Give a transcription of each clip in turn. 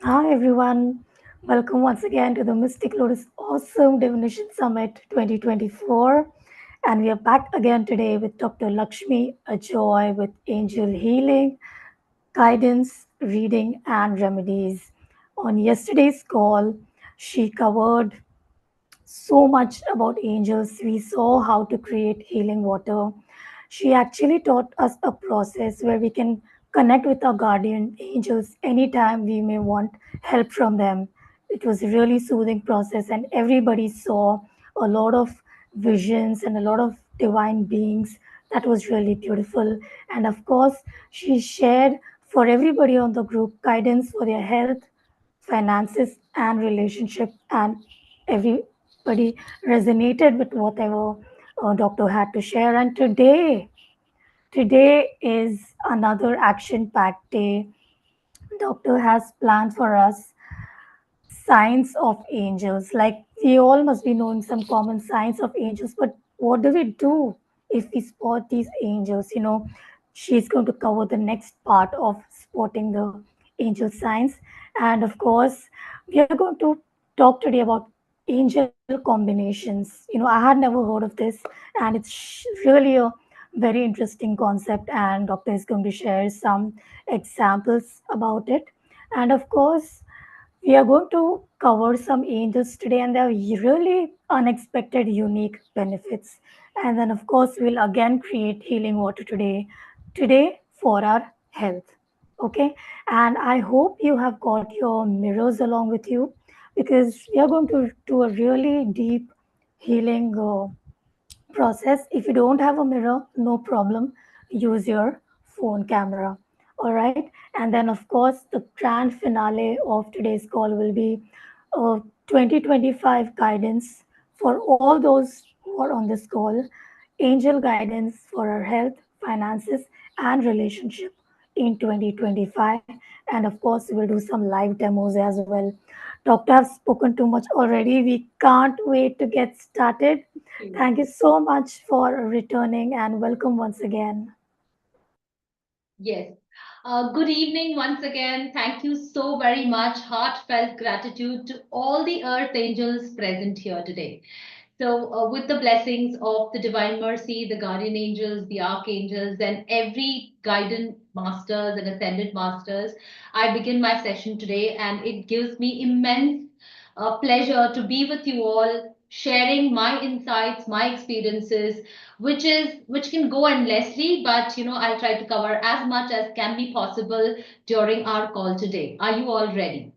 Hi everyone, welcome once again to the Mystic Lotus Awesome Divination Summit 2024. And we are back again today with Dr. Lakshmi Ajoy with angel healing, guidance, reading, and remedies. On yesterday's call, she covered so much about angels. We saw how to create healing water. She actually taught us a process where we can connect with our guardian angels anytime we may want help from them. It was a really soothing process, and everybody saw a lot of visions and a lot of divine beings. That was really beautiful. And of course, she shared for everybody on the group guidance for their health, finances, and relationship, and everybody resonated with whatever doctor had to share. And today is another action packed day. Doctor has planned for us signs of angels. Like we all must be knowing some common signs of angels, but what do we do if we spot these angels? She's going to cover the next part of spotting the angel signs. And of course, we are going to talk today about angel combinations. I had never heard of this, and it's really a very interesting concept. And Doctor is going to share some examples about it. And of course, we are going to cover some angels today, and they're really unexpected, unique benefits. And then, of course, we'll again create healing water today for our health. Okay, and I hope you have got your mirrors along with you because we are going to do a really deep healing process. If you don't have a mirror, no problem, use your phone camera. All right, and then of course the grand finale of today's call will be 2025 guidance for all those who are on this call, angel guidance for our health, finances, and relationship in 2025. And of course we'll do some live demos as well. Doctor, I've spoken too much already. We can't wait to get started. Thank you so much for returning and welcome once again. Yes. Good evening once again. Thank you so very much. Heartfelt gratitude to all the earth angels present here today. So, with the blessings of the Divine Mercy, the guardian angels, the archangels, and every guidance masters and ascended masters, I begin my session today, and it gives me immense pleasure to be with you all, sharing my insights, my experiences, which can go endlessly, but I'll try to cover as much as can be possible during our call today. Are you all ready?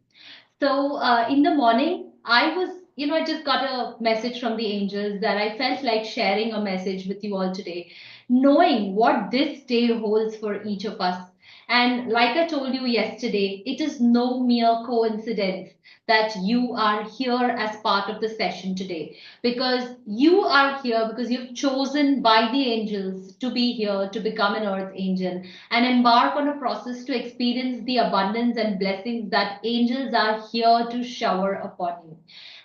So in the morning, I just got a message from the angels that I felt like sharing a message with you all today, knowing what this day holds for each of us. And like I told you yesterday, it is no mere coincidence that you are here as part of the session today, because you are here because you've chosen by the angels to be here to become an earth angel and embark on a process to experience the abundance and blessings that angels are here to shower upon you.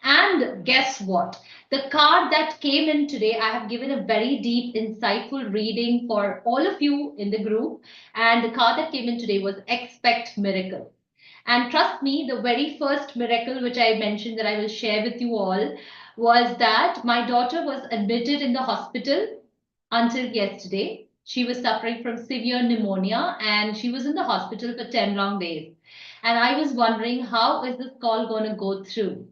And guess what? The card that came in today, I have given a very deep, insightful reading for all of you in the group. And the card that came in today was Expect Miracle. And trust me, the very first miracle which I mentioned that I will share with you all was that my daughter was admitted in the hospital until yesterday. She was suffering from severe pneumonia and she was in the hospital for 10 long days. And I was wondering, how is this call going to go through?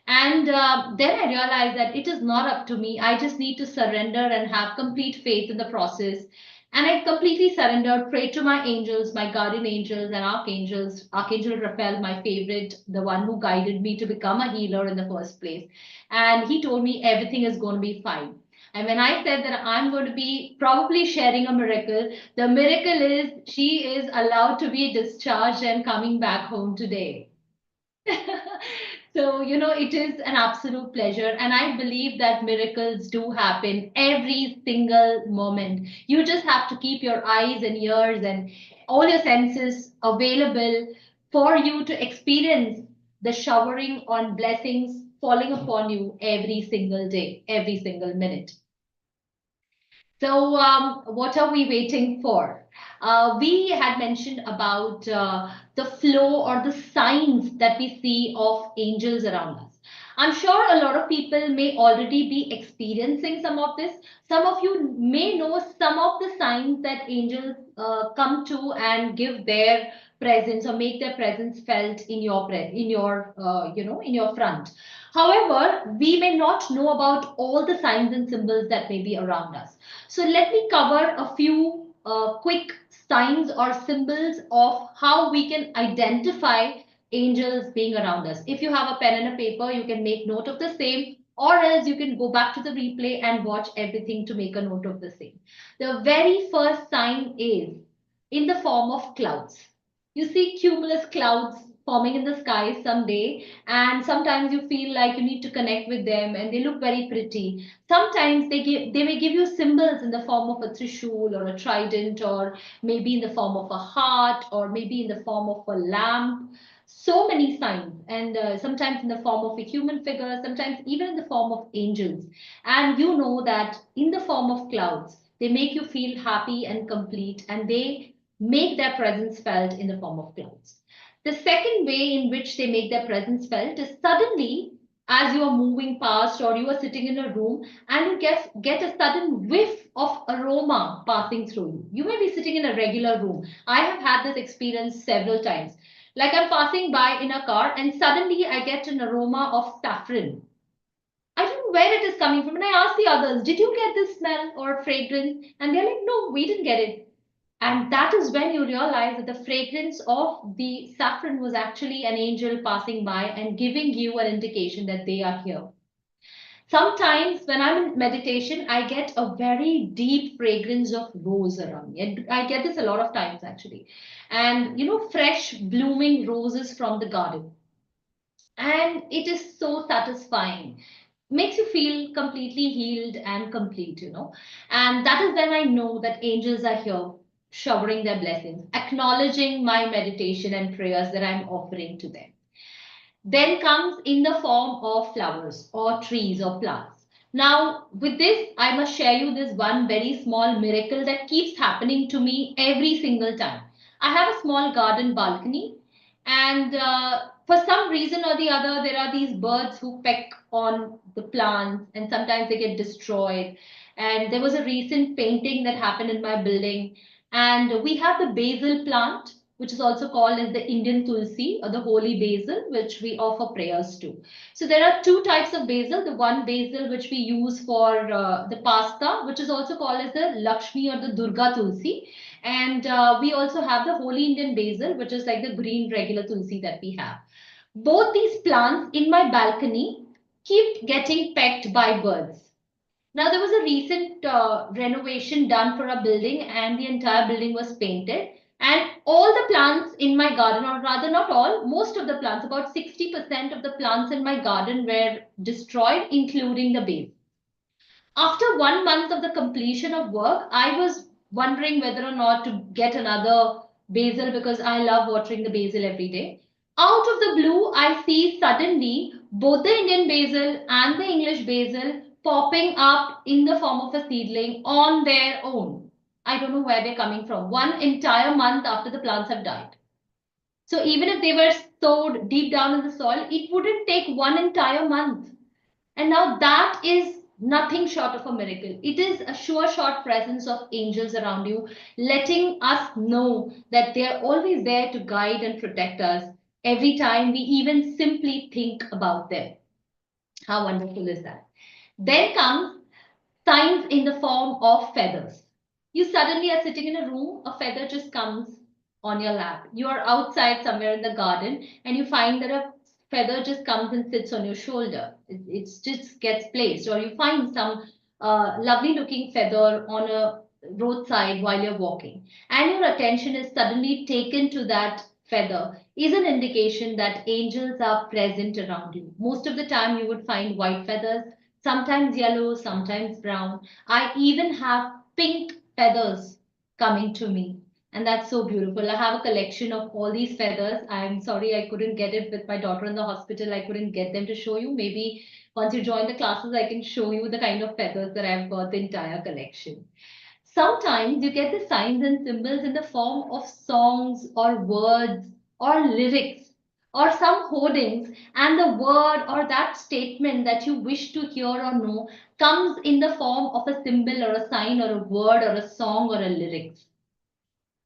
And then I realized that it is not up to me. I just need to surrender and have complete faith in the process. And I completely surrendered, prayed to my angels, my guardian angels and archangels. Archangel Raphael, my favorite, the one who guided me to become a healer in the first place. And he told me everything is going to be fine. And when I said that I'm going to be probably sharing a miracle, the miracle is she is allowed to be discharged and coming back home today. So, it is an absolute pleasure. And I believe that miracles do happen every single moment. You just have to keep your eyes and ears and all your senses available for you to experience the showering on blessings falling upon you every single day, every single minute. So, what are we waiting for? We had mentioned about the flow or the signs that we see of angels around us. I'm sure a lot of people may already be experiencing some of this. Some of you may know some of the signs that angels come to and give their presence or make their presence felt in your in your front. However, we may not know about all the signs and symbols that may be around us. So let me cover a few quick signs or symbols of how we can identify angels being around us. If you have a pen and a paper, you can make note of the same, or else you can go back to the replay and watch everything to make a note of the same. The very first sign is in the form of clouds. You see cumulus clouds forming in the sky someday, and sometimes you feel like you need to connect with them and they look very pretty. Sometimes they may give you symbols in the form of a trishul or a trident, or maybe in the form of a heart, or maybe in the form of a lamp. So many signs, and sometimes in the form of a human figure, sometimes even in the form of angels. And you know that in the form of clouds, they make you feel happy and complete, and they make their presence felt in the form of clouds. The second way in which they make their presence felt is suddenly, as you are moving past or you are sitting in a room and you get a sudden whiff of aroma passing through you. You may be sitting in a regular room. I have had this experience several times. Like I'm passing by in a car and suddenly I get an aroma of saffron. I don't know where it is coming from. And I asked the others, did you get this smell or fragrance? And they're like, no, we didn't get it. And that is when you realize that the fragrance of the saffron was actually an angel passing by and giving you an indication that they are here. Sometimes when I'm in meditation, I get a very deep fragrance of rose around me. And I get this a lot of times actually. And fresh blooming roses from the garden. And it is so satisfying. Makes you feel completely healed and complete. And that is when I know that angels are here showering their blessings, acknowledging my meditation and prayers that I'm offering to them. Then comes in the form of flowers or trees or plants. Now, with this, I must share you this one very small miracle that keeps happening to me every single time. I have a small garden balcony, and for some reason or the other, there are these birds who peck on the plants, and sometimes they get destroyed. And there was a recent painting that happened in my building, and we have the basil plant, which is also called as the Indian tulsi or the holy basil, which we offer prayers to. So there are two types of basil. The one basil which we use for the pasta, which is also called as the Lakshmi or the Durga tulsi. And we also have the holy Indian basil, which is like the green regular tulsi that we have. Both these plants in my balcony keep getting pecked by birds. Now, there was a recent renovation done for a building, and the entire building was painted. And all the plants in my garden, or rather, not all, most of the plants, about 60% of the plants in my garden were destroyed, including the base. After 1 month of the completion of work, I was wondering whether or not to get another basil because I love watering the basil every day. Out of the blue, I see suddenly both the Indian basil and the English basil popping up in the form of a seedling on their own. I don't know where they're coming from. One entire month after the plants have died. So even if they were sowed deep down in the soil, it wouldn't take one entire month. And now that is nothing short of a miracle. It is a sure short presence of angels around you, letting us know that they are always there to guide and protect us every time we even simply think about them. How wonderful is that? Then comes signs in the form of feathers. You suddenly are sitting in a room, a feather just comes on your lap. You are outside somewhere in the garden and you find that a feather just comes and sits on your shoulder. It just gets placed, or you find some lovely looking feather on a roadside while you're walking, and your attention is suddenly taken to that feather, is an indication that angels are present around you. Most of the time, you would find white feathers, sometimes yellow, sometimes brown. I even have pink feathers coming to me. And that's so beautiful. I have a collection of all these feathers. I'm sorry I couldn't get it with my daughter in the hospital. I couldn't get them to show you. Maybe Once you join the classes, I can show you the kind of feathers that I've got, the entire collection. Sometimes you get the signs and symbols in the form of songs or words or lyrics or some hoardings, and the word or that statement that you wish to hear or know comes in the form of a symbol or a sign or a word or a song or a lyrics.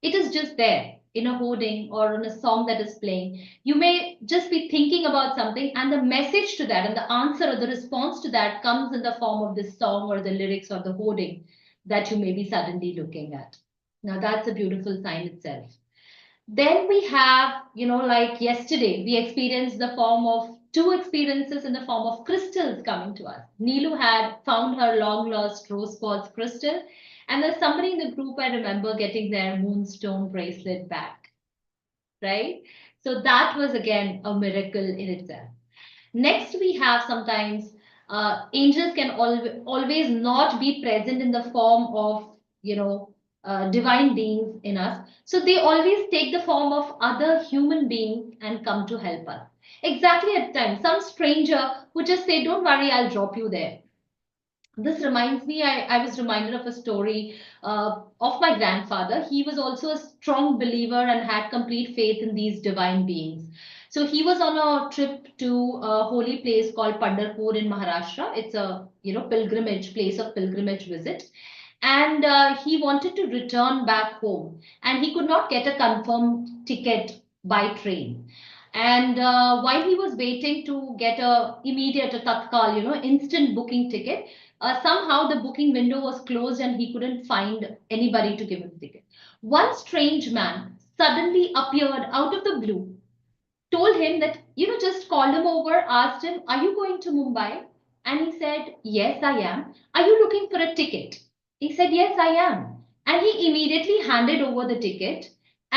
It is just there in a hoarding or in a song that is playing. You may just be thinking about something, and the message to that and the answer or the response to that comes in the form of this song or the lyrics or the hoarding that you may be suddenly looking at. Now, that's a beautiful sign itself. Then we have, like yesterday, we experienced the form of two experiences in the form of crystals coming to us. Neelu had found her long lost rose quartz crystal, and there's somebody in the group I remember getting their moonstone bracelet back, right? So that was again a miracle in itself. Next, we have sometimes angels can always not be present in the form of, divine beings in us. So they always take the form of other human beings and come to help us. Exactly at times, some stranger would just say, "Don't worry, I'll drop you there." This reminds me, I was reminded of a story of my grandfather. He was also a strong believer and had complete faith in these divine beings. So he was on a trip to a holy place called Pandharpur in Maharashtra. It's a pilgrimage place of pilgrimage visit, and he wanted to return back home, and he could not get a confirmed ticket by train. And while he was waiting to get a immediate, a tatkal, instant booking ticket, somehow the booking window was closed and he couldn't find anybody to give him the ticket. One strange man suddenly appeared out of the blue, told him that, just called him over, asked him, "Are you going to Mumbai?" And he said, "Yes, I am. Are you looking for a ticket?" He said, "Yes, I am." And he immediately handed over the ticket.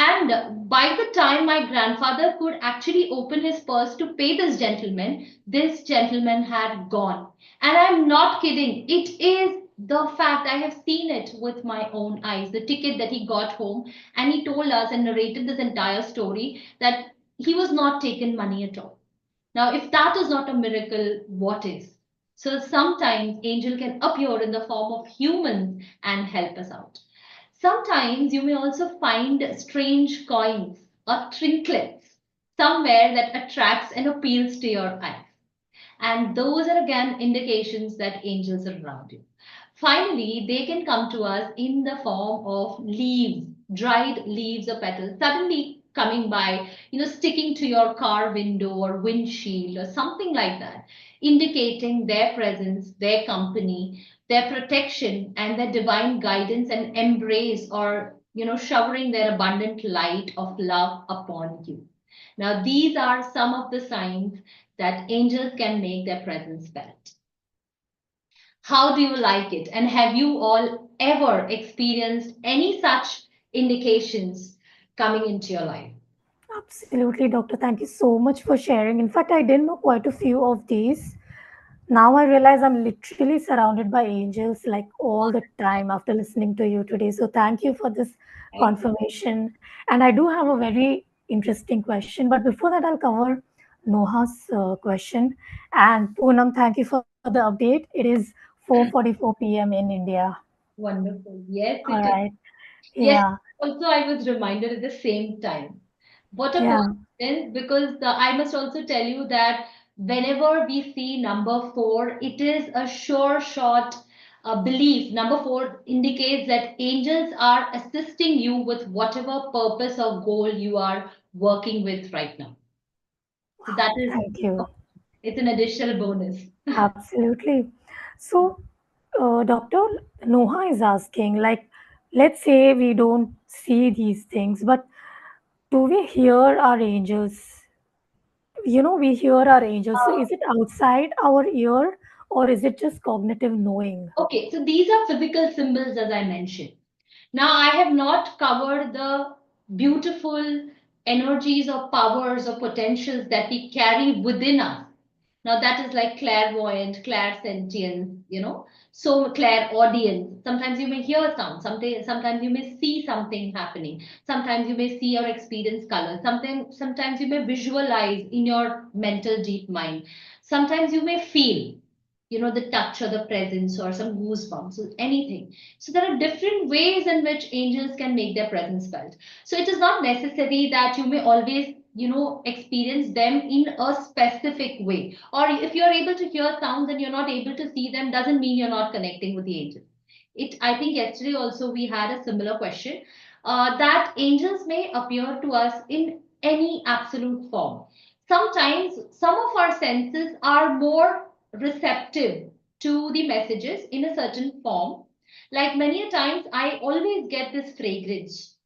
And by the time my grandfather could actually open his purse to pay this gentleman had gone. And I'm not kidding. It is the fact. I have seen it with my own eyes. The ticket that he got home, and he told us and narrated this entire story that he was not taken money at all. Now, if that is not a miracle, what is? So sometimes angel can appear in the form of humans and help us out. Sometimes you may also find strange coins or trinkets somewhere that attracts and appeals to your eyes. And those are again indications that angels are around you. Finally, they can come to us in the form of leaves, dried leaves or petals, suddenly coming by, sticking to your car window or windshield or something like that, indicating their presence, their company, their protection, and their divine guidance and embrace, or, showering their abundant light of love upon you. Now, these are some of the signs that angels can make their presence felt. How do you like it? And have you all ever experienced any such indications coming into your life? Absolutely, doctor. Thank you so much for sharing. In fact, I didn't know quite a few of these. Now I realize I'm literally surrounded by angels like all the time after listening to you today. So thank you for this Right? confirmation. And I do have a very interesting question. But before that, I'll cover Noha's question. And Poonam, thank you for the update. It is 4:44 p.m. in India. Wonderful. Yes, All it is. right. Yes, Yeah. also I was reminded at the same time. What a Yeah. coincidence, because I must also tell you that whenever we see number four, it is a sure shot belief. Number four indicates that angels are assisting you with whatever purpose or goal you are working with right now. So that Wow. is, Thank you. it's an additional bonus. Absolutely. So, Dr. Noha is asking, like, let's say we don't see these things, but do we hear our angels? We hear our angels. So, is it outside our ear or is it just cognitive knowing? Okay, so these are physical symbols as I mentioned. Now, I have not covered the beautiful energies or powers or potentials that we carry within us. Now, that is like clairvoyant, clairsentience, so clairaudience. Sometimes you may hear sound, sometimes you may see something happening, sometimes you may see or experience color, sometimes you may visualize in your mental deep mind, sometimes you may feel. the touch or the presence or some goosebumps or anything. So there are different ways in which angels can make their presence felt. So it is not necessary that you may always, experience them in a specific way. Or if you're able to hear sounds and you're not able to see them, doesn't mean you're not connecting with the angel. I think yesterday also we had a similar question, that angels may appear to us in any absolute form. Sometimes some of our senses are more receptive to the messages in a certain form. Like many a times, I always get this fragrance,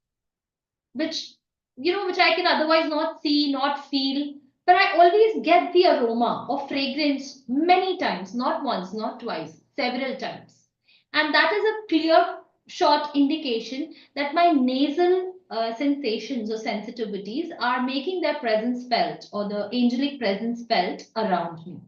which which I can otherwise not see, not feel, but I always get the aroma of fragrance many times, not once, not twice, several times. And that is a clear short indication that my nasal sensations or sensitivities are making their presence felt, or the angelic presence felt around me.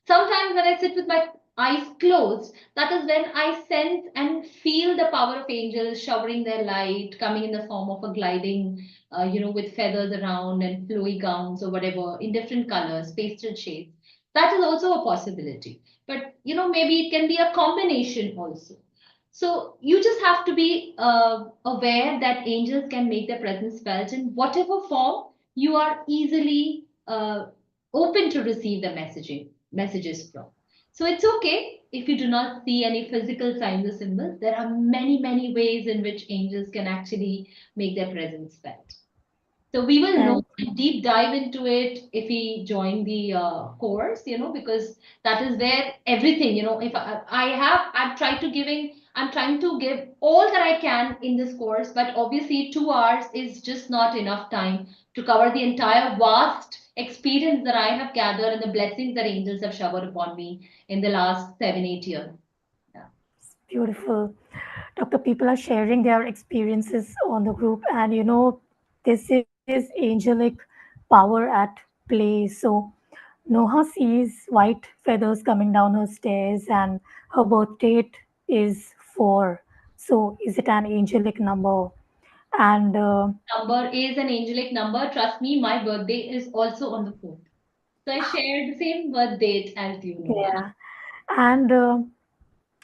Sometimes when I sit with my eyes closed, that is when I sense and feel the power of angels showering their light, coming in the form of a gliding, with feathers around and flowy gowns or whatever in different colors, pastel shades. That is also a possibility. But, maybe it can be a combination also. So you just have to be aware that angels can make their presence felt in whatever form you are easily open to receive the messages from. So it's okay if you do not see any physical signs or symbols. There are many ways in which angels can actually make their presence felt. So we will know And and deep dive into it if we join the course, because that is where everything, if I'm trying to give all that I can in this course, but obviously 2 hours is just not enough time to cover the entire vast experience that I have gathered and the blessings that angels have showered upon me in the last 7, 8 years. Yeah. beautiful. Doctor, people are sharing their experiences on the group, and this is angelic power at play. So, Noha sees white feathers coming down her stairs, and her birth date is 4. So, is it an angelic number? And Number is an angelic number. Trust me, my birthday is also on the 4th. So I shared the same birth date as you, Noah. yeah, and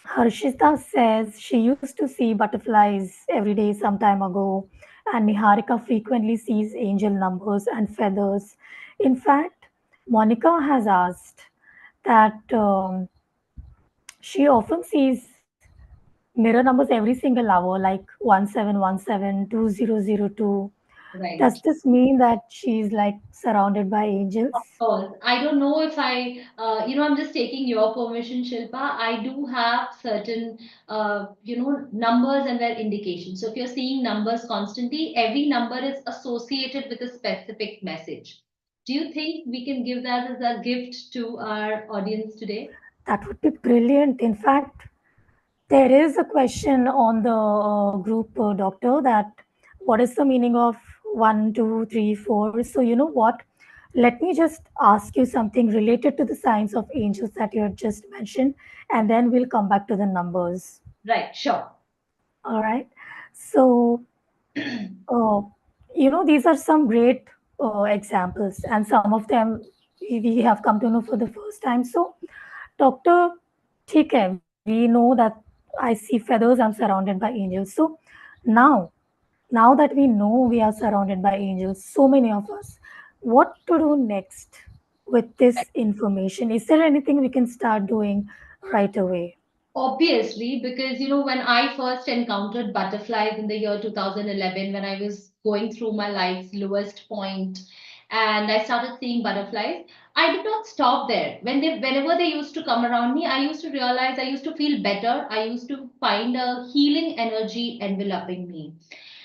Harshita says she used to see butterflies every day some time ago, and Niharika frequently sees angel numbers and feathers. In fact, Monica has asked that she often sees mirror numbers every single hour, like 1717, 2002. Does Right. this mean that she's like surrounded by angels? Of course. I don't know if I'm just taking your permission, Shilpa. I do have certain, numbers and their indications. So if you're seeing numbers constantly, every number is associated with a specific message. Do you think we can give that as a gift to our audience today? That would be brilliant. In fact, there is a question on the group, doctor, that what is the meaning of 1, 2, 3, 4? So, you know what? Let me just ask you something related to the signs of angels that you had just mentioned, and then we'll come back to the numbers. Right, sure. All right. So, uh, these are some great examples, and some of them we have come to know for the first time. So, Doctor, ठीक है, we know that I see feathers, I'm surrounded by angels. So now, now that we know we are surrounded by angels, so many of us, what to do next with this information? Is there anything we can start doing right away? Obviously, because when I first encountered butterflies in the year 2011, when I was going through my life's lowest point, and I started seeing butterflies, I did not stop there. Whenever they used to come around me, I used to realize I used to feel better. I used to find a healing energy enveloping me.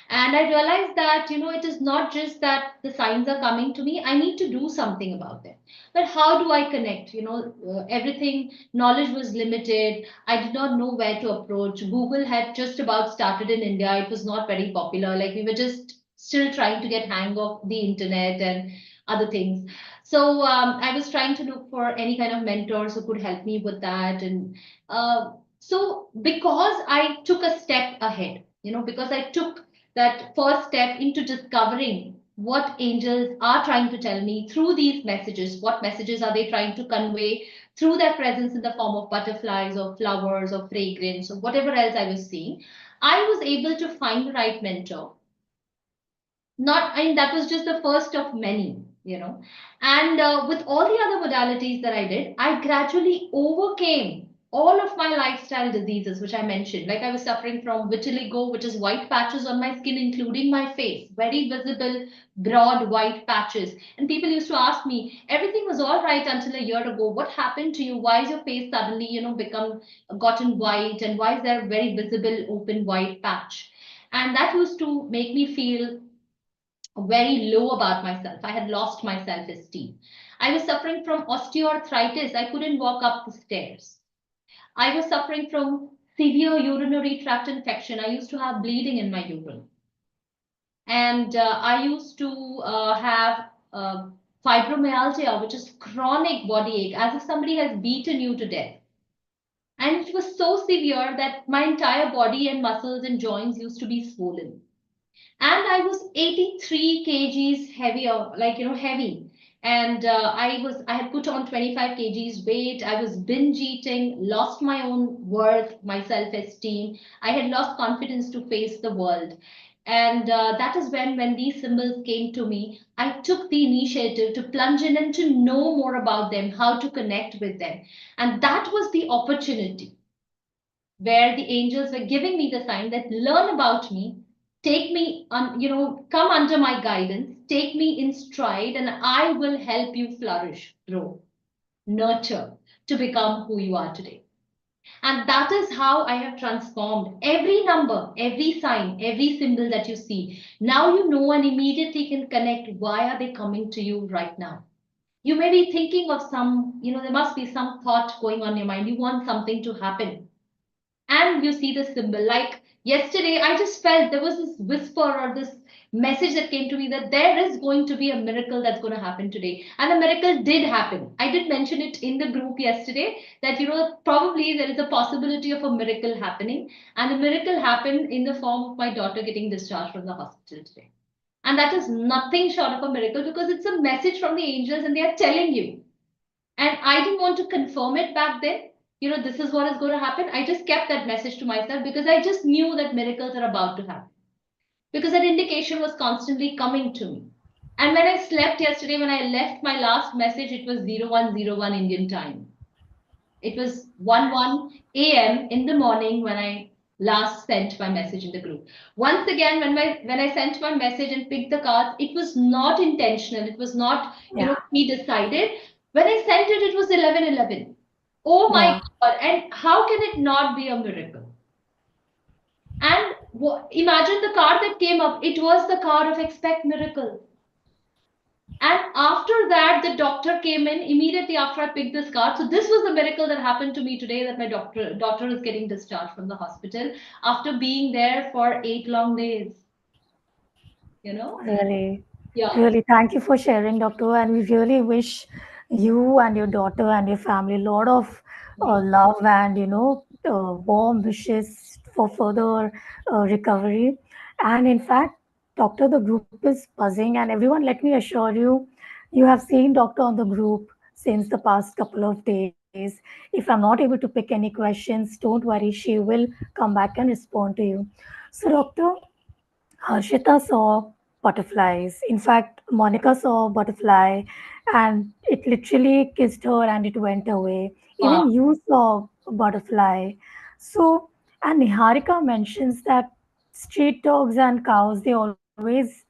And I realized that, it is not just that the signs are coming to me, I need to do something about them. But how do I connect? Everything, knowledge was limited. I did not know where to approach. Google had just about started in India. It was not very popular. Like we were just still trying to get hang of the internet and other things. So I was trying to look for any kind of mentors who could help me with that. And so because I took a step ahead, because I took that first step into discovering what angels are trying to tell me through these messages. What messages are they trying to convey through their presence in the form of butterflies or flowers or fragrance or whatever else I was seeing? I was able to find the right mentor. Not, I mean, that was just the first of many, you know. And with all the other modalities that I did, I gradually overcame all of my lifestyle diseases, which I mentioned. Like I was suffering from vitiligo, which is white patches on my skin, including my face, very visible, broad white patches. And people used to ask me, everything was all right until a year ago. What happened to you? Why is your face suddenly, become gotten white? And why is there a very visible, open white patch? And that used to make me feel very low about myself. I had lost my self esteem. I was suffering from osteoarthritis. I couldn't walk up the stairs. I was suffering from severe urinary tract infection. I used to have bleeding in my urine. And I used to have fibromyalgia, which is chronic body ache, as if somebody has beaten you to death. And it was so severe that my entire body and muscles and joints used to be swollen. And I was 83 kgs heavier, like, heavy. And I had put on 25 kgs weight. I was binge eating, lost my own worth, my self-esteem. I had lost confidence to face the world. And that is when these symbols came to me, I took the initiative to plunge in and to know more about them, how to connect with them. And that was the opportunity where the angels were giving me the sign that learn about me, take me on, come under my guidance, take me in stride, and I will help you flourish, grow, nurture to become who you are today. And that is how I have transformed every number, every sign, every symbol that you see. Now you know and immediately can connect why are they coming to you right now. You may be thinking of some, there must be some thought going on in your mind. You want something to happen and you see the symbol. Like yesterday, I just felt there was this whisper or this message that came to me that there is going to be a miracle that's going to happen today. And a miracle did happen. I did mention it in the group yesterday that, probably there is a possibility of a miracle happening. And the miracle happened in the form of my daughter getting discharged from the hospital today. And that is nothing short of a miracle because it's a message from the angels and they are telling you. And I didn't want to confirm it back then. This is what is going to happen. I just kept that message to myself because I just knew that miracles are about to happen. Because that indication was constantly coming to me. And when I slept yesterday, when I left my last message, it was 0101 Indian time. It was 11 a.m. in the morning when I last sent my message in the group. Once again, when I sent my message and picked the cards, it was not intentional. It was not, Yeah, he decided. When I sent it, it was 11:11. Oh my yeah. God. And how can it not be a miracle? And imagine the card that came up. It was the card of expect miracle. And after that, the doctor came in immediately after I picked this card. So this was the miracle that happened to me today that my daughter is getting discharged from the hospital after being there for 8 long days. You know? Really, Yeah. really, thank you for sharing, Doctor. And we really wish you and your daughter and your family a lot of love and warm wishes for further recovery. And in fact, Doctor, the group is buzzing, and everyone, let me assure you, you have seen Doctor on the group since the past couple of days. If I'm not able to pick any questions, don't worry, she will come back and respond to you. So, Doctor, Harshita saw butterflies. In fact, Monica saw a butterfly and it literally kissed her and it went away. Wow. Even you saw a butterfly. So, and Niharika mentions that street dogs and cows, they always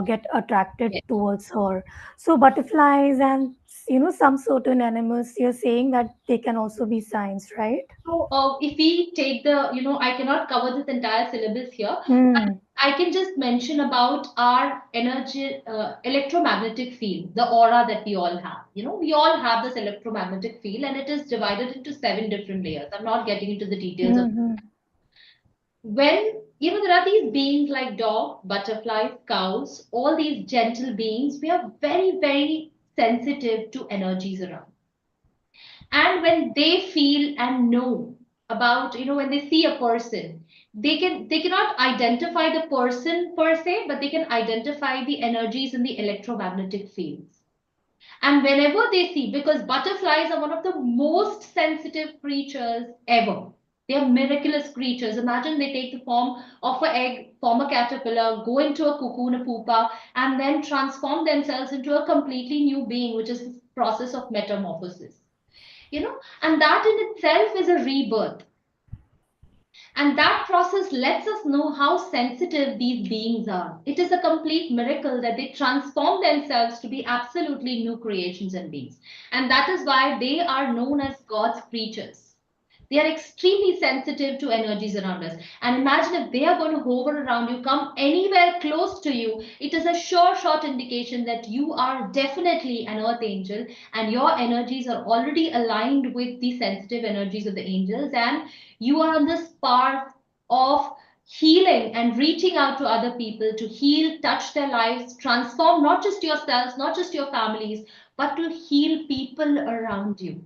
get attracted Yes. towards her. So, butterflies and some certain animals, you're saying that they can also be signs, right? So, if we take the, I cannot cover this entire syllabus here, but Hmm. I can just mention about our energy, electromagnetic field, the aura that we all have. We all have this electromagnetic field, and it is divided into 7 different layers. I'm not getting into the details of Hmm. when there are these beings like dog, butterflies, cows, all these gentle beings. We are very, very sensitive to energies around, and when they feel and know. about, when they see a person, they cannot identify the person per se, but they can identify the energies in the electromagnetic fields. And whenever they see, because butterflies are one of the most sensitive creatures ever. They are miraculous creatures. Imagine they take the form of an egg, form a caterpillar, go into a cocoon, a pupa, and then transform themselves into a completely new being, which is this process of metamorphosis. And that in itself is a rebirth. And that process lets us know how sensitive these beings are. It is a complete miracle that they transform themselves to be absolutely new creations and beings. And that is why they are known as God's creatures. They are extremely sensitive to energies around us. And imagine if they are going to hover around you, come anywhere close to you, it is a sure shot indication that you are definitely an earth angel and your energies are already aligned with the sensitive energies of the angels. And you are on this path of healing and reaching out to other people to heal, touch their lives, transform not just yourselves, not just your families, but to heal people around you.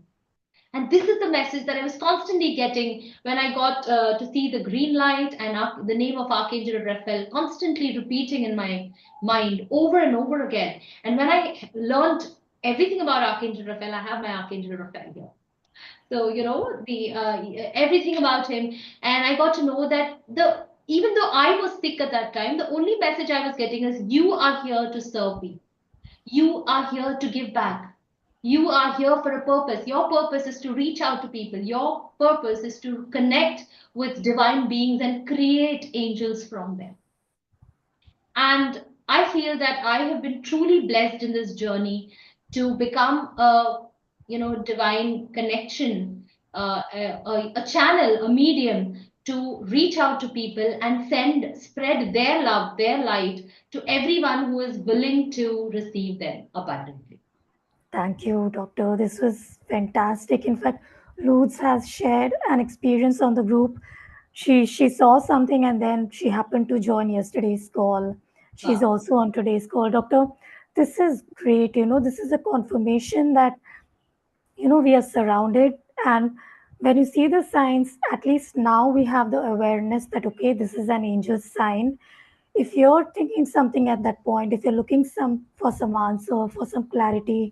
And this is the message that I was constantly getting when I got to see the green light and the name of Archangel Raphael constantly repeating in my mind over and over again. And when I learned everything about Archangel Raphael, I have my Archangel Raphael here. So the everything about him, and I got to know that the even though I was sick at that time, the only message I was getting is you are here to serve me. You are here to give back. You are here for a purpose. Your purpose is to reach out to people. Your purpose is to connect with divine beings and create angels from them. And I feel that I have been truly blessed in this journey to become a divine connection, a channel, a medium to reach out to people and spread their love, their light to everyone who is willing to receive them abundantly. Thank you, Doctor. This was fantastic. In fact, Luz has shared an experience on the group. She saw something and then she happened to join yesterday's call. She's Wow. also on today's call. Doctor, this is great. This is a confirmation that we are surrounded, and when you see the signs, at least now we have the awareness that okay, this is an angel sign. If you're thinking something at that point, if you're looking some answer, for some clarity,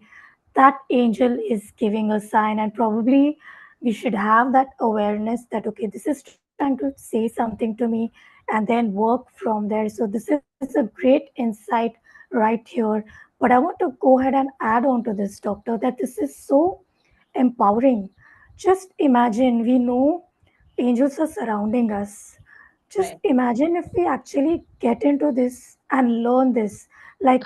that angel is giving a sign, and probably we should have that awareness that okay, this is trying to say something to me, and then work from there. So this is a great insight right here. But I want to go ahead and add on to this, doctor, that this is so empowering. Just imagine, we know angels are surrounding us. Just Right. imagine if we actually get into this and learn this. Like,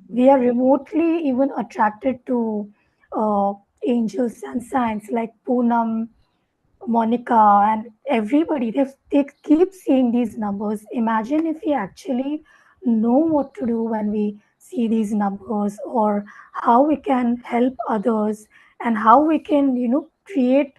we are remotely even attracted to uh, angels and signs like Poonam, Monica, and everybody. They keep seeing these numbers. Imagine if we actually know what to do when we see these numbers, or how we can help others, and how we can, create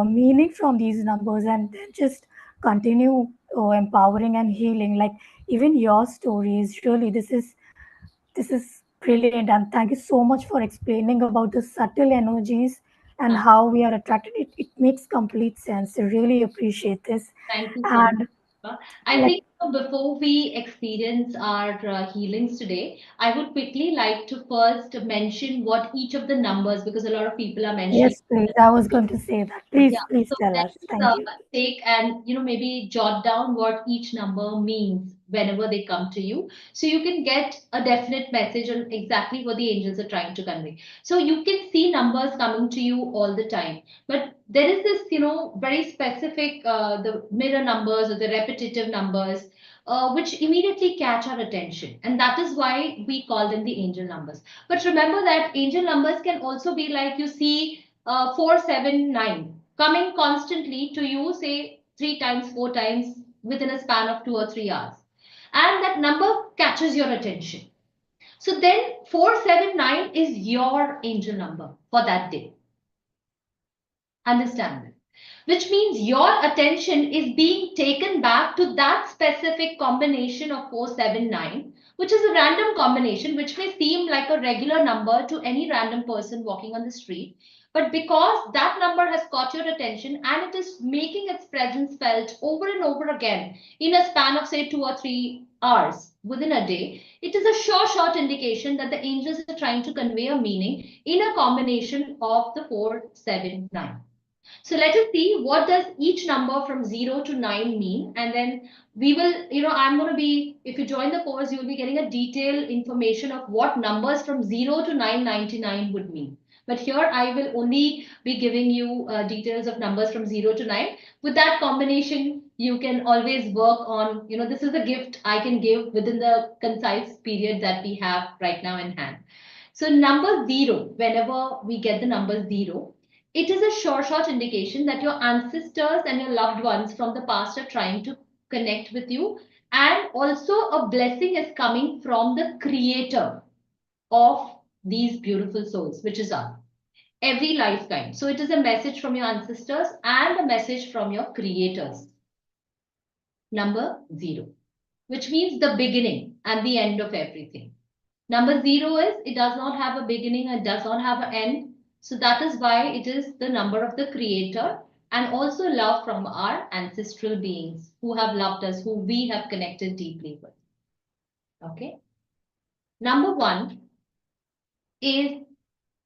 meaning from these numbers, and then just continue empowering and healing. Like, even your stories, really, this is brilliant, and thank you so much for explaining about the subtle energies and Thank how we are attracted. It makes complete sense. I really appreciate this. thank you so much. And I like, think before we experience our healings today, I would quickly like to first mention what each of the numbers, because a lot of people are mentioning. yes, please. I was going to say that. Yeah, Please so tell us. let's Thank you. take and maybe jot down what each number means whenever they come to you, so you can get a definite message on exactly what the angels are trying to convey. So you can see numbers coming to you all the time, but there is this very specific the mirror numbers or the repetitive numbers. Which immediately catch our attention, and that is why we call them the angel numbers. But remember that angel numbers can also be like you see 479 coming constantly to you, say 3 times, 4 times within a span of 2 or 3 hours. And that number catches your attention. So then 479 is your angel number for that day. Understand that? Which means your attention is being taken back to that specific combination of 479, which is a random combination, which may seem like a regular number to any random person walking on the street. But because that number has caught your attention and it is making its presence felt over and over again in a span of, say, 2 or 3 hours within a day, it is a sure shot indication that the angels are trying to convey a meaning in a combination of the 4, 7, 9. So let us see what does each number from 0 to 9 mean. And then we will, I'm going to be, if you join the course, you'll be getting a detailed information of what numbers from 0 to 999 would mean. But here I will only be giving you details of numbers from 0 to 9. With that combination, you can always work on, this is a gift I can give within the concise period that we have right now in hand. So number 0, whenever we get the number 0, it is a sure shot indication that your ancestors and your loved ones from the past are trying to connect with you. And also, a blessing is coming from the creator of these beautiful souls, which is us, every lifetime. So, it is a message from your ancestors and a message from your creators. Number 0, which means the beginning and the end of everything. Number 0 is it does not have a beginning and does not have an end. So that is why it is the number of the creator and also love from our ancestral beings who have loved us, who we have connected deeply with. Okay. Number 1 is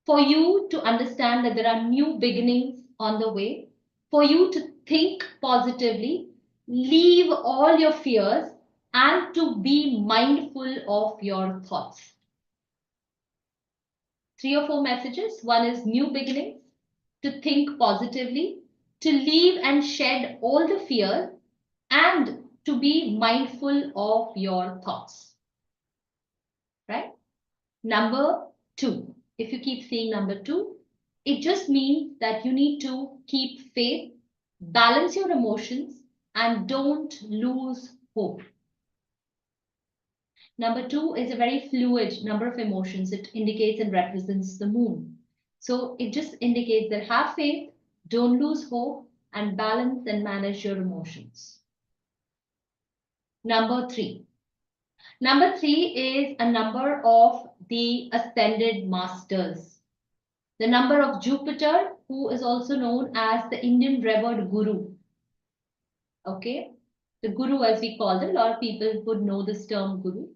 for you to understand that there are new beginnings on the way, for you to think positively, leave all your fears, and to be mindful of your thoughts. 3 or 4 messages. One is new beginnings, to think positively, to leave and shed all the fear, and to be mindful of your thoughts. Right? Number 2. If you keep seeing number 2, it just means that you need to keep faith, balance your emotions, and don't lose hope. Number 2 is a very fluid number of emotions. It indicates and represents the moon. So it just indicates that have faith, don't lose hope, and balance and manage your emotions. Number 3. Number 3 is a number of the ascended masters. The number of Jupiter, who is also known as the Indian revered Guru. Okay? The Guru, as we call them, a lot of people would know this term Guru.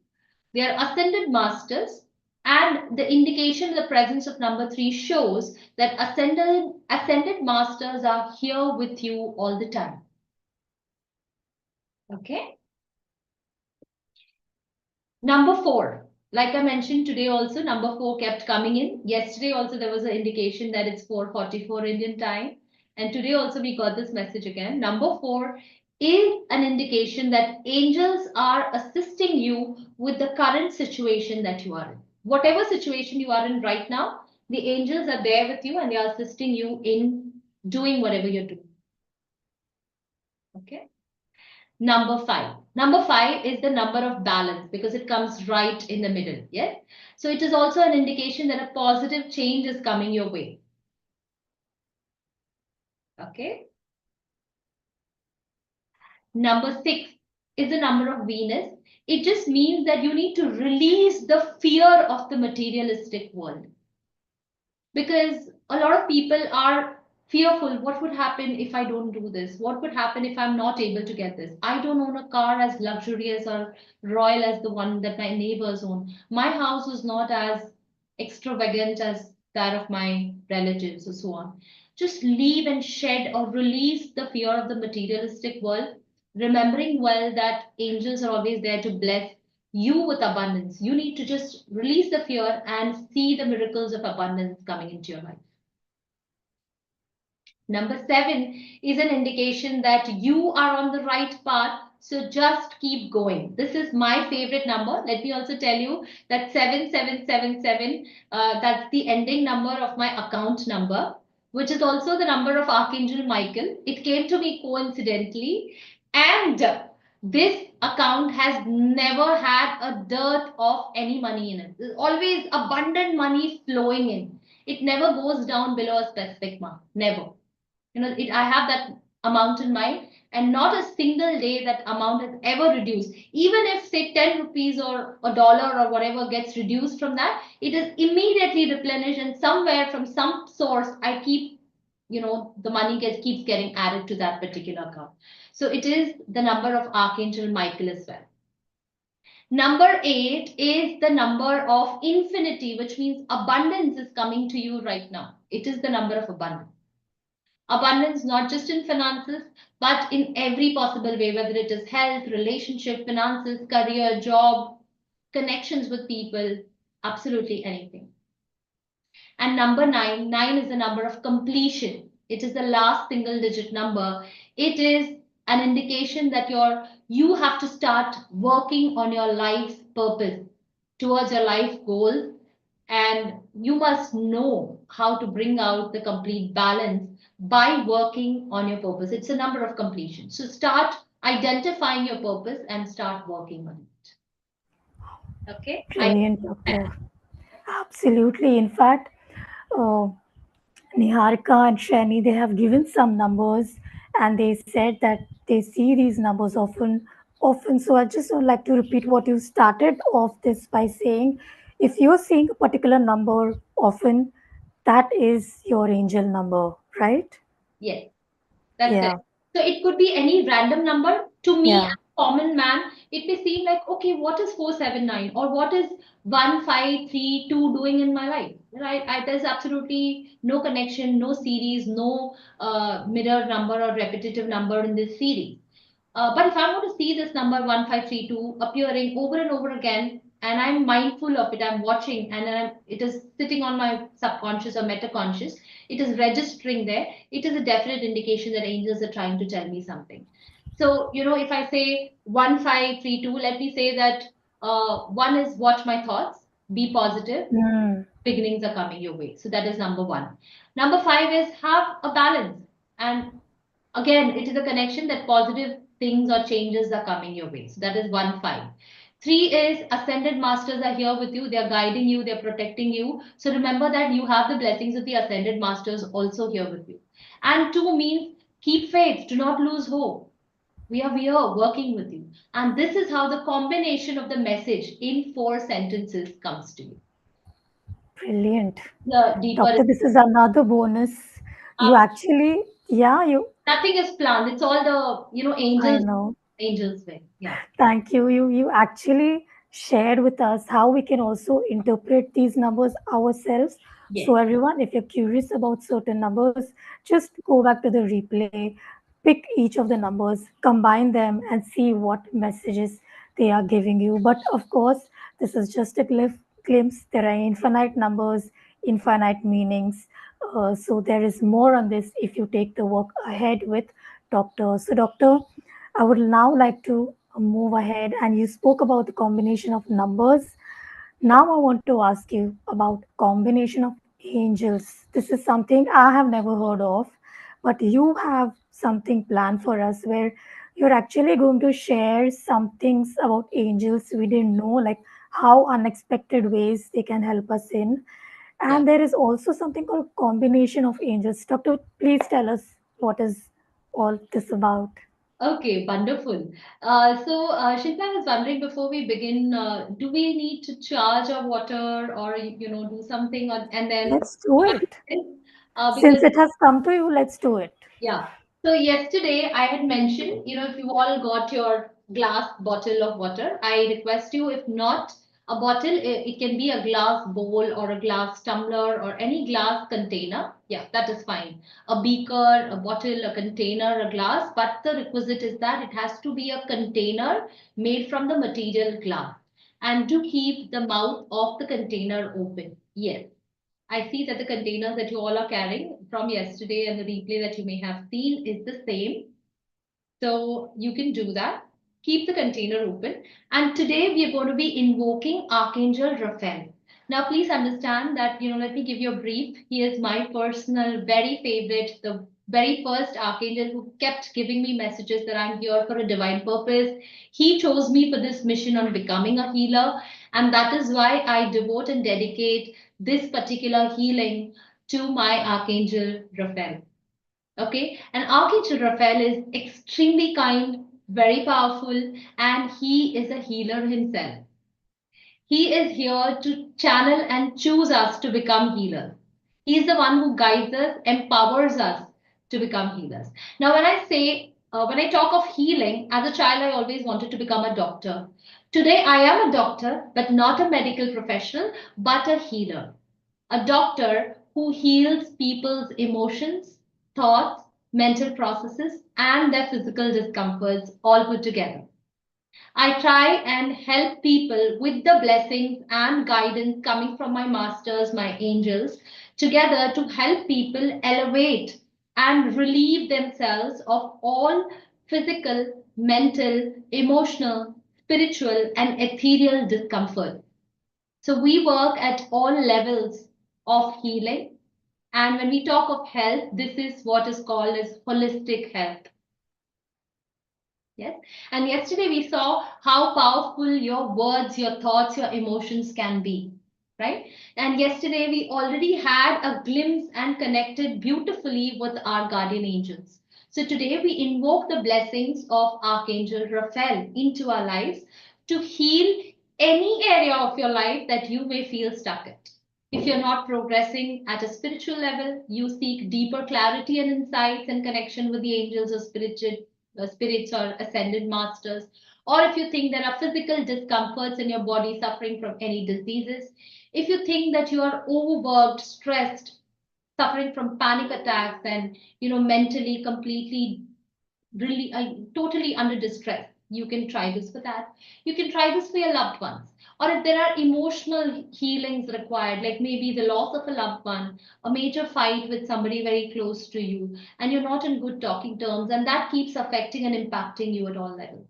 They are ascended masters, and the indication of the presence of number 3 shows that ascended masters are here with you all the time. Okay. Number 4, like I mentioned today also, number 4 kept coming in. Yesterday also there was an indication that it's 4:44 Indian time. And today also we got this message again. Number 4 is an indication that angels are assisting you with the current situation that you are in. Whatever situation you are in right now, the angels are there with you and they are assisting you in doing whatever you're doing. Okay. Number 5. Number 5 is the number of balance because it comes right in the middle. Yes. So it is also an indication that a positive change is coming your way. Okay. Number 6 is the number of Venus. It just means that you need to release the fear of the materialistic world. Because a lot of people are fearful. What would happen if I don't do this? What would happen if I'm not able to get this? I don't own a car as luxurious or royal as the one that my neighbors own. My house is not as extravagant as that of my relatives or so on. Just leave and shed or release the fear of the materialistic world, remembering well that angels are always there to bless you with abundance. You need to just release the fear and see the miracles of abundance coming into your life. Number 7 is an indication that you are on the right path. So just keep going. This is my favorite number. Let me also tell you that 7777, that's the ending number of my account number, which is also the number of Archangel Michael. It came to me coincidentally. And this account has never had a dirt of any money in it. There's always abundant money flowing in. It never goes down below a specific mark. Never. I have that amount in mind, and not a single day that amount has ever reduced. Even if say 10 rupees or a dollar or whatever gets reduced from that, it is immediately replenished, and somewhere from some source I keep, the money keeps getting added to that particular account. So it is the number of Archangel Michael as well. Number 8 is the number of infinity, which means abundance is coming to you right now. It is the number of abundance. Abundance not just in finances, but in every possible way, whether it is health, relationship, finances, career, job, connections with people, absolutely anything. And number 9, 9 is the number of completion. It is the last single digit number. It is an indication that you have to start working on your life's purpose, towards your life goals, and you must know how to bring out the complete balance by working on your purpose. It's a number of completion. So start identifying your purpose and start working on it. Okay. Brilliant, doctor. Absolutely. In fact, uh, Niharika and Shani, they have given some numbers and they said that they see these numbers often. So I just would like to repeat what you started off this by saying, if you're seeing a particular number often, that is your angel number, right? Yes. That's Yeah, correct. So it could be any random number. To me, yeah, as a common man, it may seem like, okay, what is 479 or what is 1532 doing in my life? Right? There's absolutely no connection, no series, no mirror number or repetitive number in this series. But if I want to see this number 1532 appearing over and over again, and I'm mindful of it, I'm watching, and then it is sitting on my subconscious or metaconscious, it is registering there, it is a definite indication that angels are trying to tell me something. So, if I say 1532, let me say that one is watch my thoughts, be positive, mm, beginnings are coming your way. So that is number one. Number five is have a balance. And again, it is a connection that positive things or changes are coming your way. So that is 1 5. Three is ascended masters are here with you. They are guiding you. They're protecting you. So remember that you have the blessings of the ascended masters also here with you. And two means keep faith. Do not lose hope. We are here working with you. And this is how the combination of the message in 4 sentences comes to you. brilliant. The deeper. Doctor, this is another bonus. You actually, yeah, Nothing is planned. It's all the, I angels, know. angels way. Yeah. Thank you. You actually shared with us how we can also interpret these numbers ourselves. So Yes. everyone, if you're curious about certain numbers, just go back to the replay, pick each of the numbers, combine them, and see what messages they are giving you. But of course, this is just a glimpse. There are infinite numbers, infinite meanings. So there is more on this if you take the work ahead with Doctor. So Doctor, I would now like to move ahead, and you spoke about the combination of numbers. Now I want to ask you about combination of angels. This is something I have never heard of, but you have something planned for us where you're actually going to share some things about angels we didn't know, like how unexpected ways they can help us in. Yeah. And there is also something called combination of angels. Doctor, please tell us what is all this about. Okay, wonderful. Shilpa, I was wondering before we begin, do we need to charge our water or, do something and then Let's do it. because Since it has come to you, let's do it. yeah. So yesterday I had mentioned, if you all got your glass bottle of water, I request you, if not a bottle, it can be a glass bowl or a glass tumbler or any glass container. Yeah, that is fine. A beaker, a bottle, a container, a glass, but the requisite is that it has to be a container made from the material glass and to keep the mouth of the container open. Yes. I see that the containers that you all are carrying from yesterday and the replay that you may have seen is the same. So you can do that. Keep the container open. And today we are going to be invoking Archangel Raphael. Now, please understand that, let me give you a brief. He is my personal, very favorite, the very first Archangel who kept giving me messages that I'm here for a divine purpose. He chose me for this mission on becoming a healer. And that is why I devote and dedicate this particular healing to my Archangel Raphael. Okay, and Archangel Raphael is extremely kind, very powerful, and he is a healer himself. He is here to channel and choose us to become healers. He is the one who guides us, empowers us to become healers. Now, when I talk of healing, as a child, I always wanted to become a doctor. Today, I am a doctor, but not a medical professional, but a healer. A doctor who heals people's emotions, thoughts, mental processes, and their physical discomforts all put together. I try and help people with the blessings and guidance coming from my masters, my angels, together to help people elevate and relieve themselves of all physical, mental, emotional, spiritual, and ethereal discomfort. So we work at all levels of healing. And when we talk of health, this is what is called as holistic health. Yes. And yesterday we saw how powerful your words, your thoughts, your emotions can be. Right? And yesterday we already had a glimpse and connected beautifully with our guardian angels. So today we invoke the blessings of Archangel Raphael into our lives to heal any area of your life that you may feel stuck at. If you're not progressing at a spiritual level, you seek deeper clarity and insights and connection with the angels or spirits or ascended masters, or if you think there are physical discomforts in your body suffering from any diseases, if you think that you are overworked, stressed, suffering from panic attacks, and mentally completely really totally under distress, you can try this for that. You can try this for your loved ones. Or if there are emotional healings required, like maybe the loss of a loved one, a major fight with somebody very close to you, and you're not in good talking terms, and that keeps affecting and impacting you at all levels,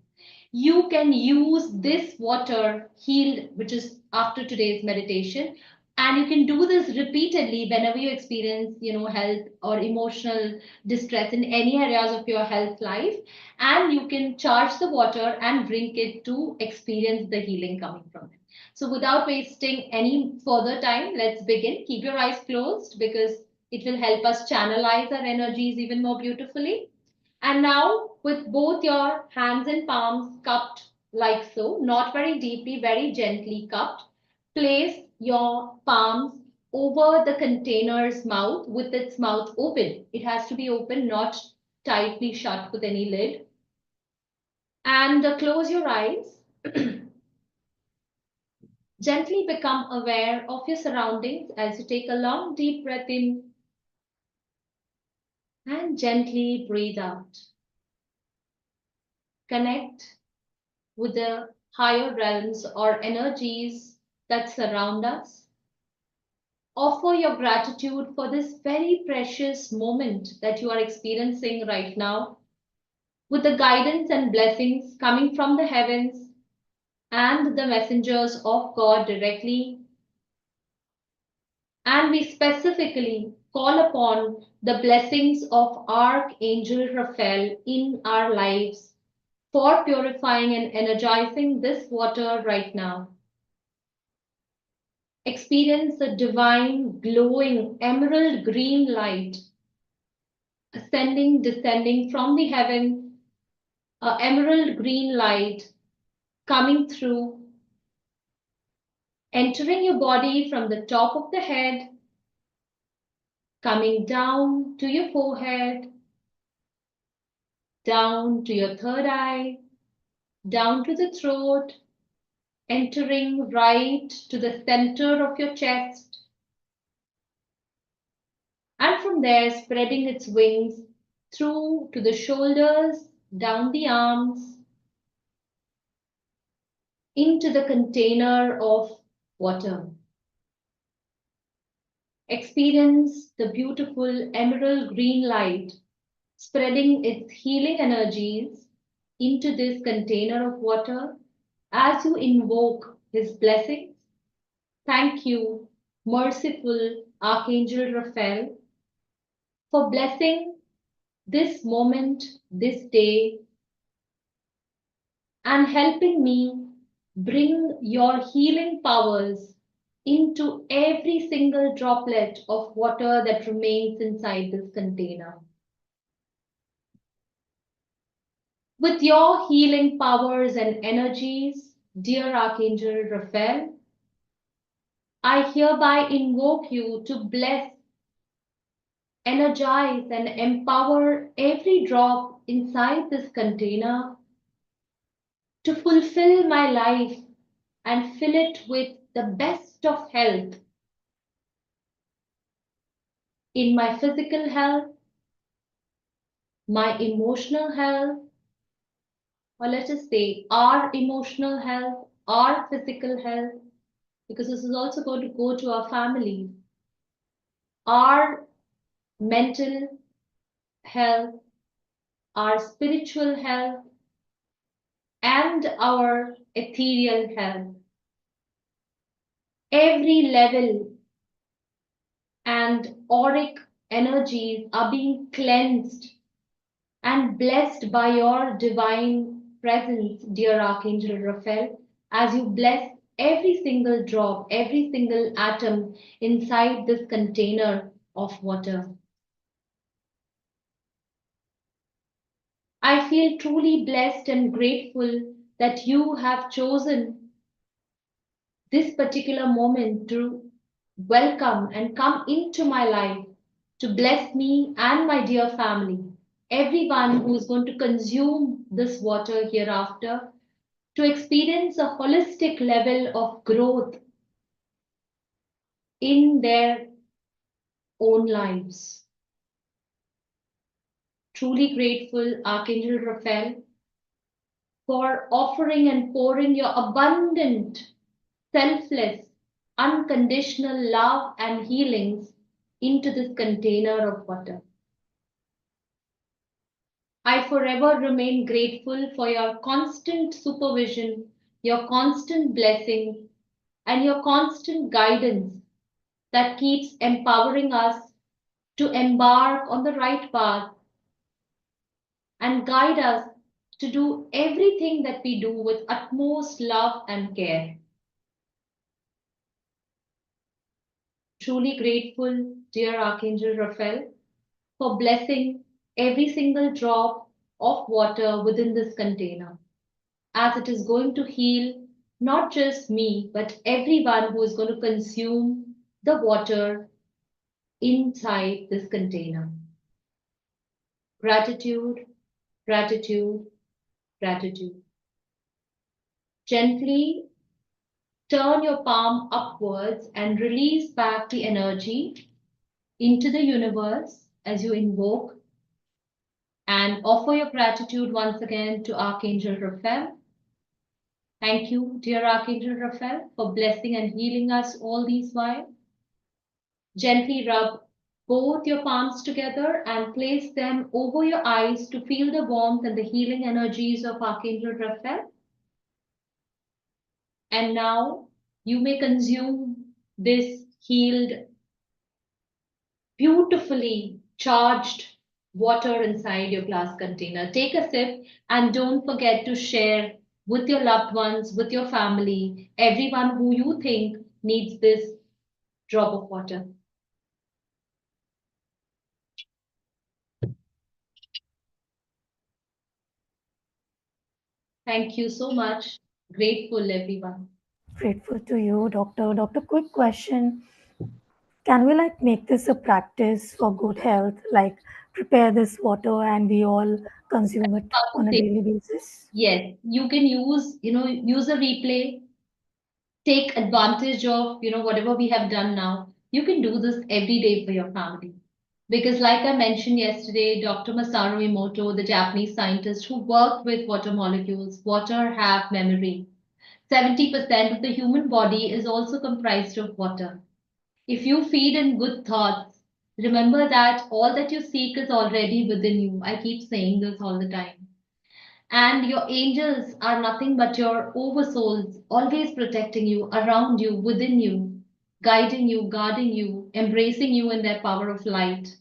you can use this water healed, which is after today's meditation, and you can do this repeatedly whenever you experience health or emotional distress in any areas of your health life, and you can charge the water and drink it to experience the healing coming from it. So without wasting any further time, let's begin. Keep your eyes closed because it will help us channelize our energies even more beautifully. And now, with both your hands and palms cupped like so, not very deeply, very gently cupped, place your palms over the container's mouth with its mouth open. It has to be open, not tightly shut with any lid. And close your eyes. Gently become aware of your surroundings as you take a long, deep breath in and gently breathe out. Connect with the higher realms or energies that surround us. Offer your gratitude for this very precious moment that you are experiencing right now, with the guidance and blessings coming from the heavens and the messengers of God directly. And we specifically call upon the blessings of Archangel Raphael in our lives for purifying and energizing this water right now. Experience the divine, glowing, emerald green light ascending, descending from the heaven, emerald green light coming through, entering your body from the top of the head, coming down to your forehead, down to your third eye, down to the throat, entering right to the center of your chest, and from there spreading its wings through to the shoulders, down the arms, into the container of water. Experience the beautiful emerald green light spreading its healing energies into this container of water as you invoke his blessings. Thank you, merciful Archangel Raphael, for blessing this moment, this day, and helping me bring your healing powers into every single droplet of water that remains inside this container. With your healing powers and energies, dear Archangel Raphael, I hereby invoke you to bless, energize, and empower every drop inside this container to fulfill my life and fill it with the best of health in my physical health, my emotional health, or let us say our emotional health, our physical health, because this is also going to go to our family, our mental health, our spiritual health, and our ethereal health. Every level and auric energies are being cleansed and blessed by your divine presence, dear Archangel Raphael, as you bless every single drop, every single atom inside this container of water. I feel truly blessed and grateful that you have chosen this particular moment to welcome and come into my life to bless me and my dear family, everyone who is going to consume this water hereafter, to experience a holistic level of growth in their own lives. Truly grateful, Archangel Raphael, for offering and pouring your abundant, selfless, unconditional love and healings into this container of water. I forever remain grateful for your constant supervision, your constant blessing, and your constant guidance that keeps empowering us to embark on the right path and guide us to do everything that we do with utmost love and care. Truly grateful, dear Archangel Raphael, for blessing every single drop of water within this container, as it is going to heal not just me, but everyone who is going to consume the water inside this container. Gratitude, gratitude, gratitude. Gently turn your palm upwards and release back the energy into the universe as you invoke and offer your gratitude once again to Archangel Raphael. Thank you, dear Archangel Raphael, for blessing and healing us all these while. Gently rub both your palms together and place them over your eyes to feel the warmth and the healing energies of Archangel Raphael. And now you may consume this healed, beautifully charged water inside your glass container. Take a sip and don't forget to share with your loved ones, with your family, everyone who you think needs this drop of water. Thank you so much. Grateful, everyone. Grateful to you, doctor. Doctor, quick question. Can we like make this a practice for good health? Like prepare this water and we all consume it on a daily basis? Yes, you can use, use a replay, take advantage of, whatever we have done now. You can do this every day for your family. Because like I mentioned yesterday, Dr. Masaru Emoto, the Japanese scientist who worked with water molecules, water have memory. 70% of the human body is also comprised of water. If you feed in good thoughts, remember that all that you seek is already within you. I keep saying this all the time. And your angels are nothing but your oversouls, always protecting you, around you, within you, guiding you, guarding you, embracing you in their power of light.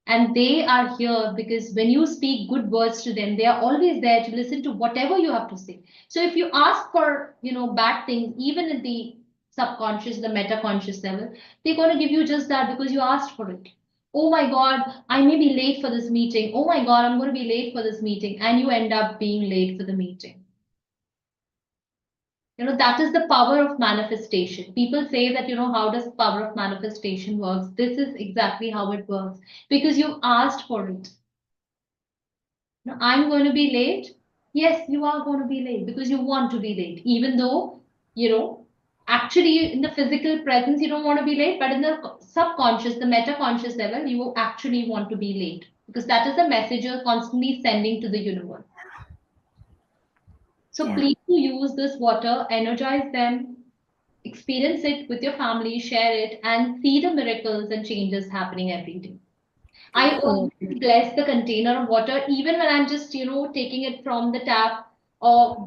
And they are here because when you speak good words to them, they are always there to listen to whatever you have to say. So if you ask for, bad things, even in the subconscious, the metaconscious level, they're going to give you just that because you asked for it. Oh my God, I may be late for this meeting. Oh my God, I'm going to be late for this meeting. And you end up being late for the meeting. That is the power of manifestation. People say that, how does power of manifestation works? This is exactly how it works because you asked for it. I'm going to be late. Yes, you are going to be late because you want to be late, even though, you know, actually in the physical presence, you don't want to be late, but in the subconscious, the meta conscious level, you actually want to be late because that is the message you're constantly sending to the universe. So Yeah, please do use this water, energize them, experience it with your family, share it, and see the miracles and changes happening every day. I always definitely. bless the container of water, even when I'm just, taking it from the tap or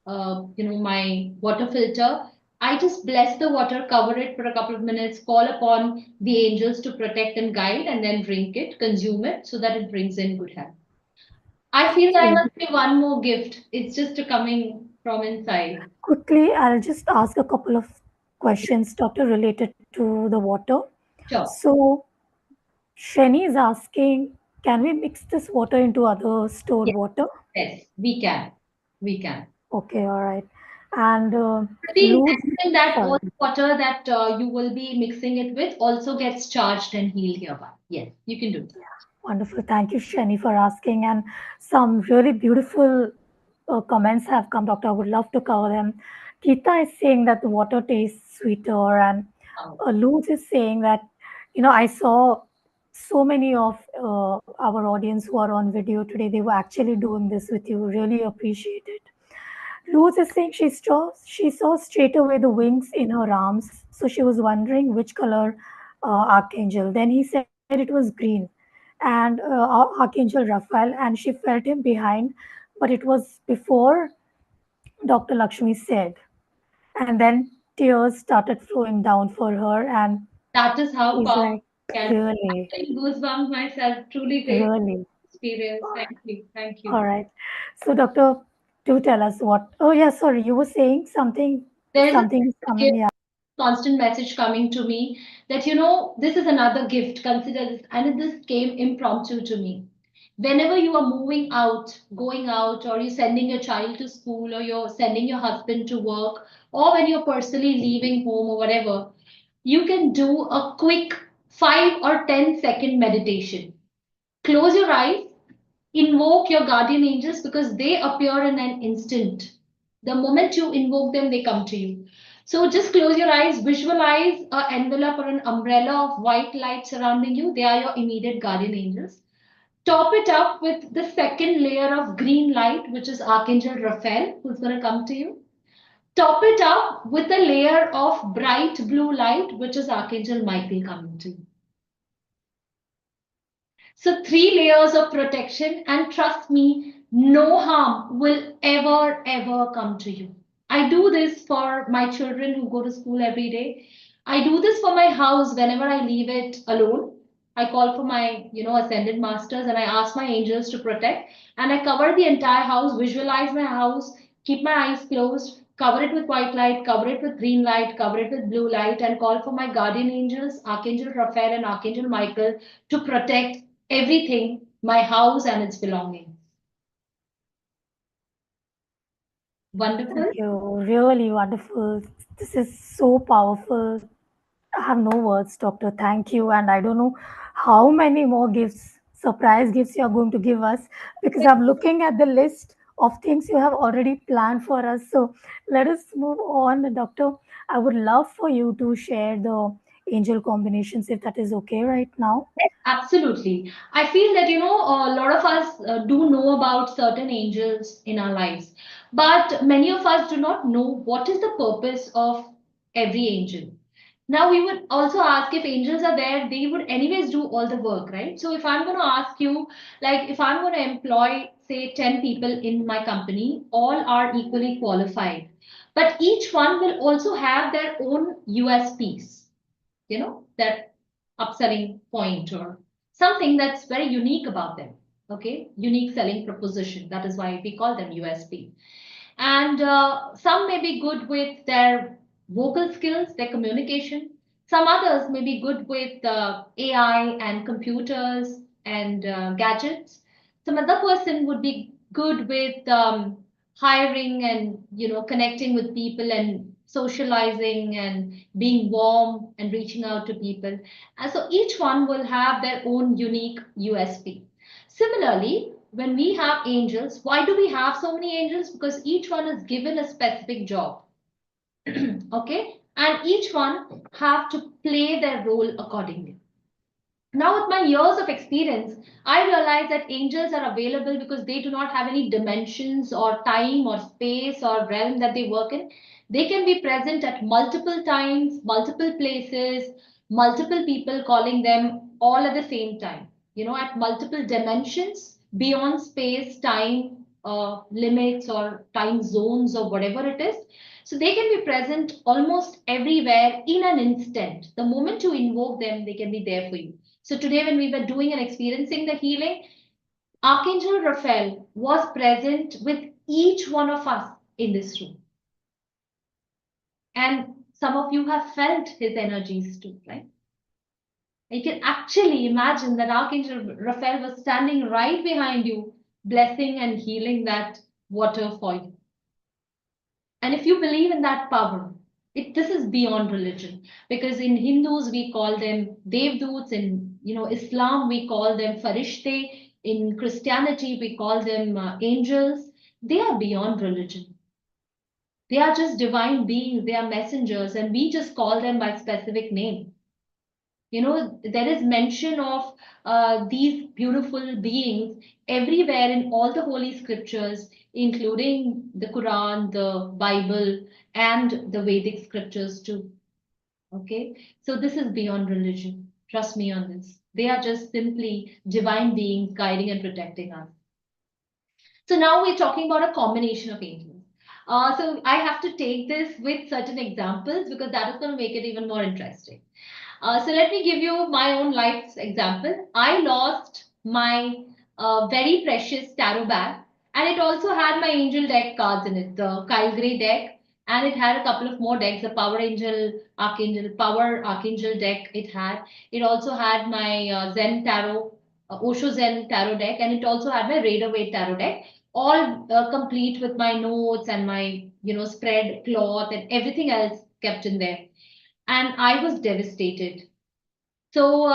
my water filter. I just bless the water, cover it for a couple of minutes, call upon the angels to protect and guide, and then drink it, consume it, so that it brings in good health. I feel I So must be one more gift. It's just coming from inside. quickly, I'll just ask a couple of questions, doctor, related to the water. Sure. So Shani is asking, can we mix this water into other stored Yes, water? yes, we can. We can. Okay, all right. And With the Luz, intention that all sorry. the water that you will be mixing it with also gets charged and healed hereby. Yes, you can do that. Wonderful. Thank you, Shani, for asking. And some really beautiful comments have come, Doctor. I would love to cover them. Geeta is saying that the water tastes sweeter, and Wow. Luz is saying that, I saw so many of our audience who are on video today. They were actually doing this with you. Really appreciate it. Luz is saying she saw straight away the wings in her arms, so she was wondering which color archangel. Then he said it was green, and Archangel Raphael, and she felt him behind, but it was before Dr. Lakshmi said, and then tears started flowing down for her, and That is how he's powerful like, it can be. really, I'm getting goosebumps myself. Truly great really. experience. Thank you. Thank All you. right. So, Doctor, do tell us what. Oh, yeah, sorry, you were saying something. There's a Something is coming. Yeah. constant message coming to me that this is another gift, consider this, and this came impromptu to me. Whenever you are moving out, going out, or you're sending your child to school, or you're sending your husband to work, or when you're personally leaving home or whatever, you can do a quick 5 or 10-second meditation. Close your eyes, invoke your guardian angels because they appear in an instant. The moment you invoke them, they come to you. So just close your eyes, visualize an envelope or an umbrella of white light surrounding you. They are your immediate guardian angels. Top it up with the second layer of green light, which is Archangel Raphael, who's going to come to you. Top it up with a layer of bright blue light, which is Archangel Michael coming to you. So, three layers of protection, and trust me, no harm will ever come to you. I do this for my children who go to school every day. I do this for my house whenever I leave it alone. I call for my, ascended masters and I ask my angels to protect. And I cover the entire house, visualize my house, keep my eyes closed, cover it with white light, cover it with green light, cover it with blue light, and call for my guardian angels, Archangel Raphael and Archangel Michael, to protect everything, my house and its belongings. Thank Wonderful. you. Really wonderful. This is so powerful. I have no words, Doctor. Thank you. And I don't know how many more gifts, surprise gifts, you are going to give us, because I'm looking at the list of things you have already planned for us. So let us move on, Doctor. I would love for you to share the angel combinations if that is okay right now. Absolutely. I feel that, a lot of us do know about certain angels in our lives, but many of us do not know what is the purpose of every angel. Now, we would also ask if angels are there, they would anyways do all the work, right? So, if I'm going to ask you, like, if I'm going to employ, say, 10 people in my company, all are equally qualified, but each one will also have their own USPs, that upselling point or something that's very unique about them. Okay, unique selling proposition. That is why we call them USP. And some may be good with their vocal skills, their communication. Some others may be good with AI and computers and gadgets. Some other person would be good with hiring and connecting with people and socializing and being warm and reaching out to people. And so each one will have their own unique USP. Similarly, when we have angels, why do we have so many angels? Because each one is given a specific job. Okay, and each one have to play their role accordingly. Now, with my years of experience, I realize that angels are available because they do not have any dimensions or time or space or realm that they work in. They can be present at multiple times, multiple places, multiple people calling them all at the same time, at multiple dimensions beyond space, time, limits, or time zones, or whatever it is. So they can be present almost everywhere in an instant. The moment you invoke them, they can be there for you. So today, when we were doing and experiencing the healing, Archangel Raphael was present with each one of us in this room. And some of you have felt his energies too, right? You can actually imagine that Archangel Raphael was standing right behind you, blessing and healing that water for you. And if you believe in that power, this is beyond religion, because in Hindus we call them devduts, in Islam we call them farishte, in Christianity we call them angels. They are beyond religion. They are just divine beings. They are messengers, and we just call them by specific name. There is mention of these beautiful beings everywhere in all the holy scriptures, including the Quran, the Bible, and the Vedic scriptures too. Okay, so this is beyond religion. Trust me on this. They are just simply divine beings guiding and protecting us. So now we're talking about a combination of angels. So I have to take this with certain examples because that is going to make it even more interesting. So let me give you my own life's example. I lost my very precious tarot bag, and it also had my angel deck cards in it, the Kyle Gray deck, and it had a couple of more decks, the Power Archangel deck. It had. It also had my Zen Tarot, Osho Zen Tarot deck, and it also had my Rider Waite Tarot deck, all complete with my notes and my spread cloth and everything else kept in there, and I was devastated. So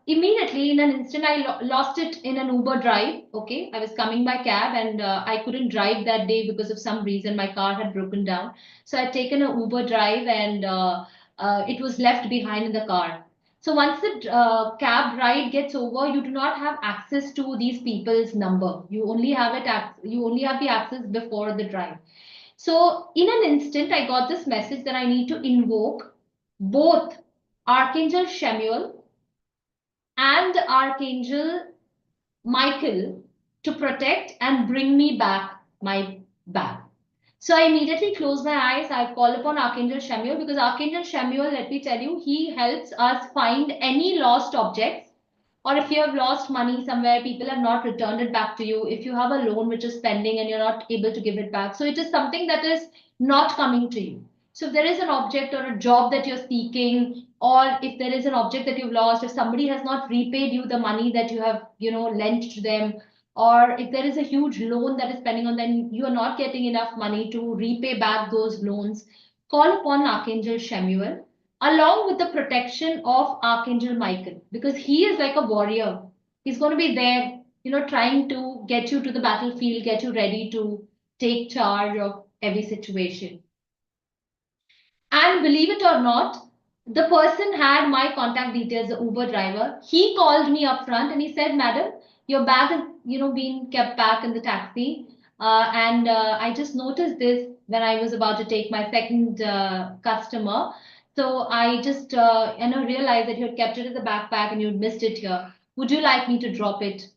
immediately, in an instant, I lost it in an Uber drive. Okay, I was coming by cab, and I couldn't drive that day because of some reason my car had broken down. So I'd taken an Uber drive, and it was left behind in the car. So once the cab ride gets over, you do not have access to these people's number. You only have it. You only have the access before the drive. So in an instant, I got this message that I need to invoke both Archangel Shemuel and Archangel Michael to protect and bring me back my bag. So I immediately close my eyes. I call upon Archangel Shemuel, because Archangel Shemuel, let me tell you, he helps us find any lost objects, or if you have lost money somewhere, people have not returned it back to you. If you have a loan which is pending and you're not able to give it back, so it is something that is not coming to you. So if there is an object or a job that you're seeking, or if there is an object that you've lost, if somebody has not repaid you the money that you have, lent to them, or if there is a huge loan that is pending on them, you are not getting enough money to repay back those loans, call upon Archangel Shemuel along with the protection of Archangel Michael, because he is like a warrior. He's going to be there, trying to get you to the battlefield, get you ready to take charge of every situation. And believe it or not, the person had my contact details, the Uber driver. He called me up front and he said, "Madam, your bag is, being kept back in the taxi. And I just noticed this when I was about to take my second customer. So I just, realized that you had kept it in the backpack and you'd missed it here. Would you like me to drop it?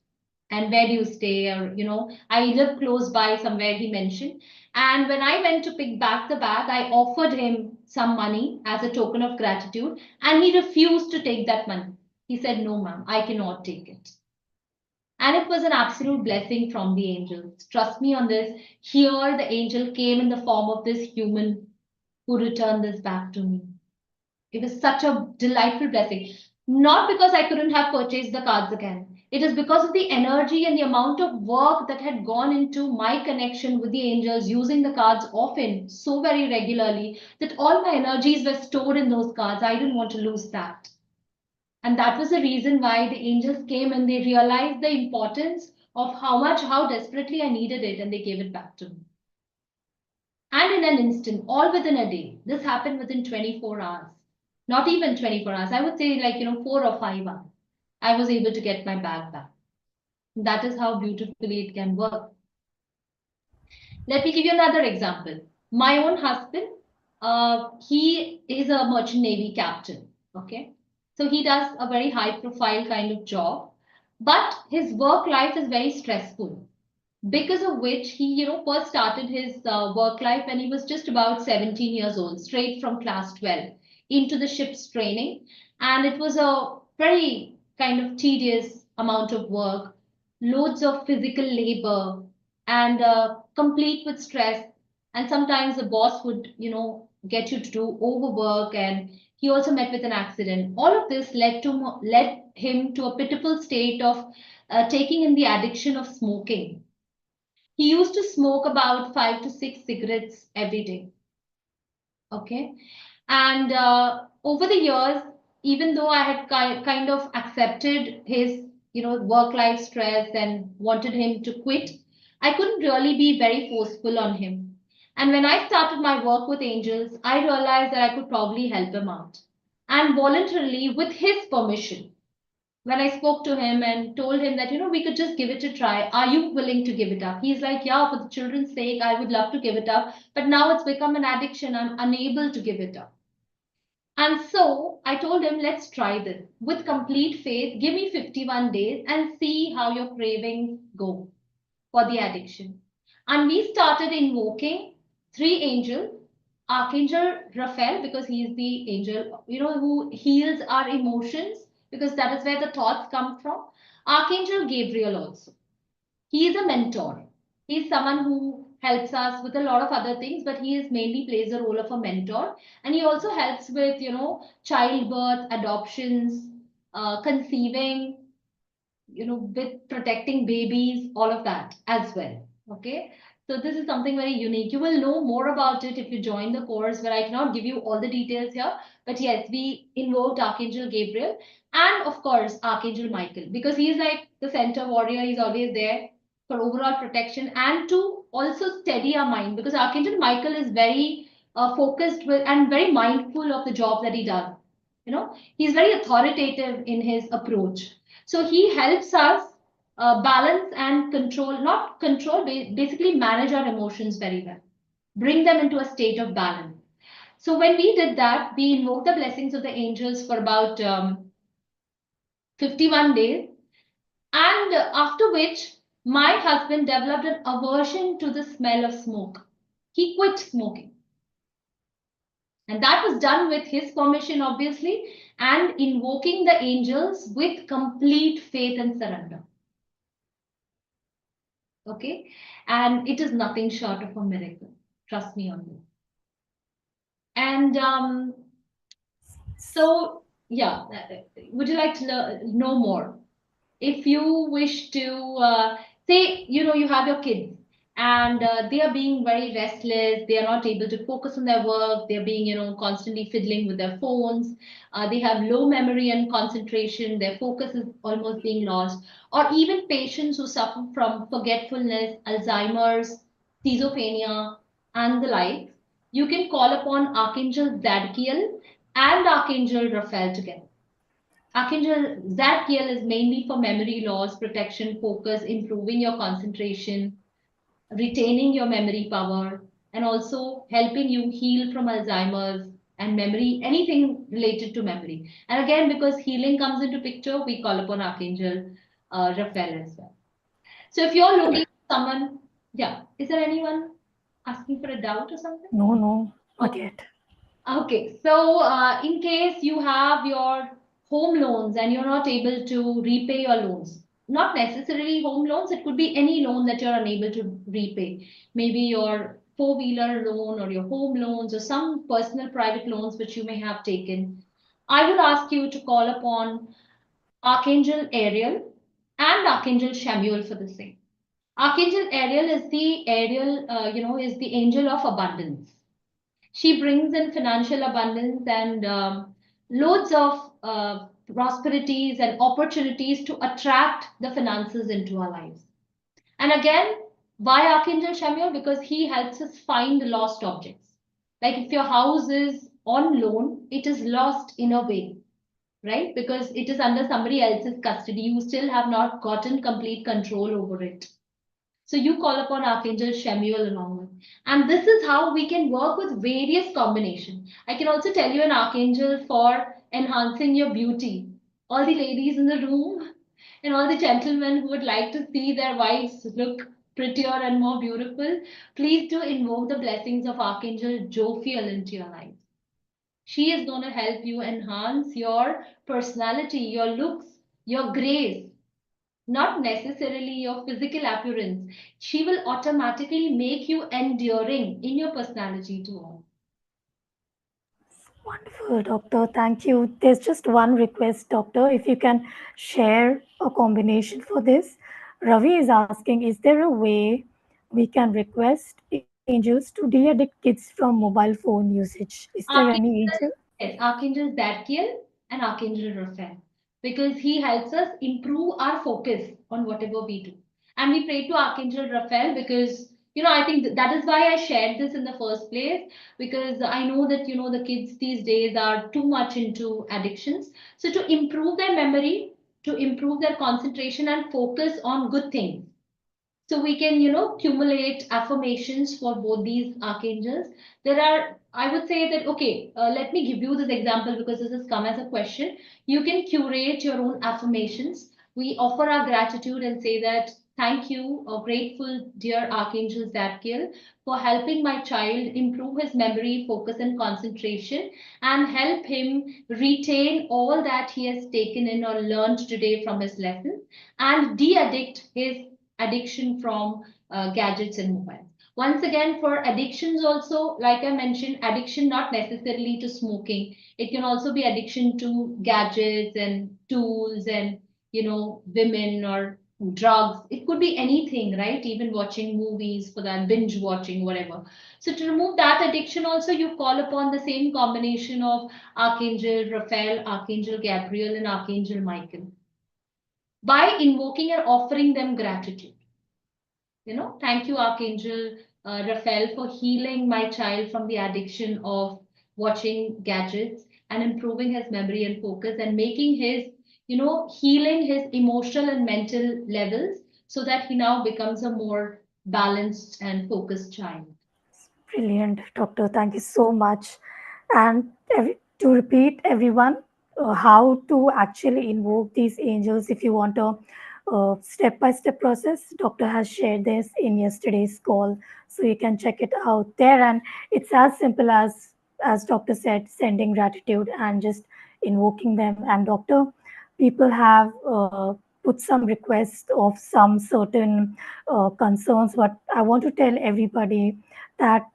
And where do you stay?" Or I live close by somewhere, he mentioned. And when I went to pick back the bag, I offered him some money as a token of gratitude, and he refused to take that money. He said, "No, ma'am, I cannot take it." And it was an absolute blessing from the angels. Trust me on this. Here the angel came in the form of this human who returned this back to me. It was such a delightful blessing. Not because I couldn't have purchased the cards again. It is because of the energy and the amount of work that had gone into my connection with the angels, using the cards often, so very regularly, that all my energies were stored in those cards. I didn't want to lose that. And that was the reason why the angels came and they realized the importance of how desperately I needed it, and they gave it back to me. And in an instant, all within a day. This happened within 24 hours. Not even 24 hours. I would say, like, 4 or 5 hours. I was able to get my bag back. That is how beautifully it can work. Let me give you another example. My own husband, he is a merchant navy captain. Okay. So he does a very high profile kind of job, but his work life is very stressful, because of which he first started his work life when he was just about 17 years old, straight from class 12 into the ship's training. And it was a very kind of tedious amount of work, loads of physical labor, and complete with stress. And sometimes the boss would get you to do overwork, and he also met with an accident. All of this led him to a pitiful state of taking in the addiction of smoking. He used to smoke about 5 to 6 cigarettes every day. Okay. And over the years, even though I had kind of accepted his, work life stress and wanted him to quit, I couldn't really be very forceful on him. And when I started my work with angels, I realized that I could probably help him out. And voluntarily, with his permission, when I spoke to him and told him that, we could just give it a try. Are you willing to give it up? He's like, yeah, for the children's sake, I would love to give it up. But now it's become an addiction. I'm unable to give it up. And so I told him, let's try this with complete faith. Give me 51 days and see how your cravings go for the addiction. And we started invoking three angels. Archangel Raphael, because he is the angel, who heals our emotions, because that is where the thoughts come from. Archangel Gabriel also. He is a mentor. He is someone who helps us with a lot of other things, but he is mainly plays the role of a mentor. And he also helps with, childbirth, adoptions, conceiving, with protecting babies, all of that as well. Okay. So this is something very unique. You will know more about it if you join the course, where I cannot give you all the details here. But yes, we invoked Archangel Gabriel and of course Archangel Michael, because he is like the center warrior. He's always there for overall protection and to also steady our mind, because Archangel Michael is very focused with and very mindful of the job that he does. He's very authoritative in his approach. So he helps us balance and control, not control, basically manage our emotions very well, bring them into a state of balance. So when we did that, we invoked the blessings of the angels for about 51 days. And after which, my husband developed an aversion to the smell of smoke. He quit smoking. And that was done with his permission, obviously, and invoking the angels with complete faith and surrender. Okay. And it is nothing short of a miracle. Trust me on this. And so, yeah, would you like to know more? If you wish to say, you have your kids and they are being very restless, they are not able to focus on their work, they're being, constantly fiddling with their phones, they have low memory and concentration, their focus is almost being lost, or even patients who suffer from forgetfulness, Alzheimer's, schizophrenia, and the like, you can call upon Archangel Zadkiel and Archangel Raphael together. Archangel Zadkiel is mainly for memory loss, protection, focus, improving your concentration, retaining your memory power, and also helping you heal from Alzheimer's and memory, anything related to memory. And again, because healing comes into picture, we call upon Archangel Raphael as well. So if you're looking for someone, yeah, is there anyone asking for a doubt or something? No, no, not Okay. yet. Okay, so in case you have your home loans and you're not able to repay your loans, not necessarily home loans, it could be any loan that you're unable to repay. Maybe your four-wheeler loan or your home loans or some personal private loans which you may have taken, I would ask you to call upon Archangel Ariel and Archangel Shamuel for the same. Archangel Ariel is the is the angel of abundance. She brings in financial abundance and loads of prosperities and opportunities to attract the finances into our lives. And again, why Archangel Shamuel? Because he helps us find lost objects. Like if your house is on loan, it is lost in a way, right? Because it is under somebody else's custody. You still have not gotten complete control over it. So you call upon Archangel Shemuel along with. And this is how we can work with various combinations. I can also tell you an archangel for enhancing your beauty. All the ladies in the room and all the gentlemen who would like to see their wives look prettier and more beautiful, please do invoke the blessings of Archangel Jophiel into your life. She is going to help you enhance your personality, your looks, your grace, not necessarily your physical appearance. She will automatically make you enduring in your personality to all. Wonderful, doctor. Thank you. There's just one request, doctor. If you can share a combination for this. Ravi is asking, is there a way we can request angels to de-addict kids from mobile phone usage? Is there any angel? Archangel, yes, Archangel Zadkiel and Archangel Raphael, because he helps us improve our focus on whatever we do. And we pray to Archangel Raphael because, I think that is why I shared this in the first place, because I know that, the kids these days are too much into addictions. So to improve their memory, to improve their concentration and focus on good things, so we can, accumulate affirmations for both these archangels. There are, I would say that, okay, let me give you this example because this has come as a question. You can curate your own affirmations. We offer our gratitude and say that, thank you, grateful, dear Archangel Zadkiel, for helping my child improve his memory, focus, and concentration, and help him retain all that he has taken in or learned today from his lessons, and de addict his addiction from gadgets and mobiles. Once again, for addictions also, like I mentioned, addiction not necessarily to smoking. It can also be addiction to gadgets and tools and, women or drugs. It could be anything, right? Even watching movies for that, binge watching, whatever. So to remove that addiction also, you call upon the same combination of Archangel Raphael, Archangel Gabriel, and Archangel Michael by invoking and offering them gratitude. Thank you, Archangel Raphael, for healing my child from the addiction of watching gadgets and improving his memory and focus and making his, healing his emotional and mental levels so that he now becomes a more balanced and focused child. Brilliant, doctor. Thank you so much. And to repeat, everyone, how to actually invoke these angels if you want a step by step process, doctor has shared this in yesterday's call. So you can check it out there. And it's as simple as doctor said, sending gratitude and just invoking them. And doctor, people have put some requests of some certain concerns, but I want to tell everybody that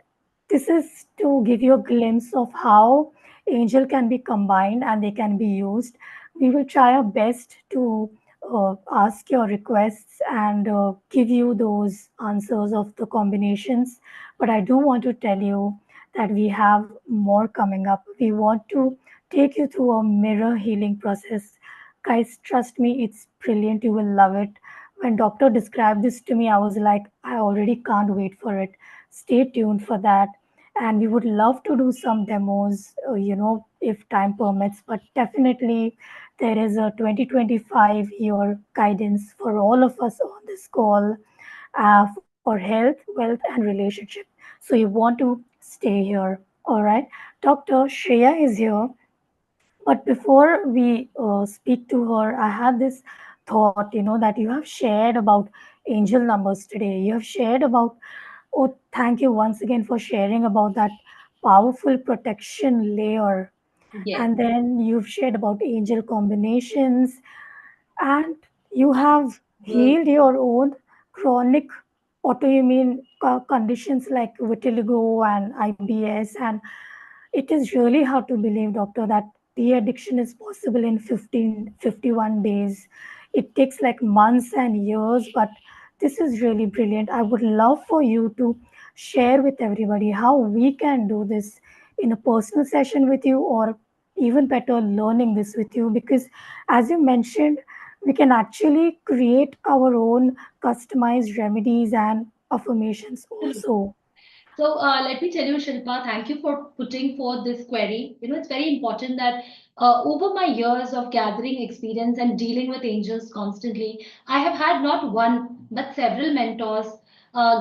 this is to give you a glimpse of how angel can be combined and they can be used. We will try our best to ask your requests and give you those answers of the combinations. But I do want to tell you that we have more coming up. We want to take you through a mirror healing process. Guys, trust me, it's brilliant. You will love it. When doctor described this to me, I was like, I already can't wait for it. Stay tuned for that. And we would love to do some demos, if time permits. But definitely, there is a 2025 year guidance for all of us on this call for health, wealth, and relationship. So you want to stay here. All right. Dr. Shreya is here. But before we speak to her, I had this thought, that you have shared about angel numbers today. You have shared about, oh, thank you once again for sharing about that powerful protection layer. Yes. And then you've shared about angel combinations, and you have Well, healed your own chronic. autoimmune conditions like vitiligo and IBS. And it is really hard to believe, doctor, that the addiction is possible in 51 days. It takes like months and years, but this is really brilliant. I would love for you to share with everybody how we can do this in a personal session with you, or even better, learning this with you. Because, as you mentioned, we can actually create our own customized remedies and affirmations also. So let me tell you, Shilpa, thank you for putting forth this query. It's very important that over my years of gathering experience and dealing with angels constantly, I have had not one but several mentors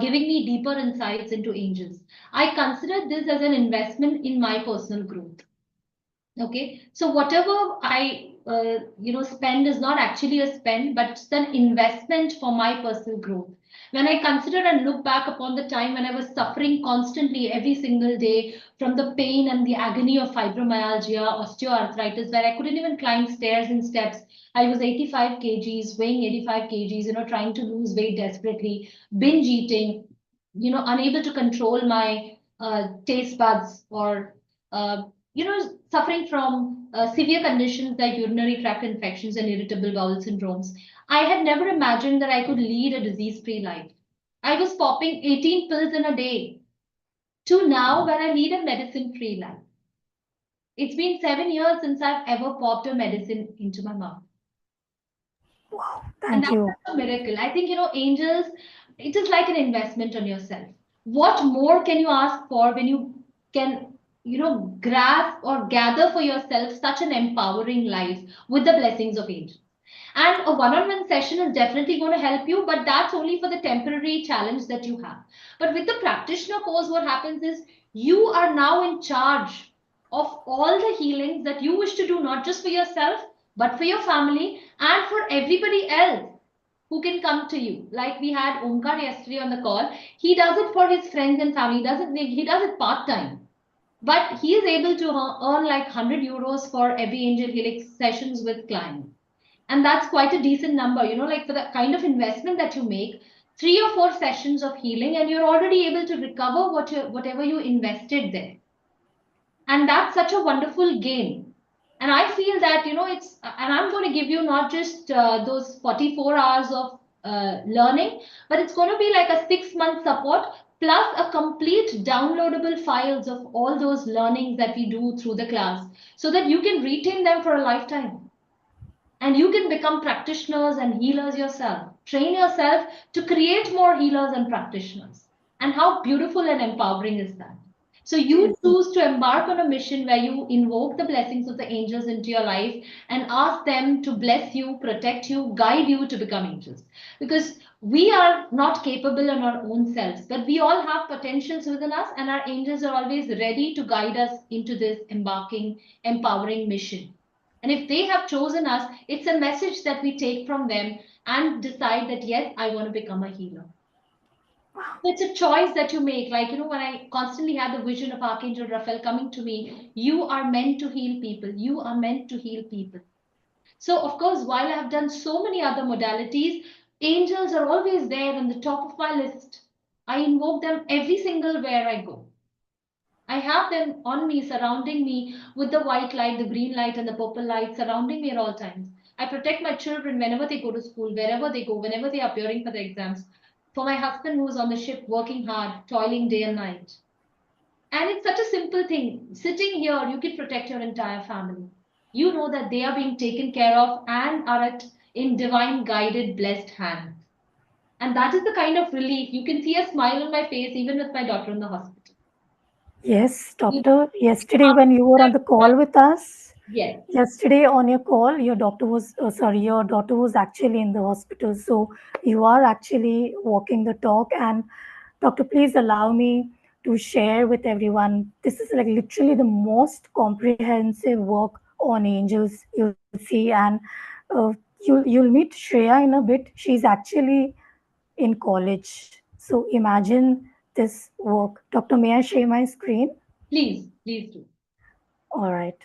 giving me deeper insights into angels. I consider this as an investment in my personal growth. Okay, so whatever I spend is not actually a spend, but it's an investment for my personal growth. When I consider and look back upon the time when I was suffering constantly every single day from the pain and the agony of fibromyalgia, osteoarthritis, where I couldn't even climb stairs and steps. I was 85 kgs, weighing 85 kgs, trying to lose weight desperately, binge eating, unable to control my taste buds, or suffering from severe conditions like urinary tract infections and irritable bowel syndromes. I had never imagined that I could lead a disease free life. I was popping 18 pills in a day to now where I lead a medicine free life. It's been 7 years since I've ever popped a medicine into my mouth. Wow, And thank that's you. such a miracle. I think, angels, it is like an investment on yourself. What more can you ask for when you can, grasp or gather for yourself such an empowering life with the blessings of angels? And a one on one session is definitely going to help you, but that's only for the temporary challenge that you have. But with the practitioner course, what happens is you are now in charge of all the healings that you wish to do, not just for yourself, but for your family and for everybody else who can come to you. Like we had Omkar yesterday on the call. He does it for his friends and family. He does it part time, but he is able to earn like 100 euros for every angel healing sessions with clients, and that's quite a decent number. Like for the kind of investment that you make, 3 or 4 sessions of healing, and you're already able to recover whatever you invested there, and that's such a wonderful gain. And I feel that it's, and I'm going to give you not just those 44 hours of learning, but it's going to be like a 6 month support plus a complete downloadable files of all those learnings that we do through the class, so that you can retain them for a lifetime, and you can become practitioners and healers yourself. Train yourself to create more healers and practitioners. And how beautiful and empowering is that? So you choose to embark on a mission where you invoke the blessings of the angels into your life and ask them to bless you, protect you, guide you to become angels. Because we are not capable on our own selves, but we all have potentials within us, and our angels are always ready to guide us into this embarking, empowering mission. And if they have chosen us, it's a message that we take from them and decide that, yes, I want to become a healer. So it's a choice that you make. Like, when I constantly had the vision of Archangel Raphael coming to me, you are meant to heal people. You are meant to heal people. So, of course, while I have done so many other modalities, angels are always there on the top of my list. I invoke them every single where I go. I have them on me, surrounding me with the white light, the green light, and the purple light surrounding me at all times. I protect my children whenever they go to school, wherever they go, whenever they are appearing for the exams. For my husband who is on the ship working hard, toiling day and night. And it's such a simple thing. Sitting here, you can protect your entire family. You know that they are being taken care of and are in divine guided, blessed hands. And that is the kind of relief. You can see a smile on my face, even with my daughter in the hospital. Yes, You doctor. Yesterday, when you were on the call with us, Yes, yesterday on your call, your daughter was actually in the hospital. So you are actually walking the talk. And doctor, please allow me to share with everyone. This is like literally the most comprehensive work on angels you'll see. And you'll meet Shreya in a bit. She's actually in college. So imagine this work. Doctor, may I share my screen? please, please do. All right.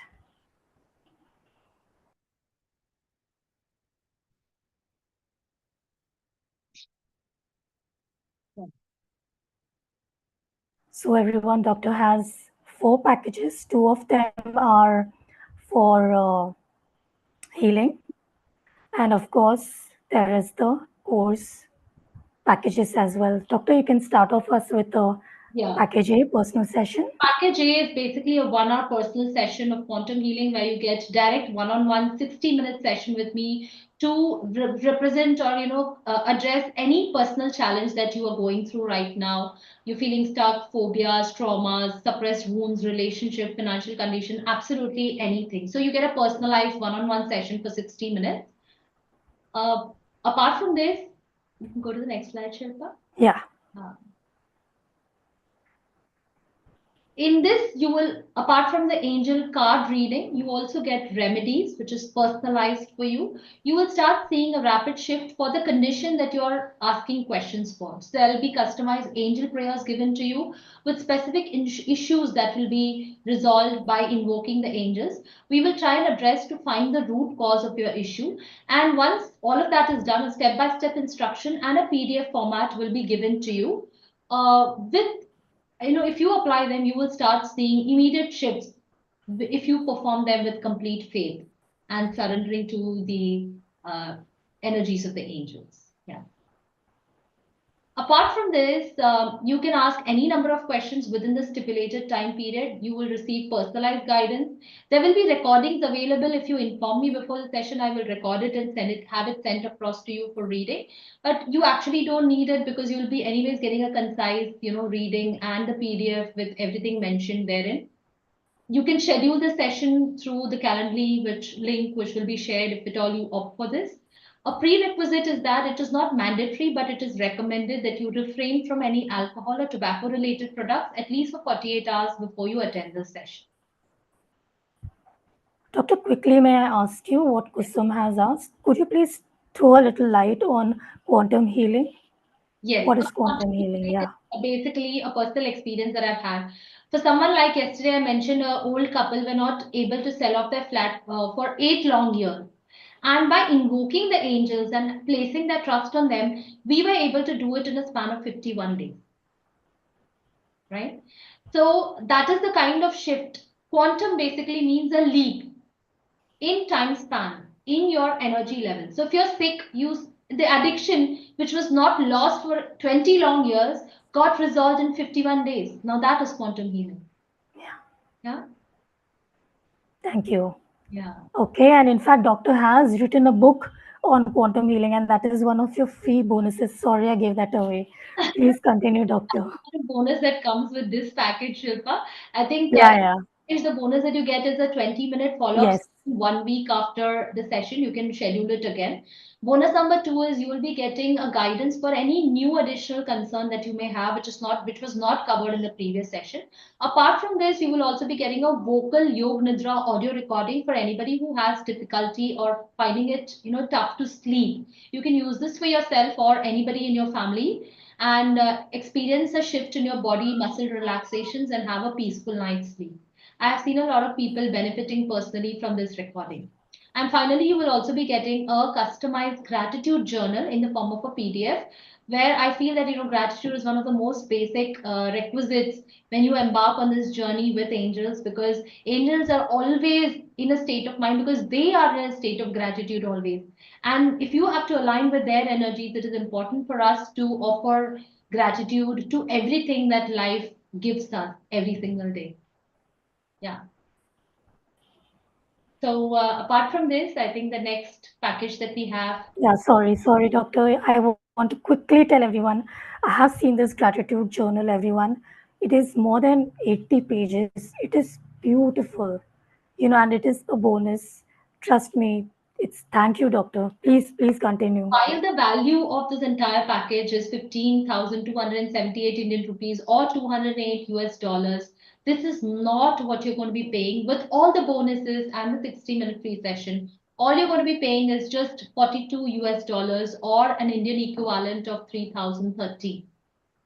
So everyone, doctor has four packages. Two of them are for healing, and of course there is the course packages as well. Doctor, you can start off us with the Yeah. package A, personal session. Package A is basically a 1 hour personal session of quantum healing where you get direct one-on-one 60-minute session with me to represent or address any personal challenge that you are going through right now. You're feeling stuck, phobias, traumas, suppressed wounds, relationship, financial condition, absolutely anything. So you get a personalized one-on-one session for 60 minutes. Uh, Apart from this, you can go to the next slide, Shilpa. Yeah. Uh, In this, you will, apart from the angel card reading, you also get remedies, which is personalized for you. You will start seeing a rapid shift for the condition that you're asking questions for. So there will be customized angel prayers given to you with specific issues that will be resolved by invoking the angels. We will try and address to find the root cause of your issue. And once all of that is done, a step-by-step instruction and a PDF format will be given to you with if you apply them, you will start seeing immediate shifts if you perform them with complete faith and surrendering to the uh, energies of the angels. Yeah. Apart from this, you can ask any number of questions within the stipulated time period. You will receive personalized guidance. There will be recordings available. If you inform me before the session, I will record it and send it, have it sent across to you for reading. But you actually don't need it because you'll be anyways getting a concise, reading and the PDF with everything mentioned therein. You can schedule the session through the Calendly which link which will be shared if at all you opt for this. A prerequisite is that it is not mandatory, but it is recommended that you refrain from any alcohol or tobacco related products at least for 48 hours before you attend the session. Doctor, quickly may I ask you what Kusum has asked? Could you please throw a little light on quantum healing? Yes, What is quantum healing? Yeah. basically a personal experience that I've had. For someone like yesterday, I mentioned an old couple were not able to sell off their flat for 8 long years. And by invoking the angels and placing their trust on them, we were able to do it in a span of 51 days, right? So that is the kind of shift. Quantum basically means a leap in time span in your energy level. So if you're sick, the addiction which was not lost for 20 long years got resolved in 51 days. Now that is quantum healing. Yeah. Yeah. Thank you. Yeah. Okay, and in fact, Doctor has written a book on quantum healing, and that is one of your free bonuses. Sorry, I gave that away. Please continue, Doctor. Bonus that comes with this package, Shilpa. I think Yeah, yeah. is the bonus that you get is a 20-minute follow-up Yes. session 1 week after the session. You can schedule it again. Bonus number two is you will be getting a guidance for any new additional concern that you may have, which was not covered in the previous session. Apart from this, you will also be getting a vocal yog nidra audio recording for anybody who has difficulty or finding it, tough to sleep. You can use this for yourself or anybody in your family and experience a shift in your body, muscle relaxations, and have a peaceful night's sleep. I have seen a lot of people benefiting personally from this recording. And finally, you will also be getting a customized gratitude journal in the form of a PDF, where I feel that gratitude is one of the most basic requisites when you embark on this journey with angels, because angels are always in a state of mind because they are in a state of gratitude always. And if you have to align with their energies, it is important for us to offer gratitude to everything that life gives us every single day. Yeah. So apart from this, I think the next package that we have. Yeah, sorry, Doctor. I want to quickly tell everyone I have seen this gratitude journal, everyone. It is more than 80 pages. It is beautiful, and it is a bonus. Trust me. It's thank you, Doctor. Please continue. While the value of this entire package is 15,278 Indian rupees or 208 US dollars, this is not what you're going to be paying with all the bonuses and the 60-minute free session. All you're going to be paying is just 42 US dollars or an Indian equivalent of 3,030,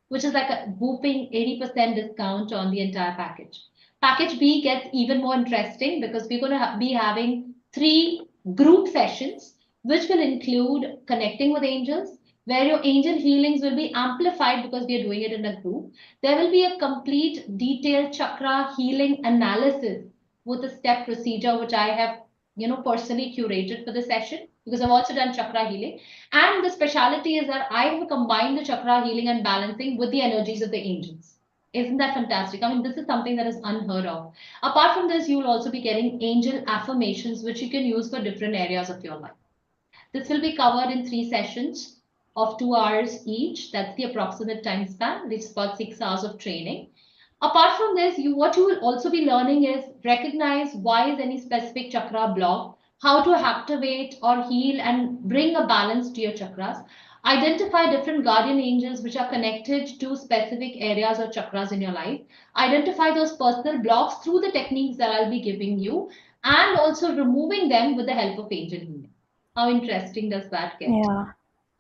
which is like a whooping 80% discount on the entire package. Package B gets even more interesting because we're going to be having three group sessions, which will include connecting with angels, where your angel healings will be amplified because we are doing it in a group. There will be a complete detailed chakra healing analysis with a step procedure, which I have, personally curated for the session because I've also done chakra healing. And the speciality is that I have combined the chakra healing and balancing with the energies of the angels. Isn't that fantastic? I mean, this is something that is unheard of. Apart from this, you will also be getting angel affirmations, which you can use for different areas of your life. This will be covered in 3 sessions of 2 hours each. That's the approximate time span. It's about 6 hours of training. Apart from this, what you will also be learning is recognize why is any specific chakra blocked, how to activate or heal and bring a balance to your chakras. Identify different guardian angels which are connected to specific areas or chakras in your life. Identify those personal blocks through the techniques that I'll be giving you and also removing them with the help of angel healing. How interesting does that get? Yeah.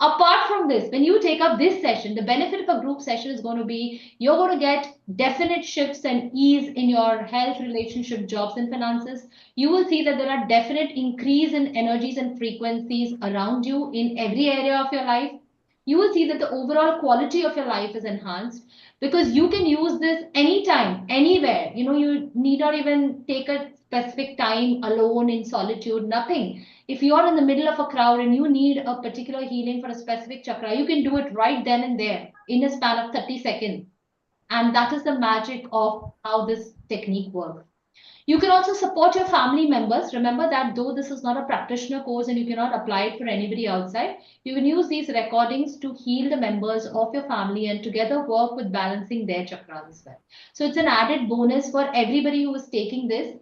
Apart from this, when you take up this session, the benefit of a group session is going to be you're going to get definite shifts and ease in your health, relationship, jobs, and finances. You will see that there are definite increase in energies and frequencies around you in every area of your life. You will see that the overall quality of your life is enhanced because you can use this anytime, anywhere. You need not even take a specific time alone in solitude, nothing. If you're in the middle of a crowd and you need a particular healing for a specific chakra, you can do it right then and there in a span of 30 seconds. And that is the magic of how this technique works. You can also support your family members. Remember that though this is not a practitioner course and you cannot apply it for anybody outside, you can use these recordings to heal the members of your family and together work with balancing their chakras as well. So it's an added bonus for everybody who is taking this.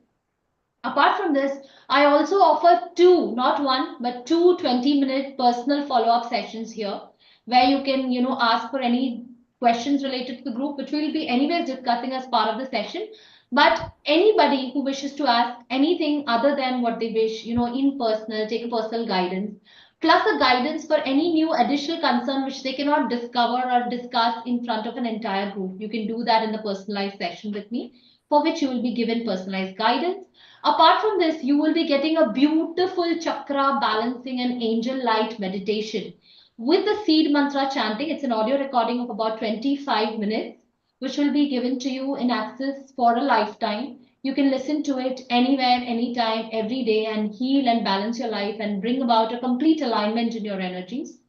Apart from this, I also offer two, not one, but two 20-minute personal follow-up sessions here where you can, ask for any questions related to the group, which we'll be anyways discussing as part of the session. But anybody who wishes to ask anything other than what they wish, in personal, take a personal guidance, plus a guidance for any new additional concern which they cannot discover or discuss in front of an entire group. You can do that in the personalized session with me, for which you will be given personalized guidance. Apart from this, you will be getting a beautiful chakra balancing and angel light meditation with the seed mantra chanting. It's an audio recording of about 25 minutes, which will be given to you in access for a lifetime. You can listen to it anywhere, anytime, every day, and heal and balance your life and bring about a complete alignment in your energies.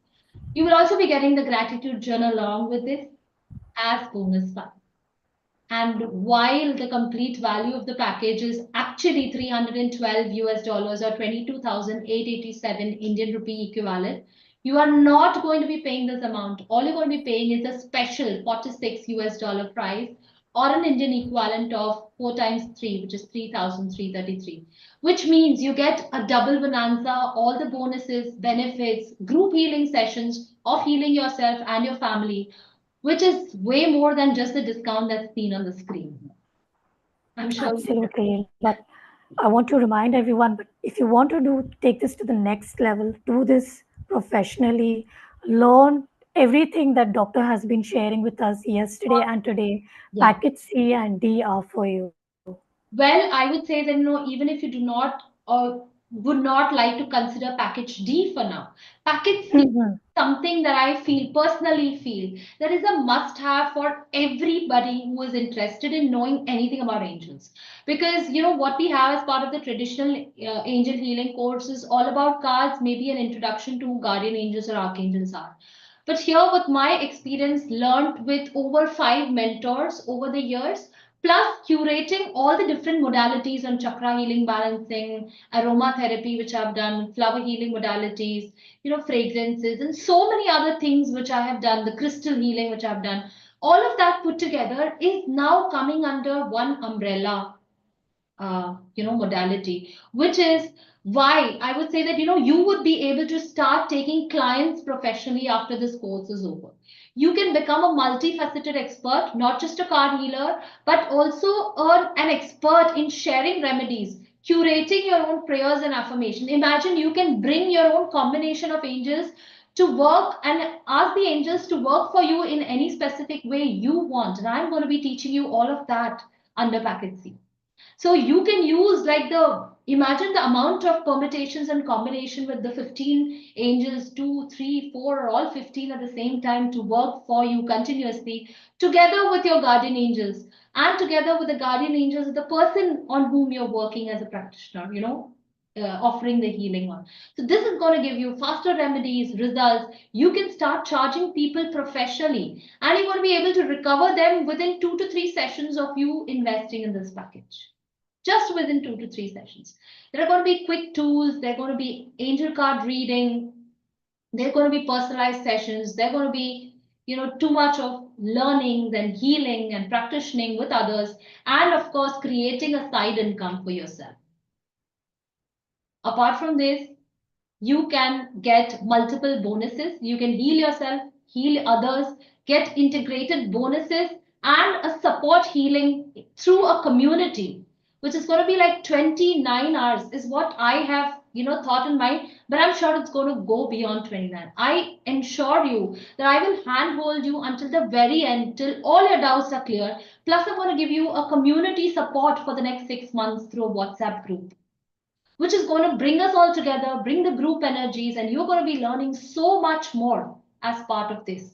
You will also be getting the gratitude journal along with this as bonus fun. And while the complete value of the package is actually 312 US dollars or 22,887 Indian rupee equivalent, you are not going to be paying this amount. All you're going to be paying is a special 46 US dollar price or an Indian equivalent of 4 times 3, which is 3,333, which means you get a double bonanza, all the bonuses, benefits, group healing sessions of healing yourself and your family, which is way more than just the discount that's seen on the screen. I'm sure you can. Absolutely. But I want to remind everyone, but if you want to take this to the next level, do this professionally, learn everything that doctor has been sharing with us yesterday and today. Yeah. Package C and D are for you. Well, I would say that, even if you do not or would not like to consider package D for now, package C is Mhm. something that I personally feel that is a must have for everybody who is interested in knowing anything about angels. Because, what we have as part of the traditional angel healing course is all about cards, maybe an introduction to who guardian angels or archangels are. But here, with my experience learned with over 5 mentors over the years, plus curating all the different modalities on chakra healing, balancing, aromatherapy, which I've done, flower healing modalities, fragrances, and so many other things which I have done, the crystal healing, which I've done. All of that put together is now coming under one umbrella, modality, which is why I would say that, you would be able to start taking clients professionally after this course is over. You can become a multifaceted expert, not just a card healer, but also an expert in sharing remedies, curating your own prayers and affirmation. Imagine you can bring your own combination of angels to work and ask the angels to work for you in any specific way you want. And I'm going to be teaching you all of that under package C. So you can use like the imagine the amount of permutations and combination with the 15 angels, 2, 3, 4, or all 15 at the same time to work for you continuously, together with your guardian angels, and together with the guardian angels of the person on whom you're working as a practitioner, offering the healing on. So this is going to give you faster remedies, results. You can start charging people professionally, and you're going to be able to recover them within 2 to 3 sessions of you investing in this package, just within 2 to 3 sessions. There are going to be quick tools, there are going to be angel card reading, there are going to be personalized sessions, there are going to be, too much of learning and healing and practicing with others, and of course, creating a side income for yourself. Apart from this, you can get multiple bonuses. You can heal yourself, heal others, get integrated bonuses, and a support healing through a community, which is going to be like 29 hours, is what I have, thought in mind. But I'm sure it's going to go beyond 29. I ensure you that I will handhold you until the very end, till all your doubts are clear. Plus, I'm going to give you a community support for the next 6 months through a WhatsApp group, which is going to bring us all together, bring the group energies, and you're going to be learning so much more as part of this.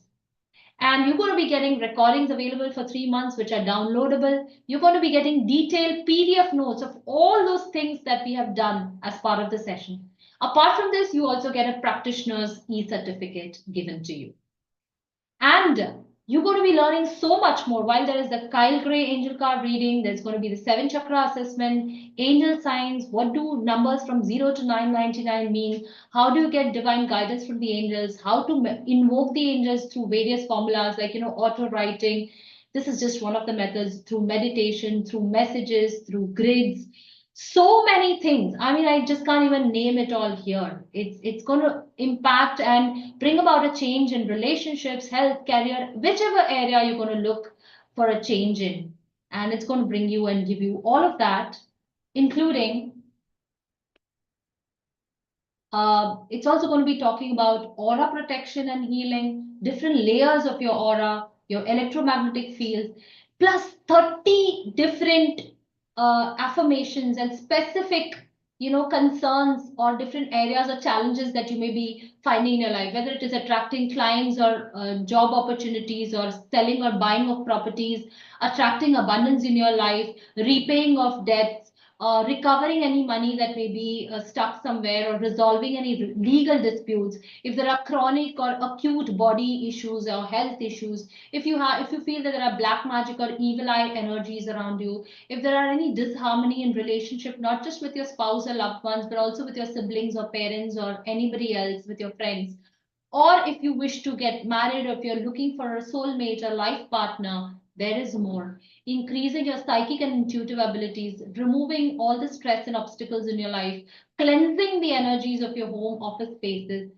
And you're going to be getting recordings available for 3 months, which are downloadable. You're going to be getting detailed PDF notes of all those things that we have done as part of the session. Apart from this, you also get a practitioner's e-certificate given to you. And you're going to be learning so much more. While there is the Kyle Gray angel card reading, there's going to be the 7 chakra assessment, angel signs. What do numbers from 0 to 999 mean? How do you get divine guidance from the angels? How to invoke the angels through various formulas like, auto writing. This is just one of the methods, through meditation, through messages, through grids, so many things. I mean, I just can't even name it all here. It's going to impact and bring about a change in relationships, health, career, whichever area you're going to look for a change in. And it's going to bring you and give you all of that, including it's also going to be talking about aura protection and healing, different layers of your aura, your electromagnetic fields, plus 30 different affirmations and specific, concerns or different areas or challenges that you may be finding in your life, whether it is attracting clients or job opportunities or selling or buying of properties, attracting abundance in your life, repaying of debts, recovering any money that may be stuck somewhere, or resolving any legal disputes. If there are chronic or acute body issues or health issues, if you feel that there are black magic or evil eye energies around you, if there are any disharmony in relationship, not just with your spouse or loved ones, but also with your siblings or parents or anybody else, with your friends, or if you wish to get married, or if you're looking for a soulmate or life partner, there is more. Increasing your psychic and intuitive abilities, removing all the stress and obstacles in your life, cleansing the energies of your home office spaces.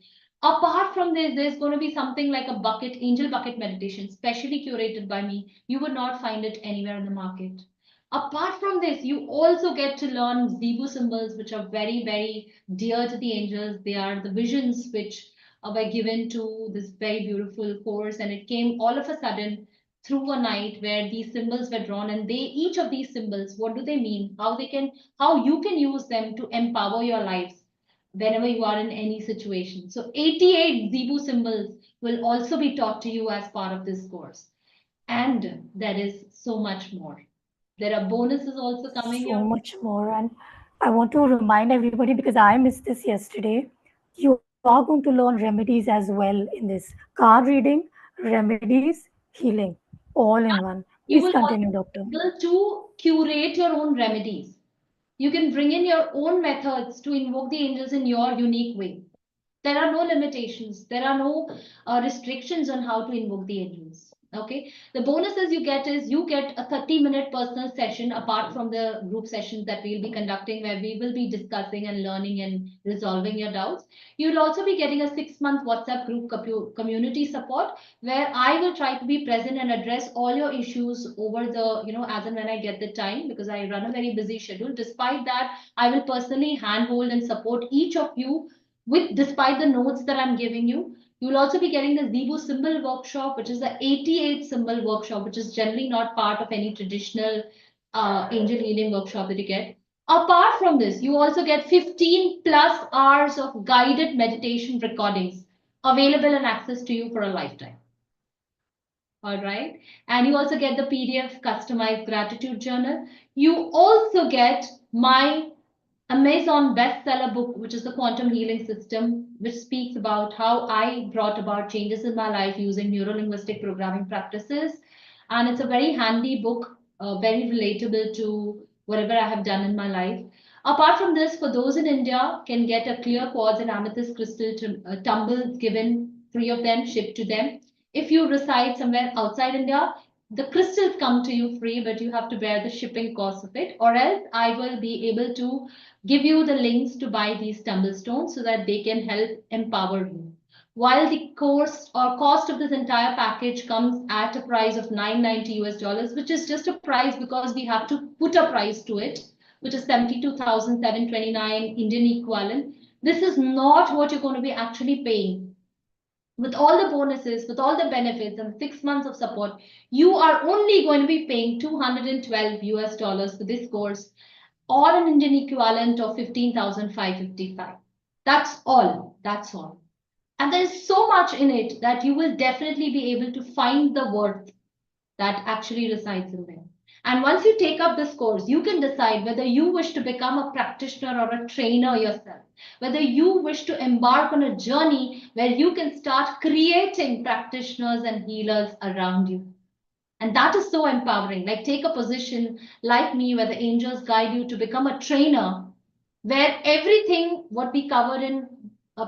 Apart from this, there's going to be something like a bucket, angel bucket meditation, specially curated by me. You would not find it anywhere in the market. Apart from this, you also get to learn Zebu symbols, which are very, very dear to the angels. They are the visions which were given to this very beautiful course, and it came all of a sudden through a night where these symbols were drawn, and each of these symbols, what do they mean, how you can use them to empower your lives whenever you are in any situation. So 88 Zebu symbols will also be taught to you as part of this course, and there is so much more. There are bonuses also coming So here. much more. And I want to remind everybody, because I missed this yesterday, you are going to learn remedies as well in this card reading, remedies, healing, all in one. Please You will continue, also Doctor. be able to curate your own remedies. You can bring in your own methods to invoke the angels in your unique way. There are no limitations. There are no restrictions on how to invoke the angels. Okay. The bonuses you get is you get a 30-minute personal session apart from the group sessions that we'll be conducting, where we will be discussing and learning and resolving your doubts. You'll also be getting a 6-month WhatsApp group community support, where I will try to be present and address all your issues over the, as and when I get the time, because I run a very busy schedule. Despite that, I will personally handhold and support each of you with, despite the notes that I'm giving you. You'll also be getting the Zebu symbol workshop, which is the 88 symbol workshop, which is generally not part of any traditional angel healing workshop that you get. Apart from this, you also get 15 plus hours of guided meditation recordings available and access to you for a lifetime. All right. And you also get the PDF customized gratitude journal. You also get my Amazon bestseller book, which is the Quantum Healing System, which speaks about how I brought about changes in my life using neuro-linguistic programming practices. And it's a very handy book, very relatable to whatever I have done in my life. Apart from this, for those in India, can get a clear quartz and amethyst crystal tumbles given, three of them shipped to them. If you reside somewhere outside India, the crystals come to you free, but you have to bear the shipping cost of it, or else I will be able to give you the links to buy these tumblestones so that they can help empower you. While the cost or cost of this entire package comes at a price of 990 US dollars, which is just a price because we have to put a price to it, which is 72,729 Indian equivalent. This is not what you're going to be actually paying. With all the bonuses, with all the benefits and 6 months of support, you are only going to be paying 212 US dollars for this course or an Indian equivalent of 15,555. That's all. That's all. And there's so much in it that you will definitely be able to find the worth that actually resides in there. And once you take up this course, you can decide whether you wish to become a practitioner or a trainer yourself, whether you wish to embark on a journey where you can start creating practitioners and healers around you. And that is so empowering. Like, take a position like me where the angels guide you to become a trainer, where everything what we cover in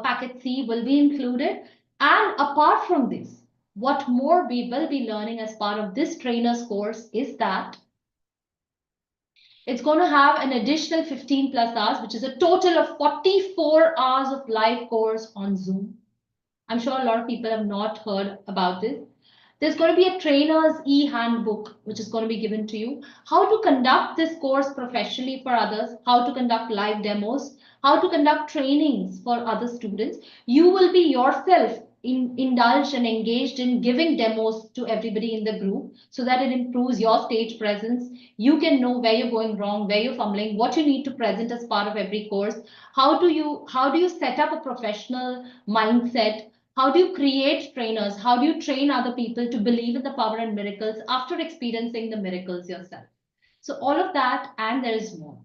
packet C will be included. And apart from this, what more we will be learning as part of this trainer's course is that it's going to have an additional 15 plus hours, which is a total of 44 hours of live course on Zoom. I'm sure a lot of people have not heard about this. There's going to be a trainer's e-handbook, which is going to be given to you. How to conduct this course professionally for others, how to conduct live demos, how to conduct trainings for other students. You will be yourself indulged and engaged in giving demos to everybody in the group so that it improves your stage presence. You can know where you're going wrong, where you're fumbling, what you need to present as part of every course. How do you set up a professional mindset? How do you create trainers? How do you train other people to believe in the power and miracles after experiencing the miracles yourself? So all of that, and there is more.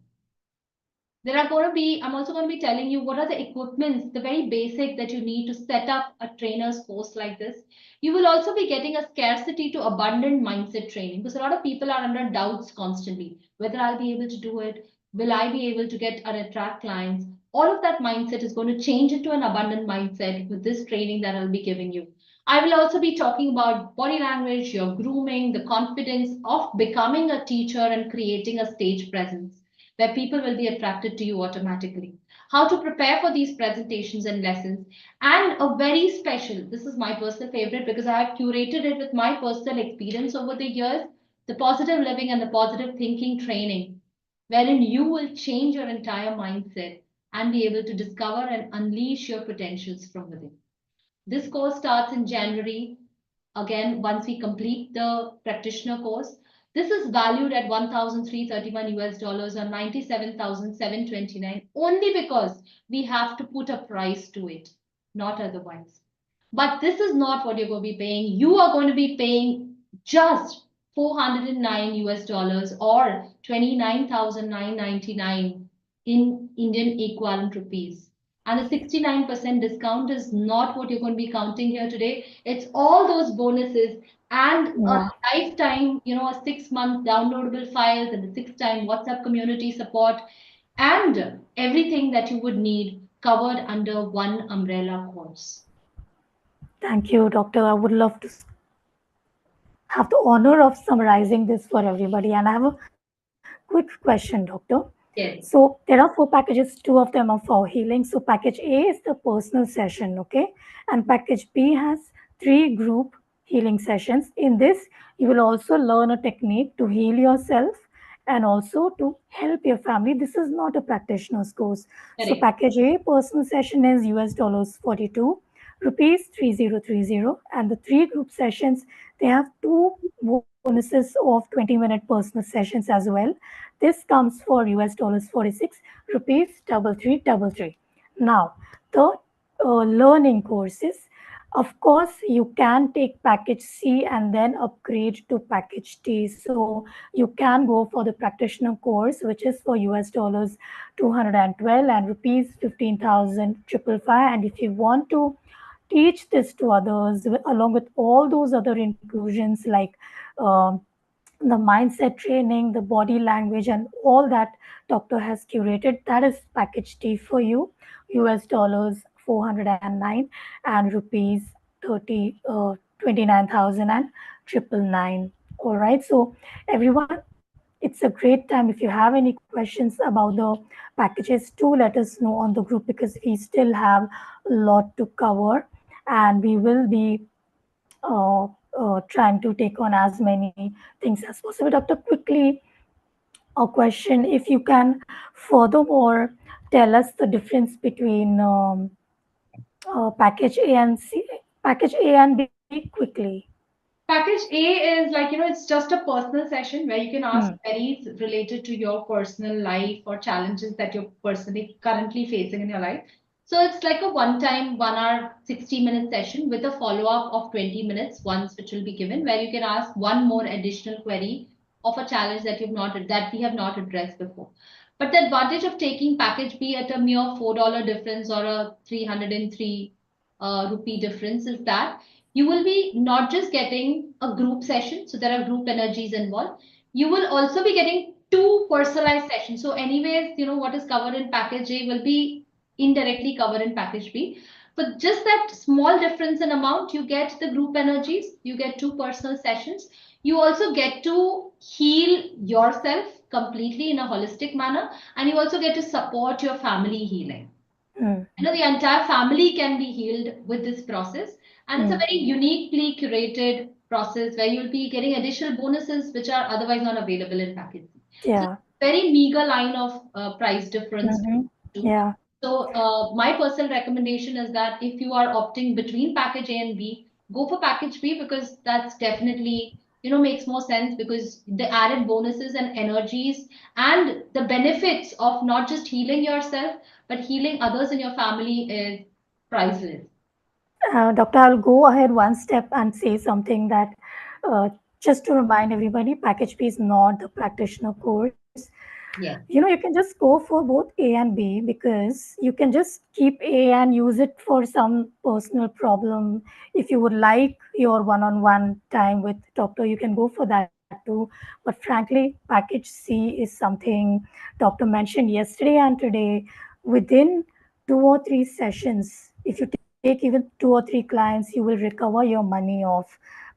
I'm also going to be telling you what are the equipments, the very basic that you need to set up a trainer's course like this. You will also be getting a scarcity to abundant mindset training because a lot of people are under doubts constantly, whether I'll be able to do it, will I be able to get or attract clients. All of that mindset is going to change into an abundant mindset with this training that I'll be giving you. I will also be talking about body language, your grooming, the confidence of becoming a teacher and creating a stage presence where people will be attracted to you automatically. How to prepare for these presentations and lessons. And a very special, this is my personal favorite because I have curated it with my personal experience over the years, the positive living and the positive thinking training, wherein you will change your entire mindset and be able to discover and unleash your potentials from within. This course starts in January. Again, once we complete the practitioner course, this is valued at 1,331 US dollars or 97,729 only because we have to put a price to it, not otherwise. But this is not what you're going to be paying. You are going to be paying just 409 US dollars or 29,999 in Indian equivalent rupees. And the 69% discount is not what you're going to be counting here today. It's all those bonuses and a Yeah. lifetime, a 6 month downloadable files and the 6 time WhatsApp community support and everything that you would need covered under one umbrella course. Thank you, Doctor. I would love to have the honor of summarizing this for everybody. And I have a quick question, Doctor. Yes, So there are four packages, two of them are for healing. So package A is the personal session, okay? And package B has three group healing sessions. In this, you will also learn a technique to heal yourself and also to help your family. This is not a practitioner's course. So correct. package A personal session is US dollars 42, rupees 3030, and the three group sessions, they have two bonuses of 20-minute personal sessions as well. This comes for US dollars 46 rupees 3333. Now, the learning courses. Of course, you can take package C and then upgrade to package D. So you can go for the practitioner course, which is for US dollars 212 and rupees 15,555. And if you want to teach this to others along with all those other inclusions like um, the mindset training, the body language, and all that doctor has curated. That is package D for you, US dollars 409 and rupees 30 29,000 and triple nine. All right, so everyone, it's a great time. If you have any questions about the packages, do let us know on the group because we still have a lot to cover, and we will be uh, trying to take on as many things as possible. Doctor, quickly, a question: if you can furthermore tell us the difference between package A and C, package A and B quickly. Package A is like, it's just a personal session where you can Hmm. ask queries related to your personal life or challenges that you're personally currently facing in your life. So it's like a one-time, 1 hour, 60-minute session with a follow-up of 20 minutes once, which will be given, where you can ask one more additional query of a challenge that we have not addressed before. But the advantage of taking package B at a mere $4 difference or a 303 rupee difference is that you will be not just getting a group session, so there are group energies involved. You will also be getting two personalized sessions. So, anyways, what is covered in package A will be indirectly covered in package B. For just that small difference in amount, you get the group energies, you get two personal sessions. You also get to heal yourself completely in a holistic manner, and you also get to support your family healing. Hmm. The entire family can be healed with this process, and it's a Hmm. very uniquely curated process where you'll be getting additional bonuses which are otherwise not available in package C. So Yeah. very meager line of price difference Hmm. too. Yeah. So my personal recommendation is that if you are opting between package A and B, go for package B because that's definitely makes more sense because the added bonuses and energies and the benefits of not just healing yourself but healing others in your family is priceless. Doctor, I'll go ahead one step and say something that uh, just to remind everybody, package B is not the practitioner course. Yes. You can just go for both A and B because you can just keep A and use it for some personal problem. If you would like your one-on-one time with doctor, you can go for that too. But frankly, package C is something doctor mentioned yesterday and today. Within 2 or 3 sessions, if you take even 2 or 3 clients, you will recover your money of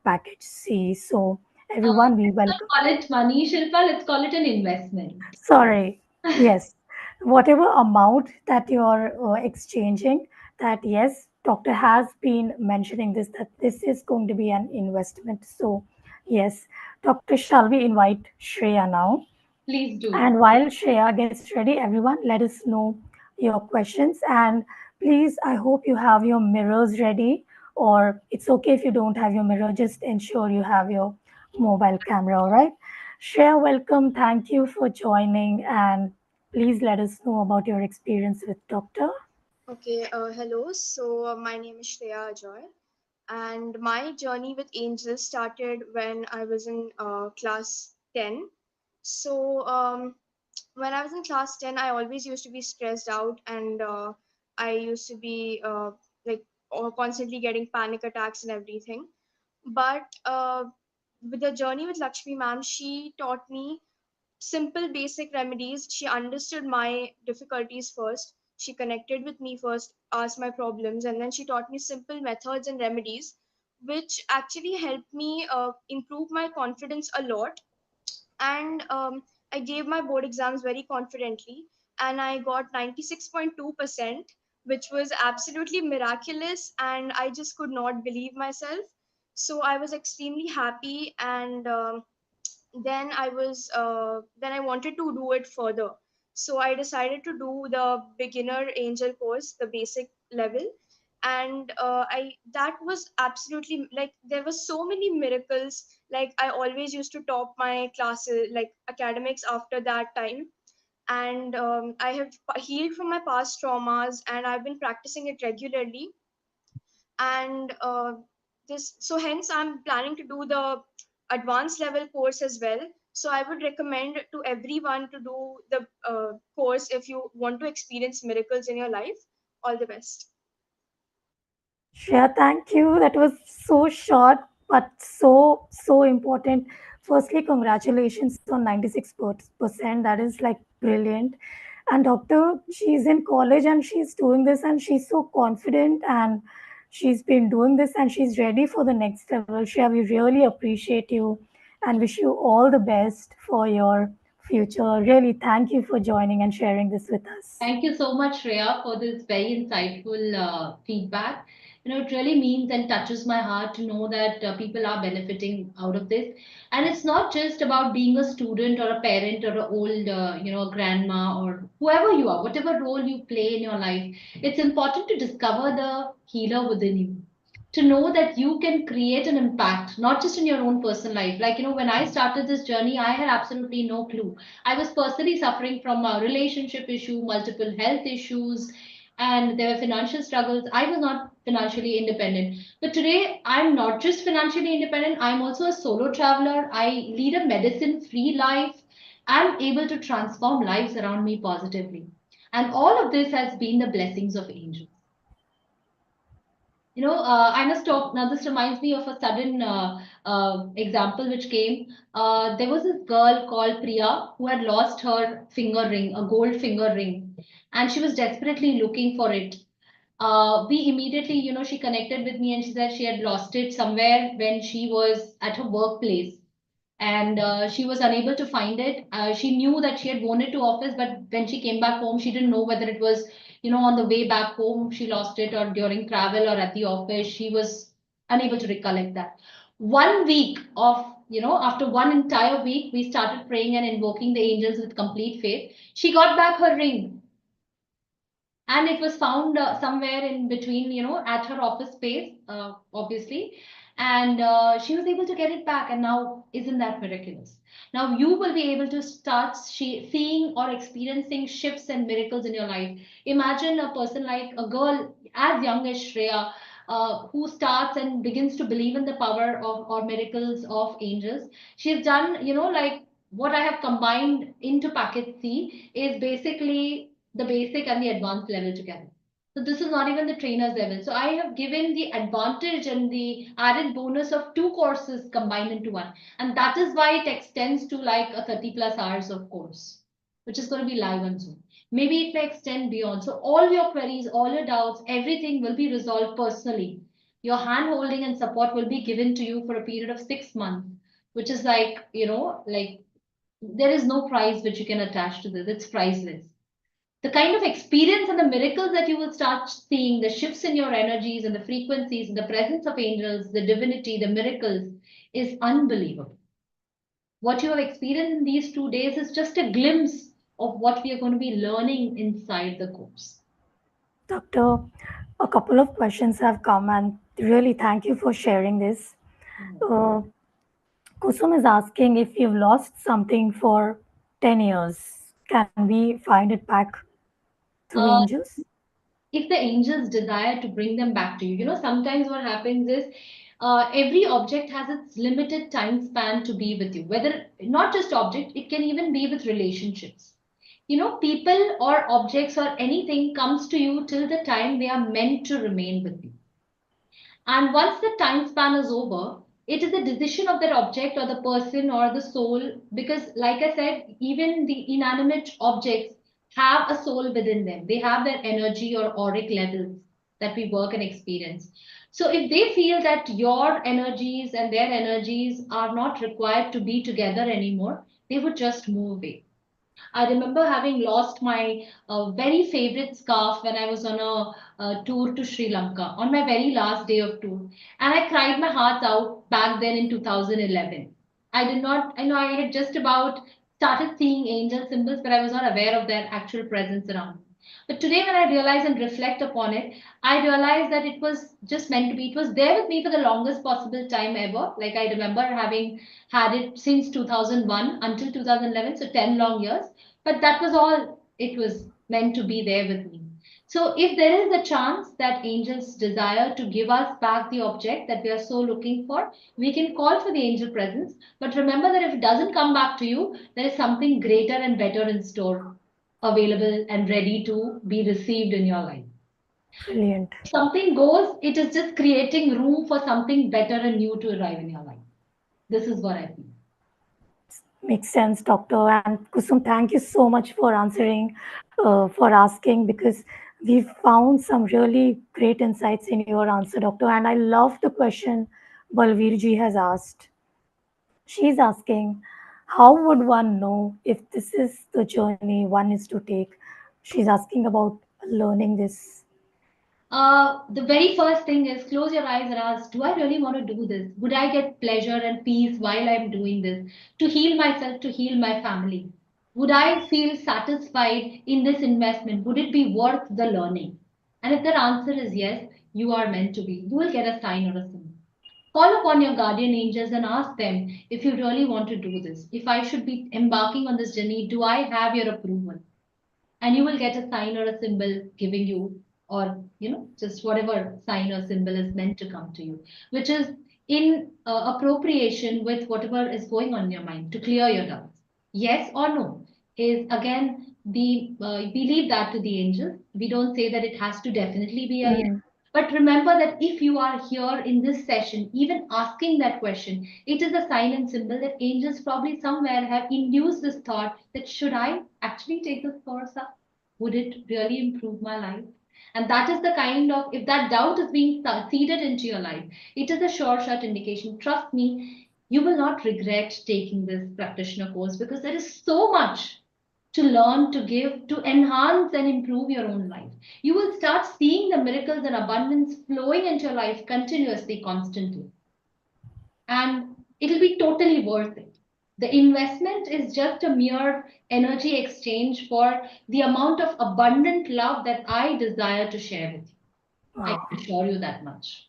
package C. So everyone, we Let's not welcome. call it money, Shilpa. Let's call it an investment. Sorry. Yes. Whatever amount that you're exchanging, that yes, doctor has been mentioning this, that this is going to be an investment. So, yes, doctor, shall we invite Shreya now? Please do. And while Shreya gets ready, everyone, let us know your questions. And please, I hope you have your mirrors ready, or it's okay if you don't have your mirror, just ensure you have your mobile camera, all right? Shreya, welcome. Thank you for joining. And please let us know about your experience with doctor. Okay, hello. My name is Shreya Ajoy, and my journey with angels started when I was in class 10. So, when I was in class 10, I always used to be stressed out, and I used to be like constantly getting panic attacks and everything. But with the journey with Lakshmi ma'am, she taught me simple basic remedies. She understood my difficulties first. She connected with me first, asked my problems, and then she taught me simple methods and remedies, which actually helped me improve my confidence a lot. And I gave my board exams very confidently, and I got 96.2%, which was absolutely miraculous, and I just could not believe myself. So I was extremely happy, and then I wanted to do it further. So I decided to do the beginner angel course, the basic level. and I that was absolutely like there were so many miracles. Like I always used to top my classes, like academics, after that time. And I have healed from my past traumas, and I've been practicing it regularly. And this so hence I'm planning to do the advanced level course as well. So I would recommend to everyone to do the course if you want to experience miracles in your life. All the best. Shreya, thank you. That was so short, but so important. Firstly, congratulations on 96%. That is like brilliant. And doctor, she's in college and she's doing this and she's so confident and she's been doing this and she's ready for the next level. Shreya, we really appreciate you and wish you all the best for your future. Really, thank you for joining and sharing this with us. Thank you so much, Shreya, for this very insightful feedback. It really means and touches my heart to know that people are benefiting out of this. And it's not just about being a student or a parent or an old, a grandma or whoever you are, whatever role you play in your life. It's important to discover the healer within you, to know that you can create an impact not just in your own personal life. Like, when I started this journey, I had absolutely no clue. I was personally suffering from a relationship issue, multiple health issues, and there were financial struggles. I was not financially independent, but today I'm not just financially independent, I'm also a solo traveler. I lead a medicine free life. I'm able to transform lives around me positively, and all of this has been the blessings of angels. I must talk now. This reminds me of a sudden example which came. There was this girl called Priya who had lost her finger ring, a gold finger ring, and she was desperately looking for it. We immediately, she connected with me and she said she had lost it somewhere when she was at her workplace, and she was unable to find it. She knew that she had worn it to office, but when she came back home, she didn't know whether it was, on the way back home she lost it, or during travel, or at the office. She was unable to recollect that. 1 week of, after one entire week, we started praying and invoking the angels with complete faith. She got back her ring, and it was found somewhere in between, at her office space, obviously. And she was able to get it back, and now isn't that miraculous? Now you will be able to start seeing or experiencing shifts and miracles in your life. Imagine a person like a girl as young as Shreya, who starts and begins to believe in the power of or miracles of angels. She's done, like, what I have combined into packet C is basically the basic and the advanced level together. So this is not even the trainer's level. So I have given the advantage and the added bonus of two courses combined into one. And that is why it extends to like a 30 plus hours of course, which is going to be live on Zoom. Maybe it may extend beyond. So all your queries, all your doubts, everything will be resolved personally. Your hand holding and support will be given to you for a period of 6 months, which is like, like there is no price which you can attach to this. It's priceless. The kind of experience and the miracles that you will start seeing, the shifts in your energies and the frequencies, the presence of angels, the divinity, the miracles, is unbelievable. What you have experienced in these 2 days is just a glimpse of what we are going to be learning inside the course. Doctor, a couple of questions have come, and really thank you for sharing this. Uh, Kusum is asking if you've lost something for 10 years, can we find it back through Uh, angels? if the angels desire to bring them back to you, sometimes what happens is every object has its limited time span to be with you. Whether not just object, it can even be with relationships. People or objects or anything comes to you till the time they are meant to remain with you. And once the time span is over, it is a decision of that object or the person or the soul. Because, like I said, even the inanimate objects have a soul within them, they have their energy or auric levels that we work and experience. So, if they feel that your energies and their energies are not required to be together anymore, they would just move away. I remember having lost my very favorite scarf when I was on a tour to Sri Lanka on my very last day of tour. And I cried my heart out back then in 2011. I did not, I know I had just about started seeing angel symbols, but I was not aware of their actual presence around me. But today, when I realize and reflect upon it, I realized that it was just meant to be. It was there with me for the longest possible time ever. Like I remember having had it since 2001 until 2011, so 10 long years. But that was all it was meant to be there with me. So, if there is a chance that angels desire to give us back the object that we are so looking for, we can call for the angel presence. But remember that if it doesn't come back to you, there is something greater and better in store, available and ready to be received in your life. Brilliant. If something goes, it is just creating room for something better and new to arrive in your life. This is what I feel. Makes sense, doctor. And Kusum, thank you so much for answering, for asking, because we found some really great insights in your answer, doctor. And I love the question Balveerji has asked. She's asking, how would one know if this is the journey one is to take? She's asking about learning this. The very first thing is close your eyes and ask, do I really want to do this? Would I get pleasure and peace while I'm doing this? To heal myself, to heal my family. Would I feel satisfied in this investment? Would it be worth the learning? And if the answer is yes, you are meant to be. You will get a sign or a symbol. Call upon your guardian angels and ask them if you really want to do this. If I should be embarking on this journey, do I have your approval? And you will get a sign or a symbol giving you, or just whatever sign or symbol is meant to come to you, which is in appropriation with whatever is going on in your mind to clear your doubts. Yes or no is again the we leave that to the angels. We don't say that it has to definitely be a yes. Mm, But remember that if you are here in this session, even asking that question, it is a sign and symbol that angels probably somewhere have induced this thought that should I actually take this course up? Would it really improve my life? And that is the kind of, if that doubt is being seeded into your life, it is a sure shot indication. Trust me, you will not regret taking this practitioner course because there is so much to learn, to give, to enhance and improve your own life. You will start seeing the miracles and abundance flowing into your life continuously, constantly. And it'll be totally worth it. The investment is just a mere energy exchange for the amount of abundant love that I desire to share with you. I wow. can assure you that much.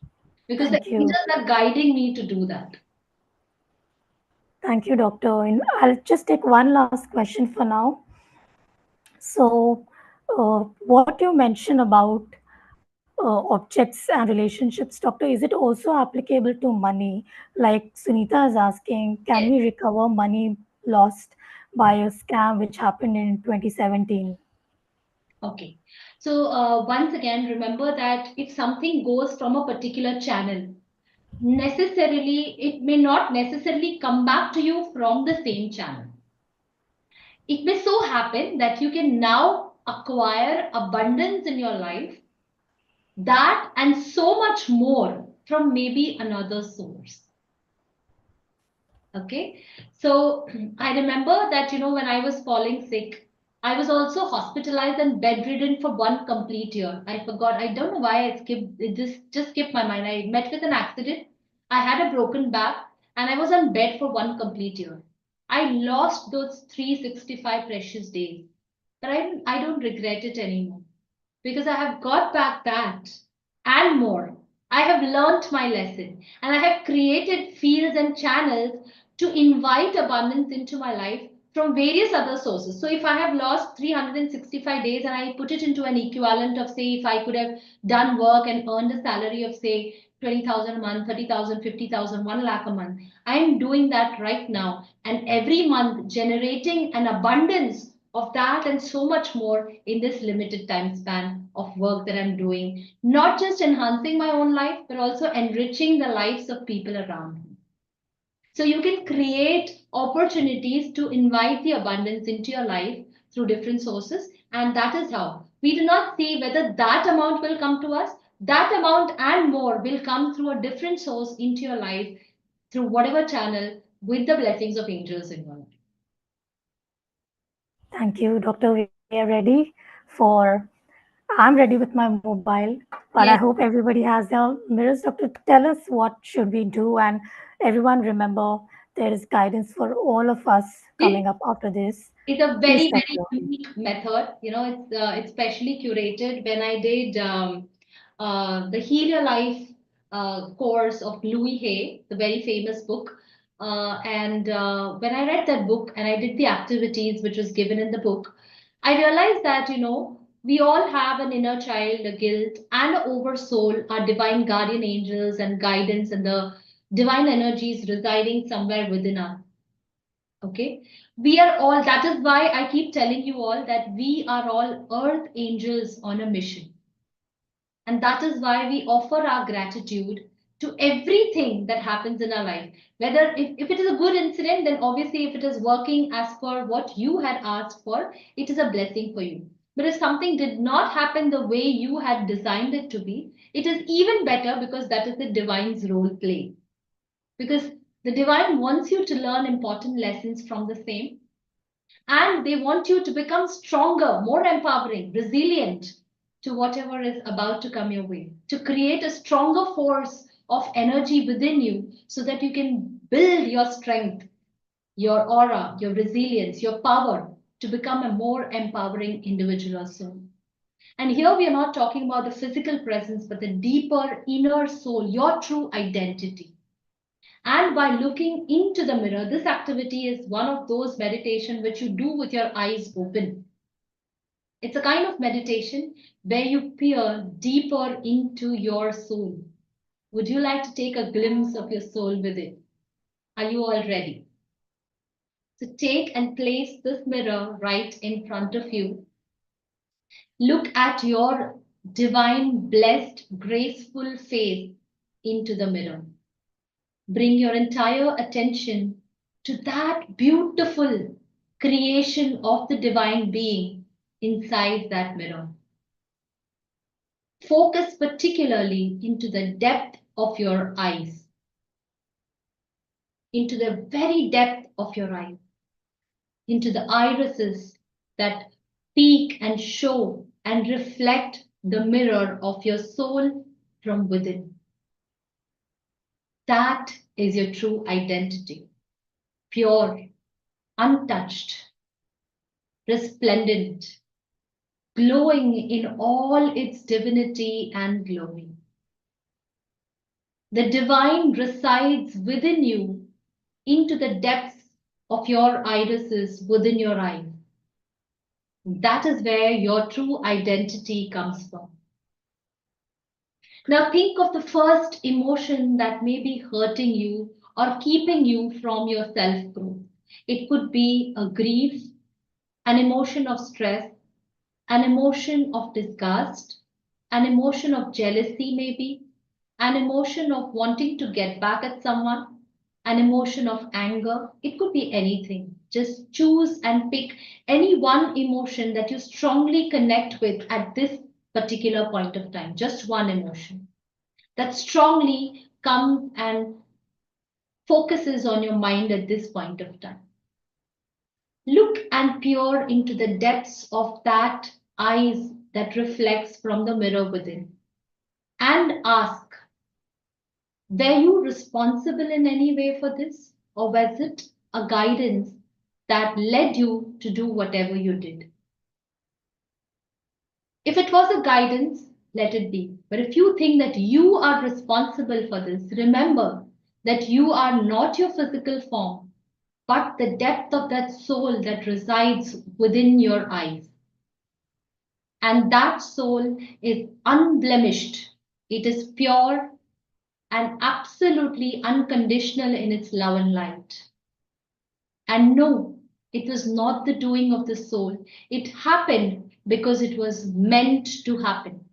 Because the Thank you. angels are guiding me to do that. Thank you, doctor. And I'll just take one last question for now. So, what you mentioned about objects and relationships, doctor, is it also applicable to money? Like Sunita is asking, can Yes. we recover money lost by a scam which happened in 2017? Okay. So once again, remember that if something goes from a particular channel, necessarily, it may not necessarily come back to you from the same channel. It may so happen that you can now acquire abundance in your life, that and so much more from maybe another source. Okay. So I remember that, when I was falling sick, I was also hospitalized and bedridden for one complete year. I forgot. I don't know why I skipped it, just skipped my mind. I met with an accident. I had a broken back and I was on bed for one complete year. I lost those 365 precious days, but I don't regret it anymore because I have got back that and more. I have learnt my lesson and I have created fields and channels to invite abundance into my life from various other sources. So if I have lost 365 days and I put it into an equivalent of, say, if I could have done work and earned a salary of, say, 20,000 a month, 30,000, 50,000, 1 lakh a month, I am doing that right now. And every month generating an abundance of that and so much more in this limited time span of work that I'm doing, not just enhancing my own life, but also enriching the lives of people around me. So you can create opportunities to invite the abundance into your life through different sources. And that is how we do not see whether that amount will come to us. That amount and more will come through a different source into your life through whatever channel with the blessings of angels in your life. Thank you, doctor. We are ready for. I'm ready with my mobile, but I Yes. hope everybody has their mirrors. Doctor, tell us what should we do, and everyone remember there is guidance for all of us It, coming up after this. it's a Please very, very continue. unique method. It's specially curated when I did the Heal Your Life course of Louis Hay, the very famous book. And when I read that book and I did the activities which was given in the book, I realized that, we all have an inner child, a guilt, and an oversoul, our divine guardian angels and guidance and the divine energies residing somewhere within us. Okay. We are all, that is why I keep telling you all that we are all earth angels on a mission. And that is why we offer our gratitude to everything that happens in our life. Whether if it is a good incident, then obviously if it is working as per what you had asked for, it is a blessing for you. But if something did not happen the way you had designed it to be, it is even better because that is the divine's role play. Because the divine wants you to learn important lessons from the same, and they want you to become stronger, more empowering, resilient to whatever is about to come your way, to create a stronger force of energy within you so that you can build your strength, your aura, your resilience, your power to become a more empowering individual or soul. And here we are not talking about the physical presence, but the deeper inner soul, your true identity. And by looking into the mirror, this activity is one of those meditation which you do with your eyes open. It's a kind of meditation where you peer deeper into your soul. Would you like to take a glimpse of your soul with it? Are you all ready? So take and place this mirror right in front of you. Look at your divine, blessed, graceful face into the mirror. Bring your entire attention to that beautiful creation of the divine being inside that mirror. Focus particularly into the depth of your eyes, into the very depth of your eyes, into the irises that peek and show and reflect the mirror of your soul from within. That is your true identity, pure, untouched, resplendent, glowing in all its divinity and glory. The divine resides within you into the depths of your irises within your eyes. That is where your true identity comes from. Now think of the first emotion that may be hurting you or keeping you from your self growth. It could be a grief, an emotion of stress, an emotion of disgust, an emotion of jealousy, maybe, an emotion of wanting to get back at someone, an emotion of anger. It could be anything. Just choose and pick any one emotion that you strongly connect with at this particular point of time. Just one emotion that strongly comes and focuses on your mind at this point of time. Look and peer into the depths of that eyes that reflects from the mirror within and ask, were you responsible in any way for this? Or was it a guidance that led you to do whatever you did? If it was a guidance, let it be. But if you think that you are responsible for this, remember that you are not your physical form, but the depth of that soul that resides within your eyes. And that soul is unblemished, it is pure and absolutely unconditional in its love and light. And no, it was not the doing of the soul. It happened because it was meant to happen.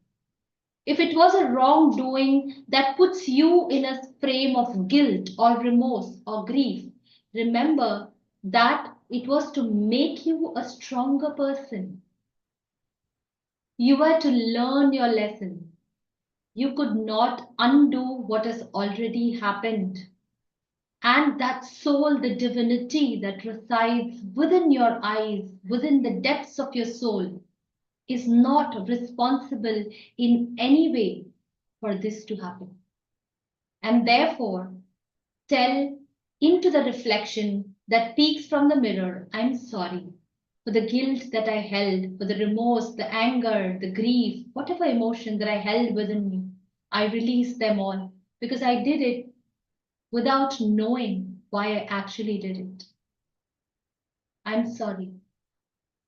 If it was a wrongdoing that puts you in a frame of guilt or remorse or grief, remember that it was to make you a stronger person. You were to learn your lesson. You could not undo what has already happened. And that soul, the divinity that resides within your eyes, within the depths of your soul, is not responsible in any way for this to happen. And therefore, tell into the reflection that peeks from the mirror. I'm sorry for the guilt that I held, for the remorse, the anger, the grief, whatever emotion that I held within me. I release them all because I did it without knowing why I actually did it. I'm sorry.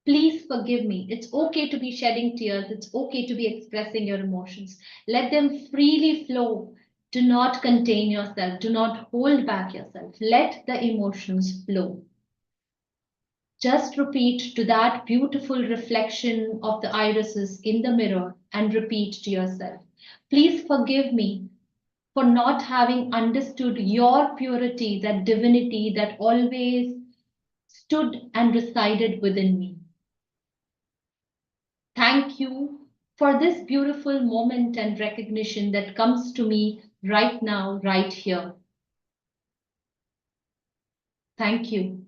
Please forgive me. It's okay to be shedding tears. It's okay to be expressing your emotions. Let them freely flow. Do not contain yourself. Do not hold back yourself. Let the emotions flow. Just repeat to that beautiful reflection of the irises in the mirror and repeat to yourself. Please forgive me for not having understood your purity, that divinity that always stood and resided within me. Thank you for this beautiful moment and recognition that comes to me right now, right here. Thank you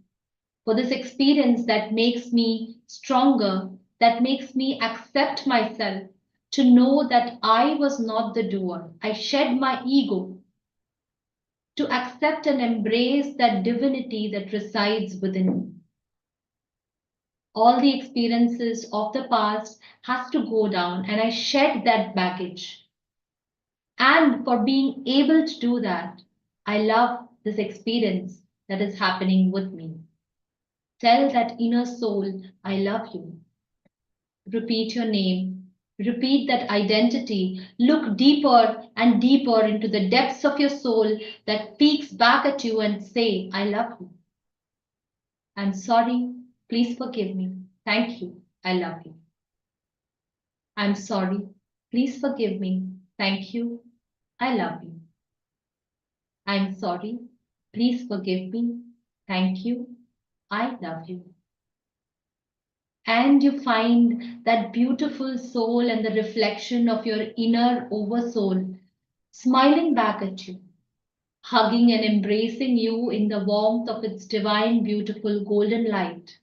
for this experience that makes me stronger, that makes me accept myself, to know that I was not the doer. I shed my ego to accept and embrace that divinity that resides within me. All the experiences of the past has to go down and I shed that baggage. And for being able to do that, I love this experience that is happening with me. Tell that inner soul, I love you. Repeat your name. Repeat that identity. Look deeper and deeper into the depths of your soul that peeks back at you and say, I love you. I'm sorry. Please forgive me. Thank you. I love you. I'm sorry. Please forgive me. Thank you. I love you. I'm sorry. Please forgive me. Thank you. I love you. And you find that beautiful soul and the reflection of your inner oversoul smiling back at you, hugging and embracing you in the warmth of its divine, beautiful golden light.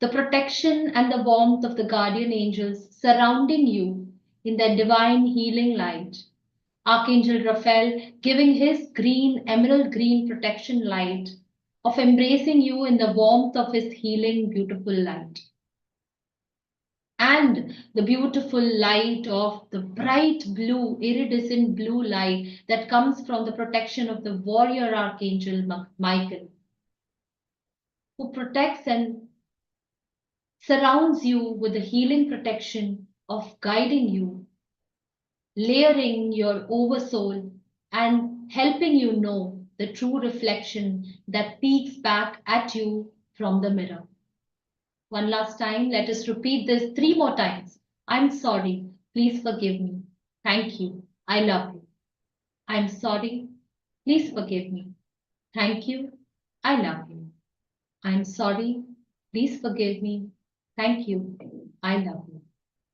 The protection and the warmth of the guardian angels surrounding you in their divine healing light. Archangel Raphael giving his green, emerald green protection light of embracing you in the warmth of his healing, beautiful light. And the beautiful light of the bright blue, iridescent blue light that comes from the protection of the warrior Archangel Michael, who protects and surrounds you with the healing protection of guiding you, layering your oversoul, and helping you know the true reflection that peeks back at you from the mirror. One last time, let us repeat this 3 more times. I'm sorry. Please forgive me. Thank you. I love you. I'm sorry. Please forgive me. Thank you. I love you. I'm sorry. Please forgive me. Thank you. I love you.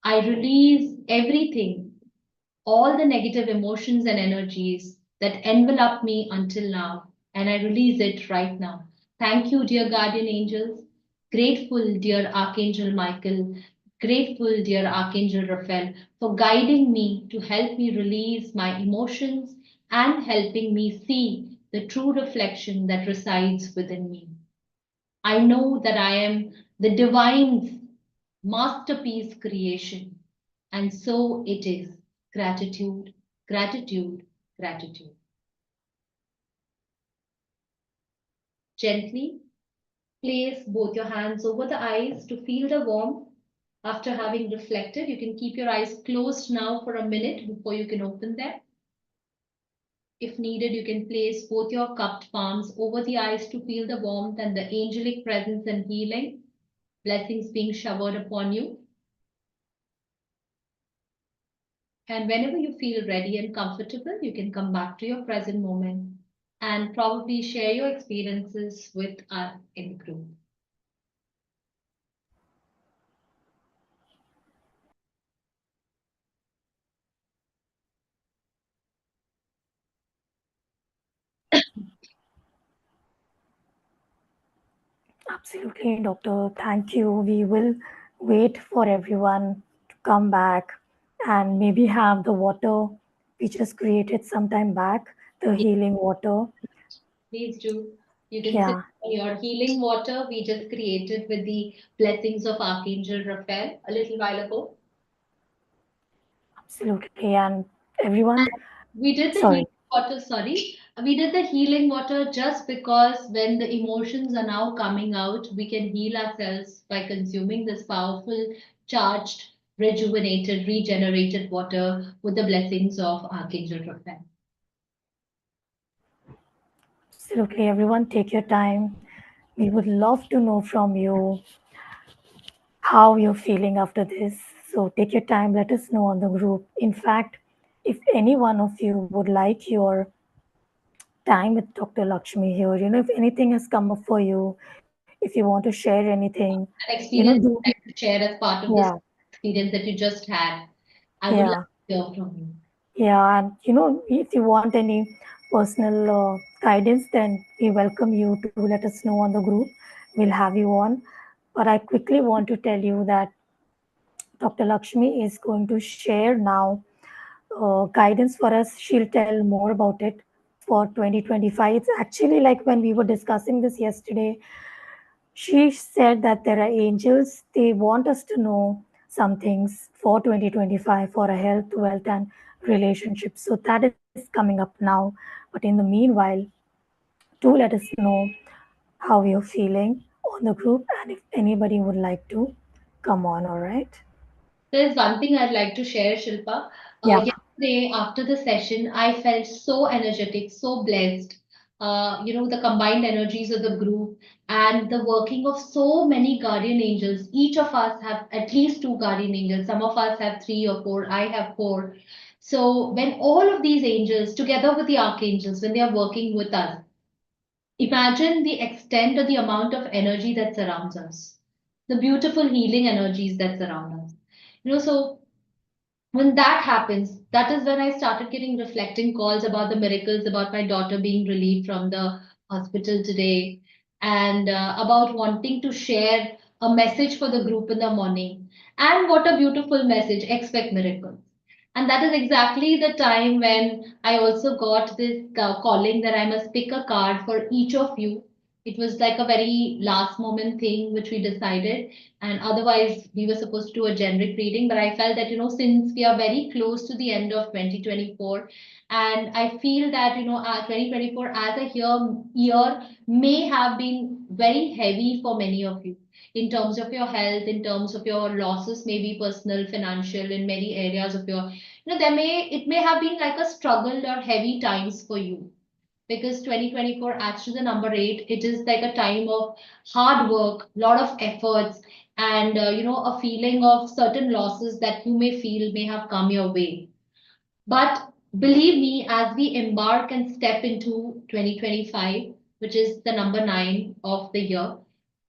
I release everything, all the negative emotions and energies that envelop me until now, and I release it right now. Thank you, dear guardian angels. Grateful, dear Archangel Michael. Grateful, dear Archangel Raphael, for guiding me to help me release my emotions and helping me see the true reflection that resides within me. I know that I am the divine's masterpiece creation, and so it is. Gratitude, gratitude, gratitude. Gently place both your hands over the eyes to feel the warmth. After having reflected, you can keep your eyes closed now for a minute before you can open them. If needed, you can place both your cupped palms over the eyes to feel the warmth and the angelic presence and healing, blessings being showered upon you. And whenever you feel ready and comfortable, you can come back to your present moment and probably share your experiences with us in the group. Absolutely, Doctor. Thank you. We will wait for everyone to come back and maybe have the water we just created some time back, the Ye- healing water. Please do. You can sit Yeah, on your healing water we just created with the blessings of Archangel Raphael a little while ago. absolutely. And everyone, We did the sorry. healing water, sorry. We did the healing water just because when the emotions are now coming out, we can heal ourselves by consuming this powerful, charged, rejuvenated, regenerated water with the blessings of Archangel Raphael. Absolutely, everyone, take your time. We would love to know from you how you're feeling after this. So take your time, let us know on the group. In fact, if any one of you would like your time with Dr. Lakshmi here, if anything has come up for you, if you want to share anything, An do experience be, you'd like to share as part of yeah, this experience that you just had. I would like yeah, to hear from you. yeah. And if you want any personal guidance, then we welcome you to let us know on the group. We'll have you on. But I quickly want to tell you that Dr. Lakshmi is going to share now guidance for us. She'll tell more about it for 2025. It's actually like when we were discussing this yesterday, she said that there are angels, they want us to know some things for 2025 for a health, wealth, and relationships. So that is coming up now. But in the meanwhile, do let us know how you're feeling on the group and if anybody would like to come on, all right? There's one thing I'd like to share, Shilpa. Yeah. Yesterday, after the session, I felt so energetic, so blessed. The combined energies of the group and the working of so many guardian angels. Each of us have at least two guardian angels. Some of us have three or four. I have four. So when all of these angels, together with the archangels, when they are working with us, imagine the extent or the amount of energy that surrounds us, the beautiful healing energies that surround us. So when that happens, that is when I started getting reflecting calls about the miracles, about my daughter being relieved from the hospital today, and about wanting to share a message for the group in the morning. And what a beautiful message! Expect miracles. And that is exactly the time when I also got this calling that I must pick a card for each of you. It was like a very last moment thing which we decided, and otherwise we were supposed to do a generic reading, but I felt that since we are very close to the end of 2024, and I feel that 2024 as a year may have been very heavy for many of you in terms of your health, in terms of your losses, maybe personal, financial, in many areas of your, it may have been like a struggle or heavy times for you, because 2024 adds to the number 8. It is like a time of hard work, lot of efforts, and a feeling of certain losses that you may feel may have come your way. But believe me, as we embark and step into 2025, which is the number 9 of the year,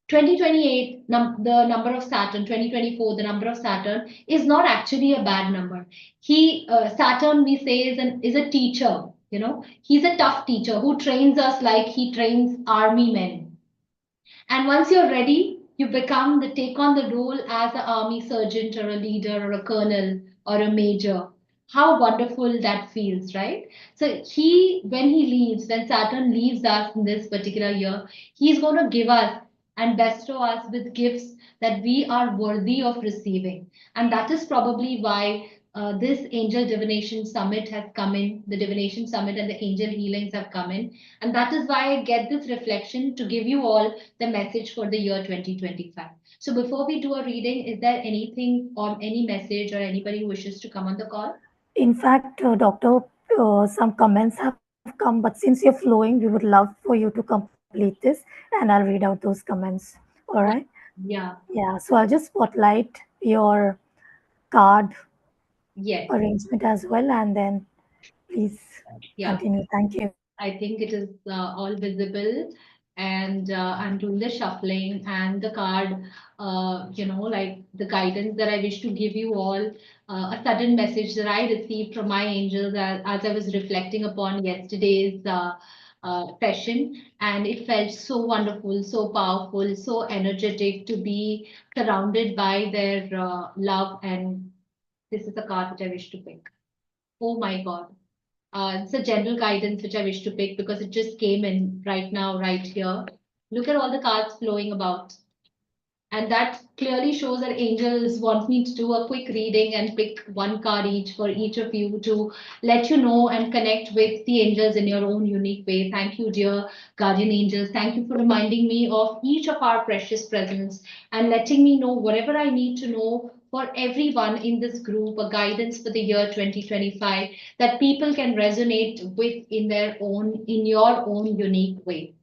2028, the number of Saturn, 2024, the number of Saturn is not actually a bad number. Saturn, we say, is a teacher. He's a tough teacher who trains us like he trains army men. And once you're ready, you become the take on the role as an army sergeant or a leader or a colonel or a major. How wonderful that feels, right? So when Saturn leaves us in this particular year, he's going to give us and bestow us with gifts that we are worthy of receiving. And that is probably why this Angel Divination Summit has come in, the Divination Summit and the Angel Healings have come in. And that is why I get this reflection to give you all the message for the year 2025. So before we do a reading, is there anything or any message or anybody who wishes to come on the call? In fact, Doctor, some comments have come, but since you're flowing, we would love for you to complete this and I'll read out those comments. All right? Oh, yeah, Yeah, so I'll just spotlight your card yes, arrangement as well and then please yeah. continue. Thank you. I think it is all visible, and I'm doing the shuffling and the card, like the guidance that I wish to give you all. A sudden message that I received from my angels as I was reflecting upon yesterday's session, and it felt so wonderful, so powerful, so energetic to be surrounded by their love. And this is the card which I wish to pick. Oh my God. It's a general guidance which I wish to pick because it just came in right now, right here. Look at all the cards flowing about. And that clearly shows that angels want me to do a quick reading and pick one card each for each of you to let you know and connect with the angels in your own unique way. Thank you, dear guardian angels. Thank you for reminding me of each of our precious presents and letting me know whatever I need to know for everyone in this group, a guidance for the year 2025 that people can resonate with in their own, in your own unique way.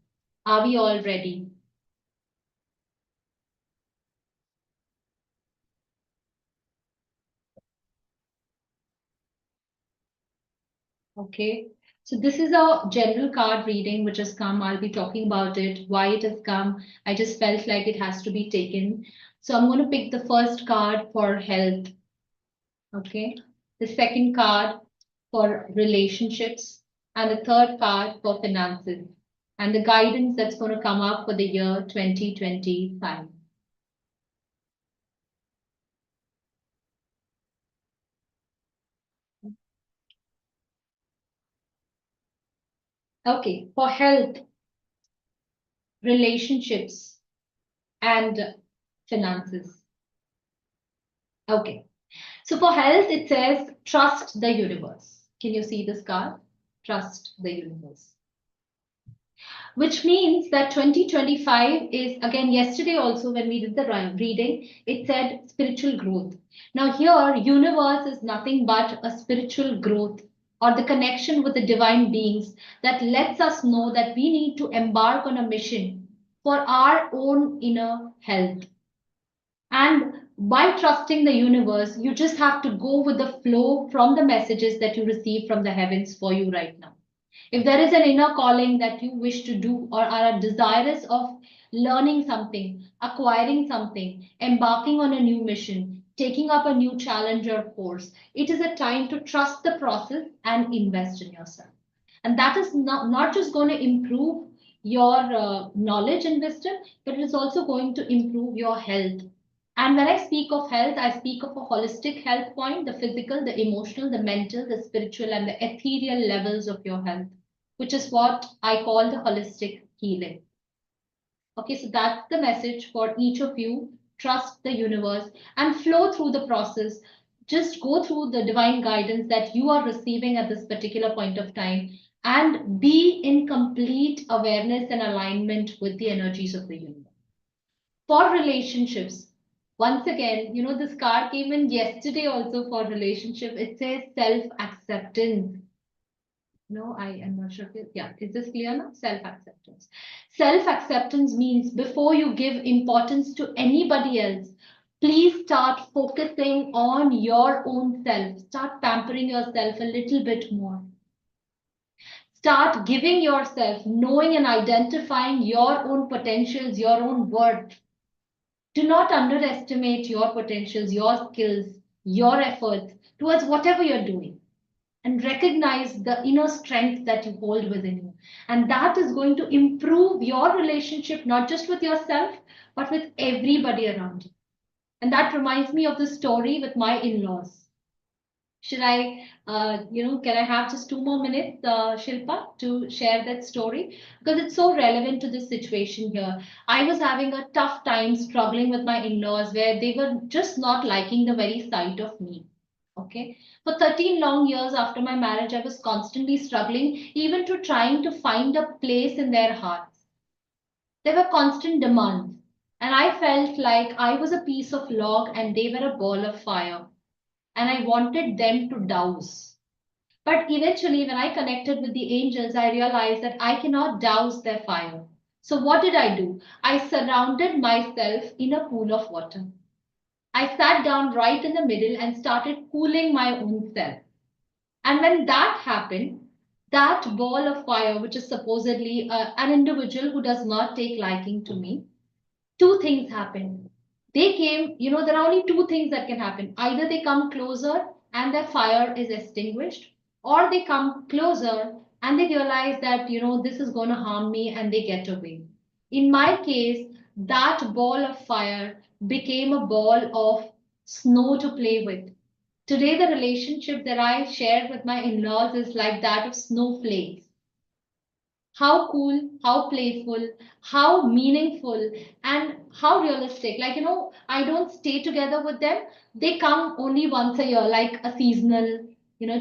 Are we all ready? Okay, so this is a general card reading which has come. I'll be talking about it, why it has come. I just felt like it has to be taken. So I'm going to pick the first card for health. Okay, the second card for relationships, and the third card for finances, and the guidance that's going to come up for the year 2025. Okay, for health, relationships, and finances. Okay. So for health, it says trust the universe. Can you see this card? Trust the universe. Which means that 2025 is, again, yesterday also when we did the reading, it said spiritual growth. Now here, universe is nothing but a spiritual growth or the connection with the divine beings that lets us know that we need to embark on a mission for our own inner health. And by trusting the universe, you just have to go with the flow from the messages that you receive from the heavens for you right now. If there is an inner calling that you wish to do or are desirous of learning something, acquiring something, embarking on a new mission, taking up a new challenge or course, it is a time to trust the process and invest in yourself. And that is not just going to improve your knowledge and wisdom, but it is also going to improve your health. And when I speak of health, I speak of a holistic health point, the physical, the emotional, the mental, the spiritual, and the ethereal levels of your health, which is what I call the holistic healing. Okay, so that's the message for each of you. Trust the universe and flow through the process. Just go through the divine guidance that you are receiving at this particular point of time and be in complete awareness and alignment with the energies of the universe. For relationships, once again, this card came in yesterday also for relationship. It says self acceptance. No, I am not sure. Yeah, is this clear now? Self acceptance. Self acceptance means before you give importance to anybody else, please start focusing on your own self. Start pampering yourself a little bit more. Start giving yourself, knowing and identifying your own potentials, your own worth. Do not underestimate your potentials, your skills, your efforts towards whatever you're doing. And recognize the inner strength that you hold within you. And that is going to improve your relationship, not just with yourself, but with everybody around you. And that reminds me of the story with my in laws. Should I, can I have just 2 more minutes, Shilpa, to share that story? Because it's so relevant to this situation here. I was having a tough time struggling with my in laws where they were just not liking the very sight of me. Okay. For 13 long years after my marriage, I was constantly struggling, even to trying to find a place in their hearts. There were constant demands, and I felt like I was a piece of log and they were a ball of fire, and I wanted them to douse. But eventually, when I connected with the angels, I realized that I cannot douse their fire. So, what did I do? I surrounded myself in a pool of water. I sat down right in the middle and started cooling my own self. And when that happened, that ball of fire, which is supposedly an individual who does not take liking to me, two things happened. They came, there are only two things that can happen. Either they come closer and their fire is extinguished, or they come closer and they realize that, this is going to harm me and they get away. In my case, that ball of fire became a ball of snow to play with. Today, the relationship that I share with my in laws is like that of snowflakes. How cool, how playful, how meaningful, and how realistic. Like, I don't stay together with them. They come only once a year, like a seasonal,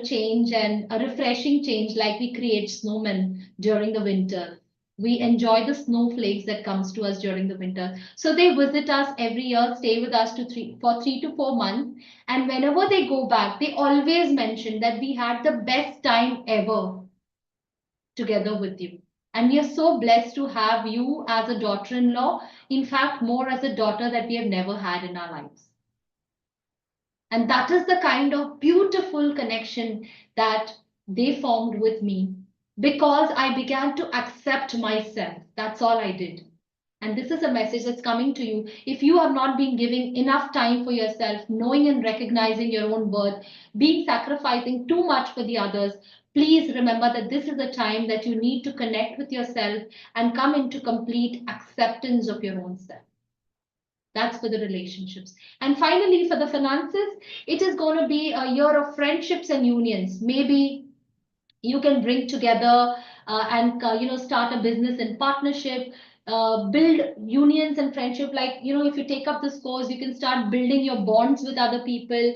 change and a refreshing change, like we create snowmen during the winter. We enjoy the snowflakes that comes to us during the winter. So they visit us every year, stay with us for 3 to 4 months. And whenever they go back, they always mention that we had the best time ever together with you. And we are so blessed to have you as a daughter in law, in fact, more as a daughter that we have never had in our lives. And that is the kind of beautiful connection that they formed with me because I began to accept myself. That's all I did. And this is a message that's coming to you. If you have not been giving enough time for yourself, knowing and recognizing your own worth, being sacrificing too much for the others, please remember that this is a time that you need to connect with yourself and come into complete acceptance of your own self. That's for the relationships. And finally, for the finances, it is going to be a year of friendships and unions. Maybe you can bring together and start a business in partnership, build unions and friendship. Like, if you take up this course, you can start building your bonds with other people,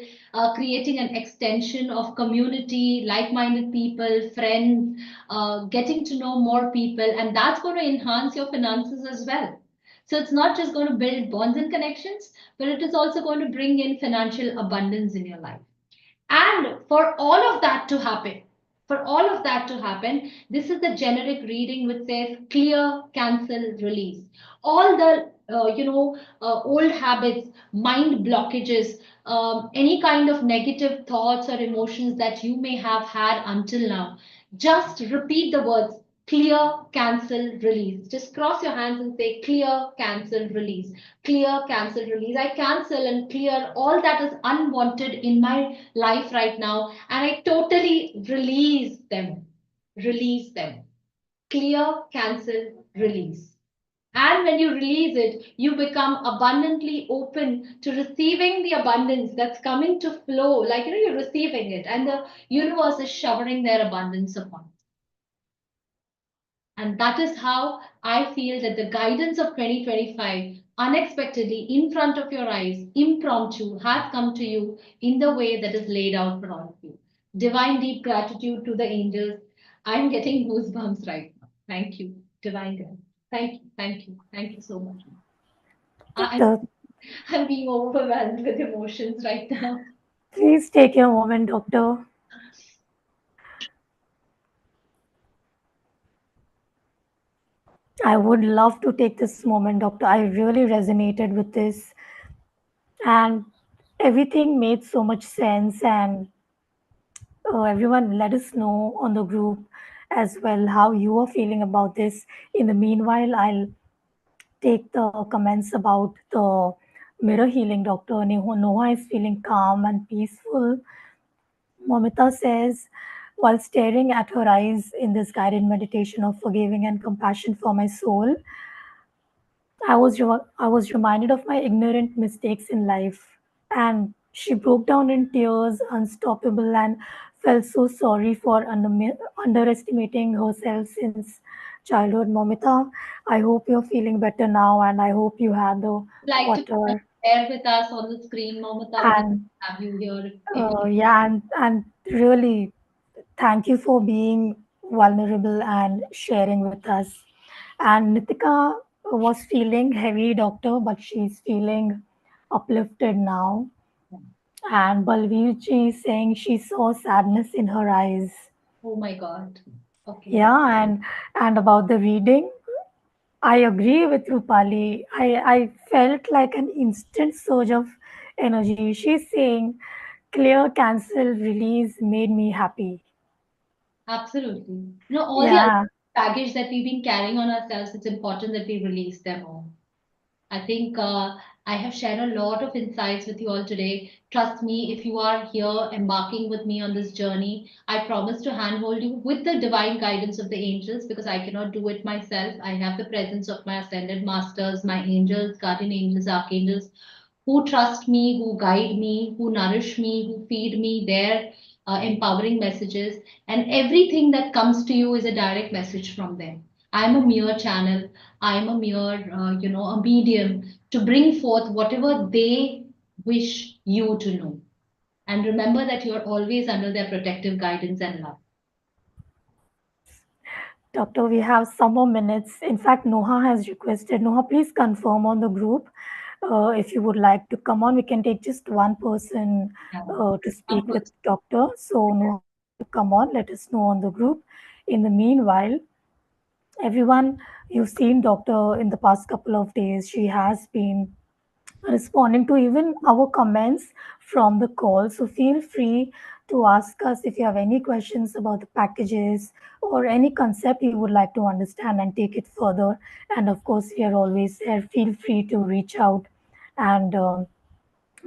creating an extension of community, like-minded people, friends, getting to know more people, and that's going to enhance your finances as well. So it's not just going to build bonds and connections, but it is also going to bring in financial abundance in your life. And for all of that to happen, this is the generic reading which says clear, cancel, release. All the old habits, mind blockages, any kind of negative thoughts or emotions that you may have had until now, just repeat the words clear, cancel, release. Just cross your hands and say clear, cancel, release. Clear, cancel, release. I cancel and clear all that is unwanted in my life right now, and I totally release them. Release them. Clear, cancel, release. And when you release it, you become abundantly open to receiving the abundance that's coming to flow. Like, you're receiving it, and the universe is showering their abundance upon. And that is how I feel that the guidance of 2025, unexpectedly in front of your eyes, impromptu, has come to you in the way that is laid out for all of you. Divine deep gratitude to the angels. I'm getting goosebumps right now. Thank you, divine guidance. Thank you, thank you, thank you so much. I, Doctor, I'm being overwhelmed with emotions right now. please take your moment, doctor. I would love to take this moment, doctor. I really resonated with this, and everything made so much sense. And everyone, let us know on the group as well how you are feeling about this. In the meanwhile, I'll take the comments about the mirror healing, doctor. Noah is feeling calm and peaceful. Momita says, while staring at her eyes in this guided meditation of forgiving and compassion for my soul, I was reminded of my ignorant mistakes in life. And she broke down in tears, unstoppable, and felt so sorry for underestimating herself since childhood. Momita, I hope you're feeling better now, and I hope you had the Like to water. share with us on the screen, Momita, we And have you here. If yeah, and really, thank you for being vulnerable and sharing with us. And Nitika was feeling heavy, doctor, but she's feeling uplifted now. And Balveer is saying she saw sadness in her eyes. oh my God. Okay. Yeah, and about the reading, I agree with Rupali. I felt like an instant surge of energy. She's saying clear, cancel, release made me happy. Absolutely. All the other Yeah, baggage that we've been carrying on ourselves, it's important that we release them all. I think I have shared a lot of insights with you all today. Trust me, if you are here embarking with me on this journey, I promise to handhold you with the divine guidance of the angels because I cannot do it myself. I have the presence of my ascended masters, my angels, guardian angels, archangels, who trust me, who guide me, who nourish me, who feed me their empowering messages. And everything that comes to you is a direct message from them. I'm a mere channel. I'm a mere, a medium to bring forth whatever they wish you to know. And remember that you're always under their protective guidance and love. Doctor, we have some more minutes. In fact, Noha has requested. Noha, please confirm on the group if you would like to come on. We can take just one person Yeah, to of speak with course. Doctor. So, Noha, if you want to come on, let us know on the group. In the meanwhile, everyone, you've seen Doctor in the past couple of days. She has been responding to even our comments from the call. So feel free to ask us if you have any questions about the packages or any concept you would like to understand and take it further. And of course, we are always there. Feel free to reach out. And Yeah,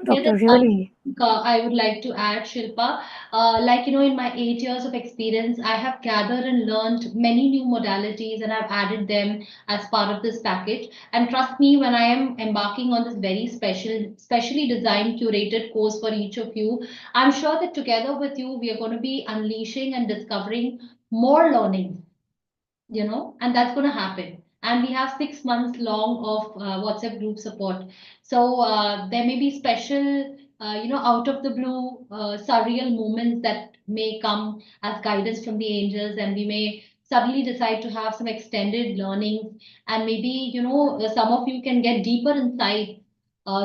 Dr. that's one Really, thing, I would like to add, Shilpa. In my 8 years of experience, I have gathered and learned many new modalities and I've added them as part of this package. And trust me, when I am embarking on this very specially designed, curated course for each of you, I'm sure that together with you, we are going to be unleashing and discovering more learning, and that's going to happen. And we have 6 months long of WhatsApp group support. So there may be special, out of the blue, surreal moments that may come as guidance from the angels, and we may suddenly decide to have some extended learnings, and maybe, some of you can get deeper insight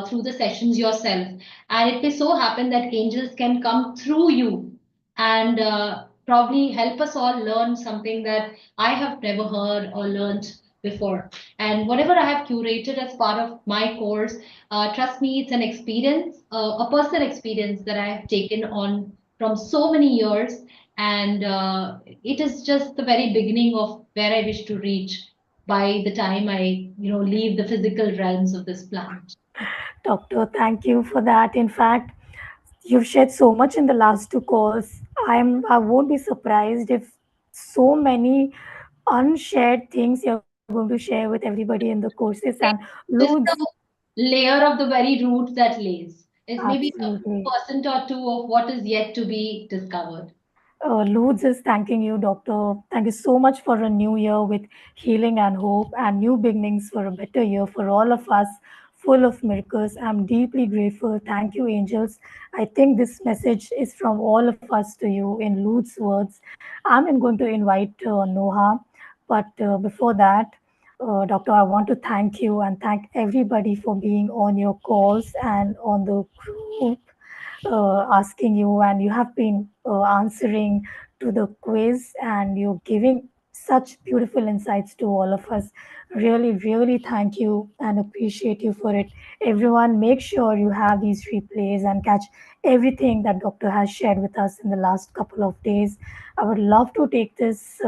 through the sessions yourself. And it may so happen that angels can come through you and probably help us all learn something that I have never heard or learned before. And whatever I have curated as part of my course, trust me, it's an experience, a personal experience that I have taken on from so many years. And it is just the very beginning of where I wish to reach by the time I, leave the physical realms of this planet. Doctor, thank you for that. In fact, you've shared so much in the last two calls. I won't be surprised if so many unshared things you're going to share with everybody in the courses and Just loads. the layer of the very root that lays. It's maybe Absolutely. 1% or 2 of what is yet to be discovered. Lourdes is thanking you, Doctor. Thank you so much for a new year with healing and hope and new beginnings for a better year for all of us, full of miracles. I'm deeply grateful. Thank you, angels. I think this message is from all of us to you in Lourdes' words. I'm going to invite Noha, but before that, Doctor, I want to thank you and thank everybody for being on your calls and on the group asking you, and you have been answering to the quiz, and you're giving such beautiful insights to all of us. Really, really thank you and appreciate you for it. Everyone, make sure you have these replays and catch everything that Doctor has shared with us in the last couple of days. I would love to take this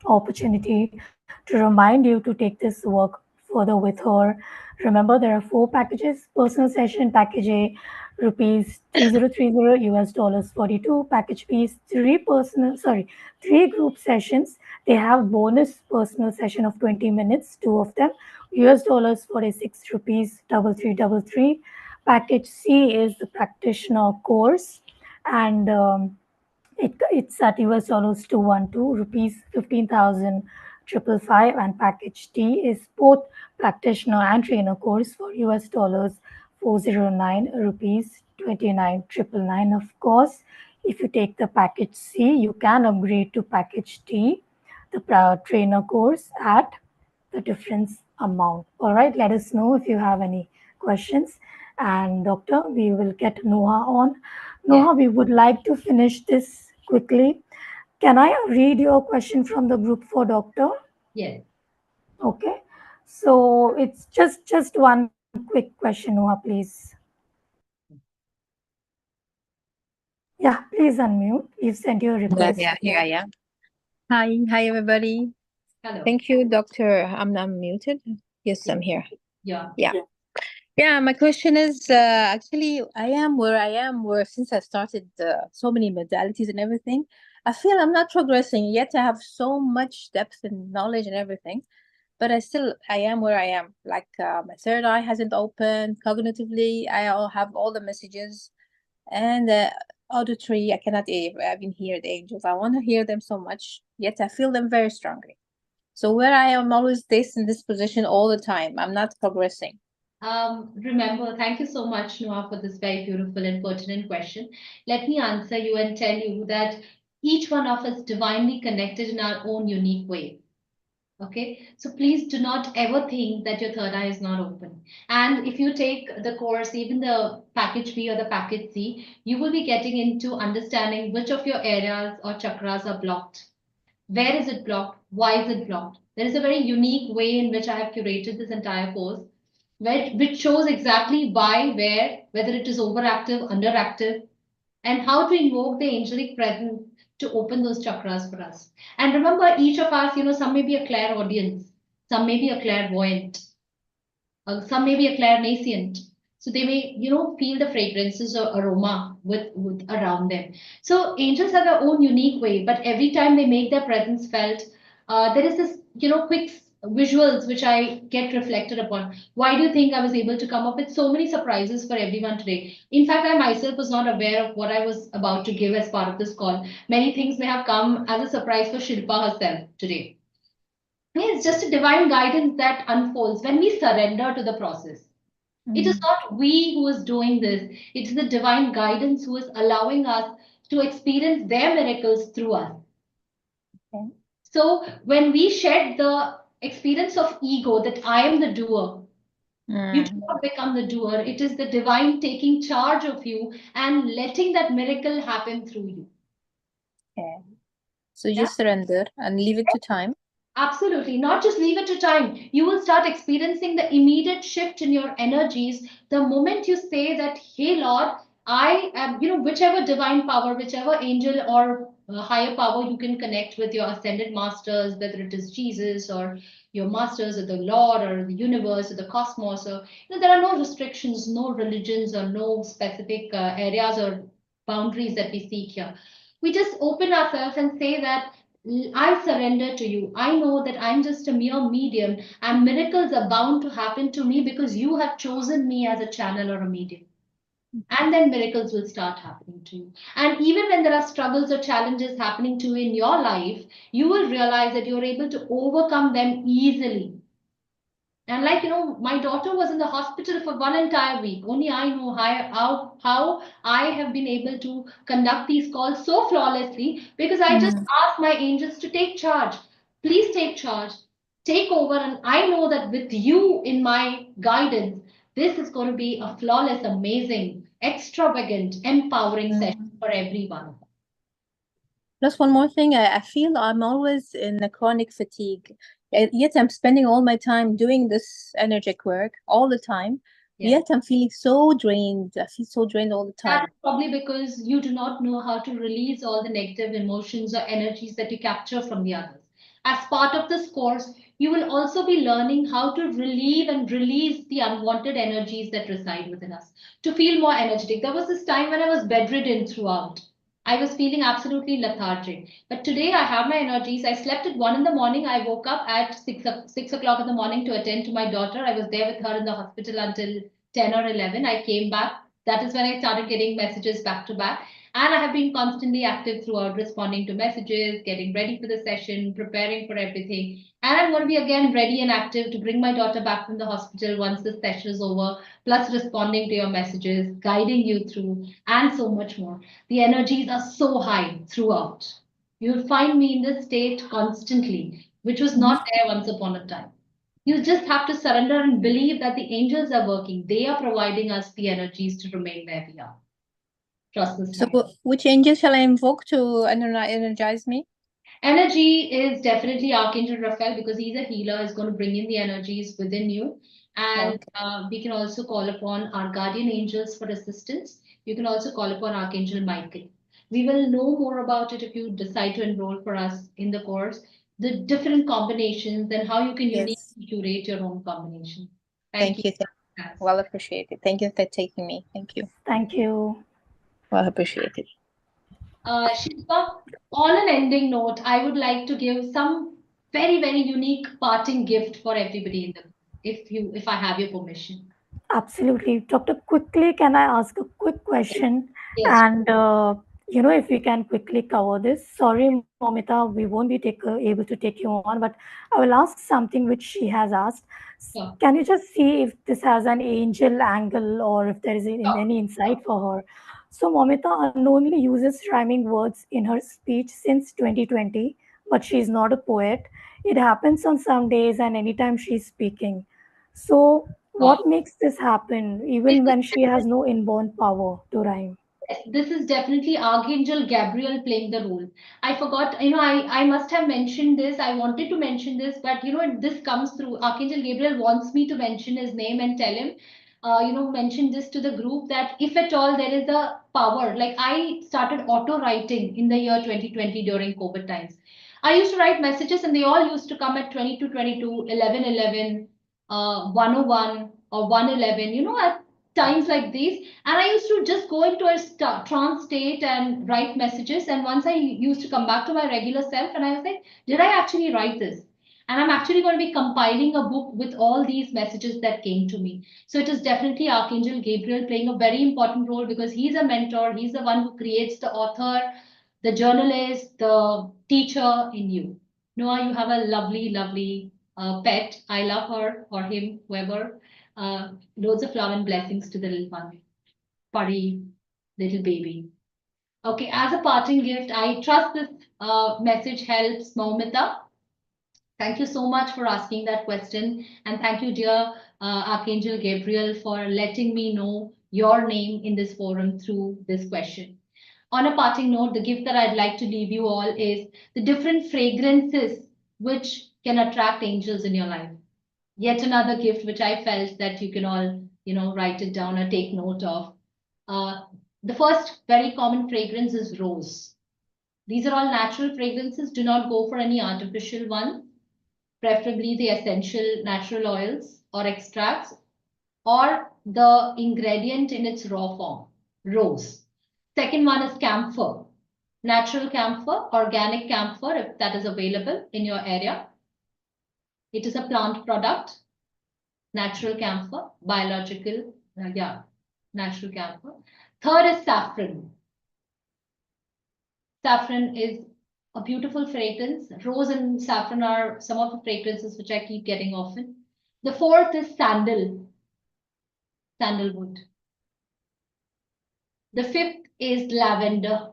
opportunity to remind you to take this work further with her. Remember, there are four packages. Personal session package A, rupees 3030 US dollars 42. Package B is three group sessions. They have bonus personal session of 20 minutes, two of them, US dollars 46 rupees 3333. Package C is the practitioner course, and it's at US dollars 212, rupees 15,555, and package D is both practitioner and trainer course for US dollars 409, rupees 29,999. Of course, if you take the package C, you can upgrade to package D, the trainer course, at the difference amount. All right, let us know if you have any questions. And Doctor, we will get Noha on. Yeah. Noha, we would like to finish this quickly. Can I read your question from the group for Doctor? Yes. Okay. So it's just one quick question, Noha, please. Yeah, please unmute. You've sent your Yeah, request. yeah, here I am. Hi, everybody. Hello. Thank you, Doctor. I'm muted. Yes, Yeah. I'm here. Yeah. Yeah, yeah. My question is, actually, I am where I am. Where since I started so many modalities and everything, I feel I'm not progressing yet. I have so much depth and knowledge and everything, but I am where I am. Like my third eye hasn't opened. Cognitively, have all the messages, and auditory, I cannot even hear the angels. I want to hear them so much, yet I feel them very strongly. So where I am always this in this position all the time. I'm not progressing. Remember, thank you so much, Noah, for this very beautiful and pertinent question. Let me answer you and tell you that each one of us divinely connected in our own unique way. Okay, so please do not ever think that your third eye is not open. And if you take the course, even the package B or the package C, you will be getting into understanding which of your areas or chakras are blocked. Where is it blocked? Why is it blocked? There is a very unique way in which I have curated this entire course, which shows exactly why, where, whether it is overactive, underactive, and how to invoke the angelic presence to open those chakras for us. And remember, each of us, some may be a clairaudience, some may be a clairvoyant, some may be a clairnascient. So they may, feel the fragrances or aroma with around them. So angels have their own unique way, but every time they make their presence felt, there is this, quick visuals which I get reflected upon. Why do you think I was able to come up with so many surprises for everyone today? In fact, I myself was not aware of what I was about to give as part of this call. Many things may have come as a surprise for Shilpa herself today. It's just a divine guidance that unfolds when we surrender to the process. It is Mm. not we who is doing this, it's the divine guidance who is allowing us to experience their miracles through us. Okay. So when we shed the experience of ego that I am the doer, you do Mm, not become the doer. It is the divine taking charge of you and letting that miracle happen through you. okay. So Yeah. just surrender and leave it to time. Absolutely. Not just leave it to time. You will start experiencing the immediate shift in your energies the moment you say that, hey, Lord, I am, whichever divine power, whichever angel or higher power you can connect with your ascended masters, whether it is Jesus or your masters or the Lord or the universe or the cosmos, or, there are no restrictions, no religions or no specific areas or boundaries that we seek here. We just open ourselves and say that I surrender to you. I know that I'm just a mere medium and miracles are bound to happen to me because you have chosen me as a channel or a medium. And then miracles will start happening to you. And even when there are struggles or challenges happening to you in your life, you will realize that you're able to overcome them easily. And like, my daughter was in the hospital for one entire week. Only I know how I have been able to conduct these calls so flawlessly because I just Mm. asked my angels to take charge. Please take charge, take over. And I know that with you in my guidance, this is going to be a flawless, amazing, extravagant, empowering session Mm. for everyone. Plus, one more thing, I feel I'm always in a chronic fatigue. Yet I'm spending all my time doing this energetic work all the time. Yes. Yet I'm feeling so drained. I feel so drained all the That's time. probably because you do not know how to release all the negative emotions or energies that you capture from the others. As part of this course, you will also be learning how to relieve and release the unwanted energies that reside within us to feel more energetic. There was this time when I was bedridden throughout. I was feeling absolutely lethargic. But today I have my energies. I slept at 1 in the morning. I woke up at 6 o'clock in the morning to attend to my daughter. I was there with her in the hospital until 10 or 11. I came back. That is when I started getting messages back to back. And I have been constantly active throughout, responding to messages, getting ready for the session, preparing for everything. And I'm going to be again ready and active to bring my daughter back from the hospital once the session is over, plus responding to your messages, guiding you through, and so much more. The energies are so high throughout. You'll find me in this state constantly, which was Mhm. not there once upon a time. You just have to surrender and believe that the angels are working. They are providing us the energies to remain where we are. Trust this So, life. which angel shall I invoke to energize me? Energy is definitely Archangel Raphael because he's a healer, is going to bring in the energies within you. And Okay. we can also call upon our guardian angels for assistance. You can also call upon Archangel Michael. We will know more about it if you decide to enroll for us in the course, the different combinations and how you can Yes. uniquely curate your own combination. Thank you. Thank you. Yes. Well appreciated. Thank you for taking me. Thank you. Thank you. Well appreciated. Shilpa, on an ending note, I would like to give some very, very unique parting gift for everybody in the group, if I have your permission. Absolutely. Doctor, quickly, can I ask a quick Yes. question? Yes. And, if we can quickly cover this. Sorry, Momita, we won't be able to take you on, but I will ask something which she has asked. Sure. Can you just see if this has an angel angle or if there is Sure. any insight for her? So, Momita unknowingly uses rhyming words in her speech since 2020, but she is not a poet. It happens on some days and anytime she is speaking. So, Wow. what makes this happen This even is when she has no inborn power to rhyme? this is definitely Archangel Gabriel playing the role. I forgot, I must have mentioned this. I wanted to mention this, but this comes through. Archangel Gabriel wants me to mention his name and tell him, mention this to the group that if at all there is a power, like I started auto writing in the year 2020 during COVID times. I used to write messages and they all used to come at 22, 22, 11, 11, 101 or 111, at times like these. And I used to just go into a trance state and write messages. And once I used to come back to my regular self, and I was like, did I actually write this? And I'm actually going to be compiling a book with all these messages that came to me. So it is definitely Archangel Gabriel playing a very important role because he's a mentor. He's the one who creates the author, the journalist, the teacher in you. Noah, you have a lovely, lovely pet. I love her or him, whoever. Uh, Loads of love and blessings to the little one, Pari, little baby. Okay, as a parting gift, I trust this message helps Maumita. Thank you so much for asking that question. And thank you, dear Archangel Gabriel, for letting me know your name in this forum through this question. On a parting note, the gift that I'd like to leave you all is the different fragrances which can attract angels in your life. Yet another gift which I felt that you can all, write it down or take note of. Uh, the first very common fragrance is rose. These are all natural fragrances. Do not go for any artificial one, preferably the essential natural oils or extracts or the ingredient in its raw form, rose. Second one is camphor, natural camphor, organic camphor, if that is available in your area. It is a plant product, natural camphor, biological, natural camphor. Third is saffron. Saffron is a beautiful fragrance. Rose and saffron are some of the fragrances which I keep getting often. The fourth is sandalwood. The fifth is lavender.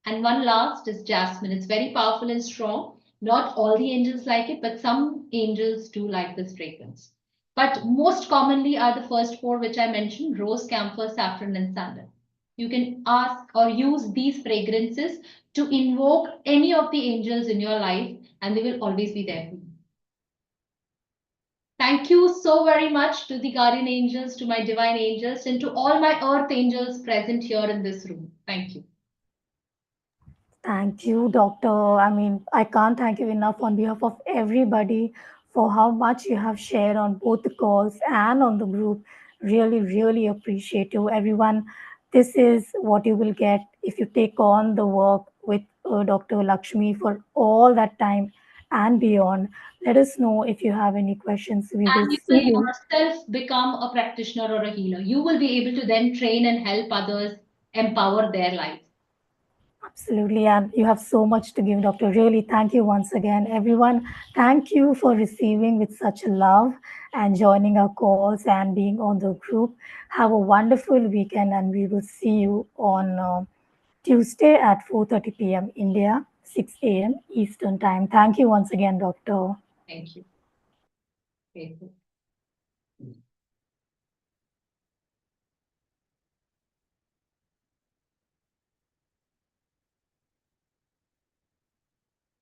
And one last is jasmine. It's very powerful and strong. Not all the angels like it, but some angels do like this fragrance. But most commonly are the first four, which I mentioned: rose, camphor, saffron, and sandal. You can ask or use these fragrances to invoke any of the angels in your life, and they will always be there for you. Thank you so very much to the guardian angels, to my divine angels, and to all my earth angels present here in this room. Thank you. Thank you, Doctor. I mean, I can't thank you enough on behalf of everybody for how much you have shared on both the calls and on the group. Really, really appreciate you, everyone. This is what you will get if you take on the work with Dr. Lakshmi for all that time and beyond. Let us know if you have any questions. We will And you see will you. yourself become a practitioner or a healer. You will be able to then train and help others empower their lives. Absolutely, and you have so much to give, Doctor. Really, thank you once again, everyone. Thank you for receiving with such love and joining our calls and being on the group. Have a wonderful weekend, and we will see you on Tuesday at 4:30 p.m. India, 6 a.m. Eastern Time. Thank you once again, Doctor. Thank you. Grateful.